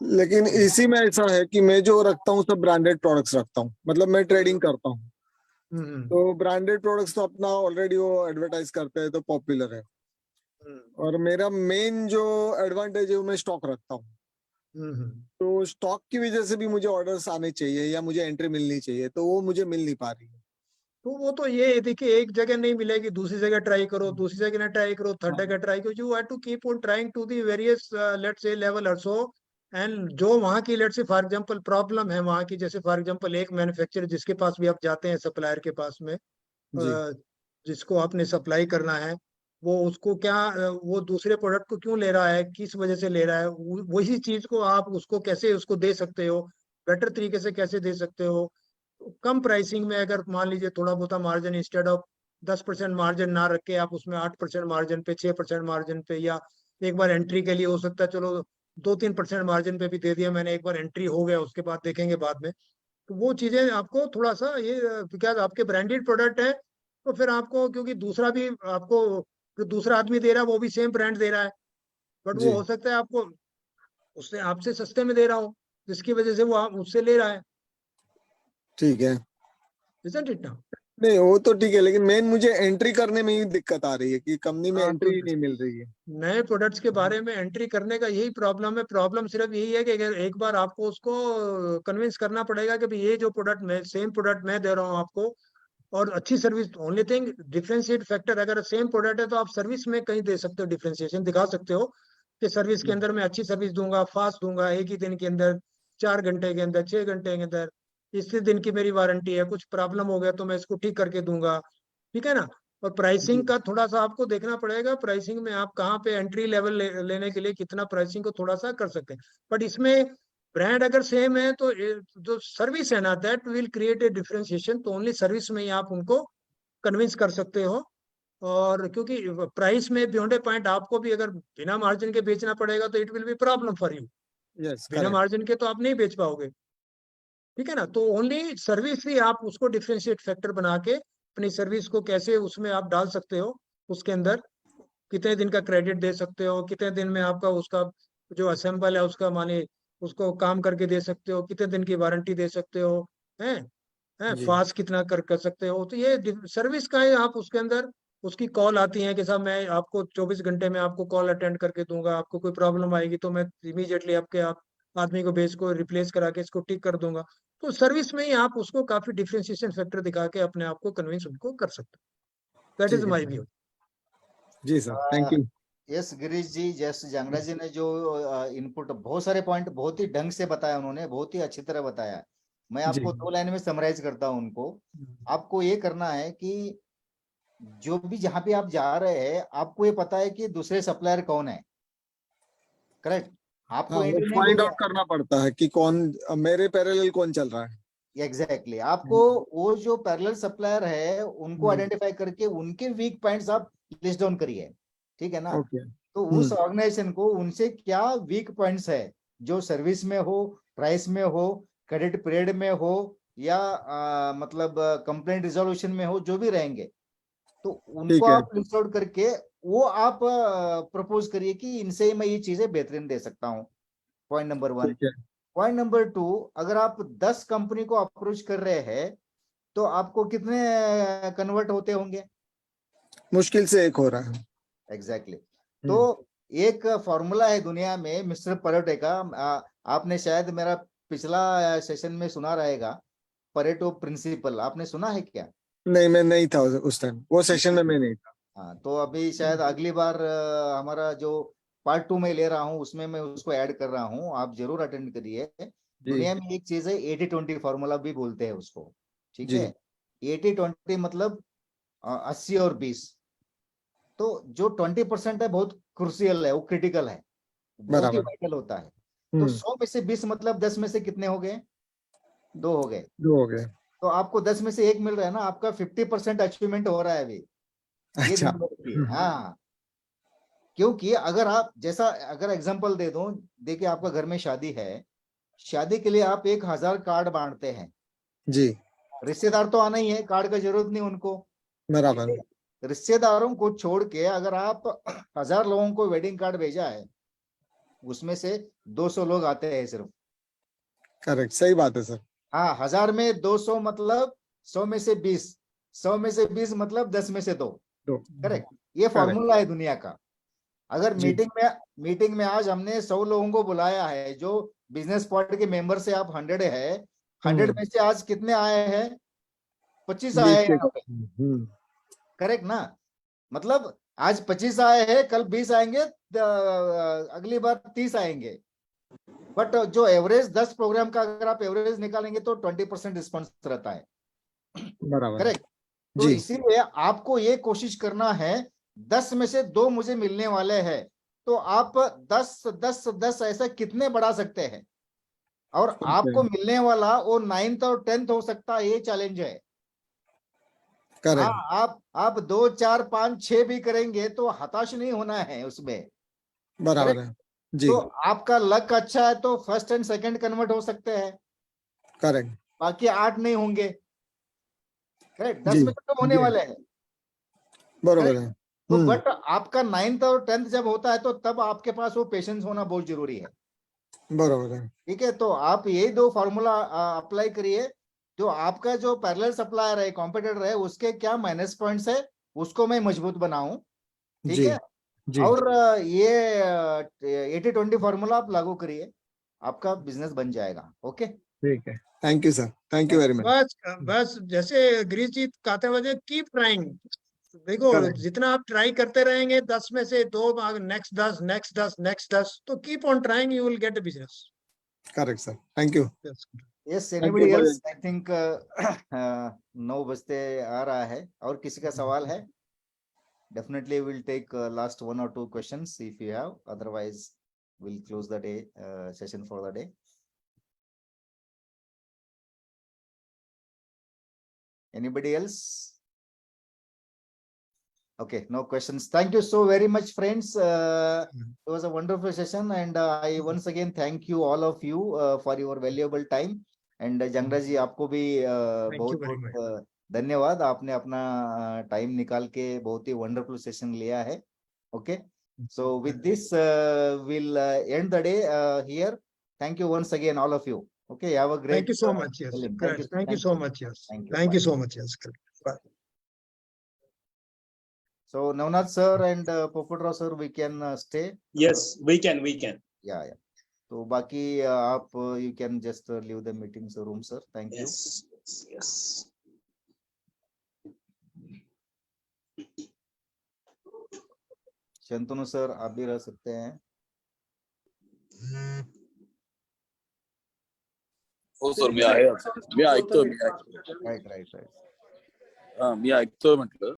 [SPEAKER 8] लेकिन इसी में ऐसा है कि मैं जो रखता हूँ सब ब्रांडेड प्रोडक्ट्स रखता हूँ, मतलब मैं ट्रेडिंग करता हूँ, तो ब्रांडेड प्रोडक्ट्स तो अपना ऑलरेडी वो एडवर्टाइज करते हैं तो पॉपुलर है, और मेरा मेन जो एडवांटेज है वो मैं स्टॉक रखता हूँ। तो स्टॉक की वजह से भी मुझे ऑर्डर्स आने चाहिए या मुझे एंट्री मिलनी चाहिए, तो वो मुझे मिल नहीं पा रही है।
[SPEAKER 4] तो वो तो ये देखिए, एक जगह नहीं मिलेगी, दूसरी जगह ट्राई करो, दूसरी जगह ना ट्राई करो, थर्ड जगह ट्राई करो, you have to keep on trying to the various let's say level also. And जो वहाँ की let's say for example problem है वहाँ की, जैसे फॉर एग्जांपल एक मैन्युफैक्चरर जिसके पास भी आप जाते हैं, सप्लायर के पास में, जिसको आपने सप्लाई करना है, वो उसको क्या वो दूसरे प्रोडक्ट को क्यों ले रहा है, किस वजह से ले रहा है, वही चीज को आप उसको कैसे उसको दे सकते हो, बेटर तरीके से कैसे दे सकते हो। कम प्राइसिंग में अगर मान लीजिए थोड़ा बहुत मार्जिन इंस्टेड ऑफ 10% मार्जिन ना रख के आप उसमें 8% मार्जिन पे, 6% मार्जिन पे, या एक बार एंट्री के लिए हो सकता है चलो 2-3% मार्जिन पे भी दे दिया मैंने, एक बार एंट्री हो गया उसके बाद देखेंगे बाद में। तो वो चीजें आपको थोड़ा सा ये, बिकॉज आपके ब्रांडेड प्रोडक्ट है तो फिर आपको, क्योंकि दूसरा भी आपको जो दूसरा आदमी दे रहा है वो भी सेम ब्रांड दे रहा है, बट
[SPEAKER 8] जी
[SPEAKER 4] वो हो सकता है आपको उससे आपसे सस्ते में दे रहा हो, जिसकी वजह से वो आप उससे ले रहा है,
[SPEAKER 8] ठीक है।
[SPEAKER 4] isn't it now?
[SPEAKER 8] नहीं वो तो ठीक है, लेकिन मेन मुझे एंट्री करने में ही दिक्कत आ रही है कि कंपनी में
[SPEAKER 4] हाँ, तो
[SPEAKER 8] एंट्री नहीं मिल रही है।
[SPEAKER 4] नए प्रोडक्ट्स के बारे में एंट्री करने का यही प्रॉब्लम है। प्रॉब्लम सिर्फ यही है कि अगर एक बार आपको उसको कन्विंस करना पड़ेगा कि भाई ये जो प्रोडक्ट मैं, सेम प्रोडक्ट मैं दे रहा हूँ आपको और अच्छी service, only thing differentiate factor, अगर सेम प्रोडक्ट है तो आप सर्विस में कहीं दे सकते हो, डिफरेंशिएशन दिखा सकते हो कि सर्विस के अंदर मैं अच्छी सर्विस दूंगा, फास्ट दूंगा, एक ही दिन के अंदर, 4 घंटे के अंदर, 6 घंटे के अंदर, इतने दिन की मेरी वारंटी है, कुछ प्रॉब्लम हो गया तो मैं इसको ठीक करके दूंगा, ठीक है ना। और प्राइसिंग का थोड़ा सा आपको देखना पड़ेगा, प्राइसिंग में आप कहाँ पे एंट्री लेवल लेने के लिए कितना प्राइसिंग को थोड़ा सा कर सकते हैं। बट इसमें ब्रांड अगर सेम है तो जो सर्विस है ना, that will create A differentiation, तो ओनली सर्विस में ही आप उनको कन्विंस कर सकते हो। और क्योंकि प्राइस में बियॉन्ड ए पॉइंट आपको भी अगर बिना मार्जिन के बेचना पड़ेगा तो it will B problem for you,
[SPEAKER 8] yes
[SPEAKER 4] बिना
[SPEAKER 8] करेक्ट।
[SPEAKER 4] मार्जिन के तो आप नहीं बेच पाओगे, ठीक है ना। तो ओनली सर्विस ही आप उसको डिफरेंशिएट फैक्टर बना के अपनी सर्विस को कैसे उसमें आप डाल सकते हो, उसके अंदर कितने दिन का क्रेडिट दे सकते हो, कितने दिन में आपका उसका जो असेंबल है उसका माने उसको काम करके दे सकते हो, कितने दिन की वारंटी दे सकते हो, हैं हैं
[SPEAKER 8] जी
[SPEAKER 4] फास्ट कितना कर सकते हो। तो ये सर्विस का है, आप उसके अंदर उसकी कॉल आती है कि साहब मैं आपको 24 घंटे में आपको कॉल अटेंड करके दूंगा, आपको कोई प्रॉब्लम आएगी तो मैं इमीडिएटली आपके आप आदमी को भेज को रिप्लेस करा के इसको ठीक कर दूंगा। तो सर्विस में ही आप उसको काफी डिफरेंशिएशन फैक्टर दिखा के अपने आप को कन्विंस उनको कर सकते हो। दैट इज
[SPEAKER 8] ठीक है
[SPEAKER 4] माई
[SPEAKER 8] सर।
[SPEAKER 4] व्यू।
[SPEAKER 8] जी sir, thank you.
[SPEAKER 1] Yes Girish ji, जैसे जांगड़ा जी ने जो इनपुट, बहुत सारे पॉइंट बहुत ही ढंग से बताया उन्होंने, बहुत ही अच्छी तरह बताया। मैं
[SPEAKER 8] जी
[SPEAKER 1] आपको 2 लाइन में समराइज करता हूँ उनको। आपको ये करना है कि जो भी जहां पे आप जा रहे हैं आपको ये पता है कि दूसरे सप्लायर कौन है, करेक्ट।
[SPEAKER 8] हाँ,
[SPEAKER 1] आपको
[SPEAKER 8] वो
[SPEAKER 1] एंट्री नहीं
[SPEAKER 8] फाइंड
[SPEAKER 1] देनी
[SPEAKER 8] आउट करना पड़ता है कि कौन मेरे पैरेलल कौन चल रहा है।
[SPEAKER 1] है, एग्जैक्टली आपको वो जो पैरेलल सप्लायर है उनको आइडेंटिफाई करके उनके वीक पॉइंट्स आप लिस्ट डाउन करिए, ठीक है ना।
[SPEAKER 8] ओके।
[SPEAKER 1] तो उस ऑर्गेनाइजेशन को उनसे क्या वीक पॉइंट्स है, जो सर्विस में हो, प्राइस में हो, क्रेडिट पीरियड में हो, या मतलब कंप्लेंट रिजोल्यूशन में हो, जो भी रहेंगे, तो उनको
[SPEAKER 8] ठीक है।
[SPEAKER 1] आप लिस्ट आउट करके वो आप प्रपोज करिए कि इनसे मैं ये चीजें बेहतरीन दे सकता हूँ। Point number 1।
[SPEAKER 8] ठीक है।
[SPEAKER 1] पॉइंट नंबर 2, अगर आप 10 कंपनी को अप्रोच कर रहे हैं तो आपको कितने कन्वर्ट होते होंगे?
[SPEAKER 8] मुश्किल से एक हो रहा है।
[SPEAKER 1] एग्जैक्टली तो एक फॉर्मूला है दुनिया में मिस्टर परेटो का, आपने शायद मेरा पिछला सेशन में सुना रहेगा, परेटो प्रिंसिपल, आपने सुना है क्या?
[SPEAKER 8] नहीं, मैं नहीं था उस टाइम, वो सेशन में मैं नहीं था।
[SPEAKER 1] हाँ, तो अभी शायद अगली बार हमारा जो पार्ट 2 में ले रहा हूँ उसमें मैं उसको ऐड कर रहा हूँ, आप जरूर अटेंड करिए।
[SPEAKER 8] जी
[SPEAKER 1] दुनिया में एक चीज है 80-20 फॉर्मूला भी बोलते हैं उसको, ठीक
[SPEAKER 8] जी
[SPEAKER 1] है। 80-20 मतलब 80 और 20। तो जो 20% है बहुत क्रूसियल है, वो क्रिटिकल है, बहुत ही
[SPEAKER 8] बराबर।
[SPEAKER 1] वाइटल होता है। तो 100 में से 20 मतलब 10 में से कितने हो गए? 2 हो गए।
[SPEAKER 8] 2 हो गए।
[SPEAKER 1] तो आपको 10 में से 1 मिल रहा है ना, आपका 50% अचीवमेंट हो रहा है अभी, ये
[SPEAKER 8] अच्छा।
[SPEAKER 1] ध्यान रखिए। हाँ, क्योंकि अगर आप जैसा, अगर एग्जांपल दे दूं, देखिए आपका घर में शादी है, शादी के लिए आप 1000 कार्ड बांटते हैं,
[SPEAKER 8] जी
[SPEAKER 1] रिश्तेदार तो आना ही है, कार्ड का जरूरत नहीं उनको,
[SPEAKER 8] बराबर।
[SPEAKER 1] लेकिन रिश्तेदारों को छोड़ के अगर आप 1000 लोगों को वेडिंग कार्ड भेजा है, उसमें से 200 लोग आते हैं सिर्फ।
[SPEAKER 8] करेक्ट, सही बात है सर।
[SPEAKER 1] हाँ, 1000 में 200 मतलब 100 में से 20, 100 में से 20 मतलब 10 में से 2।
[SPEAKER 8] 2।
[SPEAKER 1] करेक्ट, ये
[SPEAKER 8] करेक्ट।
[SPEAKER 1] फॉर्मूला है दुनिया का। अगर
[SPEAKER 8] जी
[SPEAKER 1] मीटिंग में आज हमने 100 लोगों को बुलाया है, जो बिजनेस पार्टी के मेंबर से आप 100 है, 100 में से आज कितने आए हैं? 25 आए
[SPEAKER 8] 20
[SPEAKER 1] हैं
[SPEAKER 8] के
[SPEAKER 1] यहाँ पे, करेक्ट ना। मतलब आज 25 आए हैं, कल 20 आएंगे, अगली बार 30 आएंगे। बट जो एवरेज 10 प्रोग्राम का अगर आप एवरेज निकालेंगे तो 20% रिस्पॉन्स रहता है,
[SPEAKER 8] बराबर।
[SPEAKER 1] करेक्ट। तो
[SPEAKER 8] जी
[SPEAKER 1] इसीलिए आपको ये कोशिश करना है 10 में से 2 मुझे मिलने वाले हैं, तो आप 10 ऐसा कितने बढ़ा सकते हैं? और आपको मिलने वाला वो 9th और 10th हो सकता है, ये चैलेंज है। हाँ,
[SPEAKER 8] करेक्ट,
[SPEAKER 1] आप 2, 4, 5, 6 भी करेंगे तो हताश नहीं होना है उसमें।
[SPEAKER 8] बराबर है जी,
[SPEAKER 1] तो आपका लक अच्छा है तो फर्स्ट एंड सेकंड कन्वर्ट हो सकते हैं,
[SPEAKER 8] करेक्ट
[SPEAKER 1] बाकी 8 नहीं होंगे। करेक्ट, 10
[SPEAKER 8] जी,
[SPEAKER 1] में तो होने
[SPEAKER 8] जी,
[SPEAKER 1] वाले हैं।
[SPEAKER 8] बरोबर है।
[SPEAKER 1] तो बट आपका 9th और 10th जब होता है तो तब आपके पास वो पेशेंस होना बहुत जरूरी है।
[SPEAKER 8] बरोबर है,
[SPEAKER 1] ठीक है, तो आप ये 2 फॉर्मूला अप्लाई करिए। जो आपका जो पैरेलल सप्लायर है, कॉम्पिटिटर है, उसके क्या माइनस पॉइंट्स है, उसको मैं मजबूत बनाऊं। ठीक
[SPEAKER 8] जी,
[SPEAKER 1] है,
[SPEAKER 8] जी,
[SPEAKER 1] और ये 80-20 फॉर्मूला आप लागू करिए, आपका बिजनेस बन जाएगा। ओके,
[SPEAKER 8] ठीक है। Thank you sir, thank you very much.
[SPEAKER 4] बस जैसे गिरीश जी कहते हैं, कीप ट्राइंग। देखो,
[SPEAKER 8] Correct.
[SPEAKER 4] जितना आप ट्राई करते रहेंगे, 10 में से 2, नेक्स्ट 10, नेक्स्ट 10, नेक्स्ट 10, तो keep on trying, you will get the business.
[SPEAKER 8] Correct sir, thank you.
[SPEAKER 1] Yes,
[SPEAKER 8] Thank
[SPEAKER 1] anybody
[SPEAKER 8] you for
[SPEAKER 1] else? I think 9 बजते आ रहा है, और किसी का सवाल है? Definitely we'll take last 1 or 2 questions if you have, otherwise we'll close the day session for the day. Anybody else? Okay, no questions. Thank you so very much, friends. It was a wonderful session, and I once again thank you, all of you, for your valuable time. And जंगरा जी, आपको भी
[SPEAKER 4] Thank you
[SPEAKER 1] बहुत
[SPEAKER 4] very much.
[SPEAKER 1] बहुत धन्यवाद। आपने अपना time निकाल के बहुत ही वंडरफुल सेशन लिया है। Okay, so with this we'll end the day here. Thank you once again, all of you. Okay, have a great
[SPEAKER 4] Thank you so much. Yes,
[SPEAKER 1] Thank you.
[SPEAKER 4] correct. Thank you so much. Yes,
[SPEAKER 1] Thank you.
[SPEAKER 4] thank
[SPEAKER 1] Bye.
[SPEAKER 4] you so much. Yes, correct. Bye.
[SPEAKER 1] So Navnath sir and Poputra sir, we can stay.
[SPEAKER 7] Yes, we can.
[SPEAKER 1] Yeah, yeah. तो बाकी आप you can just leave the meeting room, sir. Thank you.
[SPEAKER 7] Yes.
[SPEAKER 1] Shantanu sir, आप भी रह सकते हैं।
[SPEAKER 9] हो sir, मी आहे. मी ऐकतोय.
[SPEAKER 1] राईट राईट राईट
[SPEAKER 9] हा, मी ऐकतोय म्हटलं.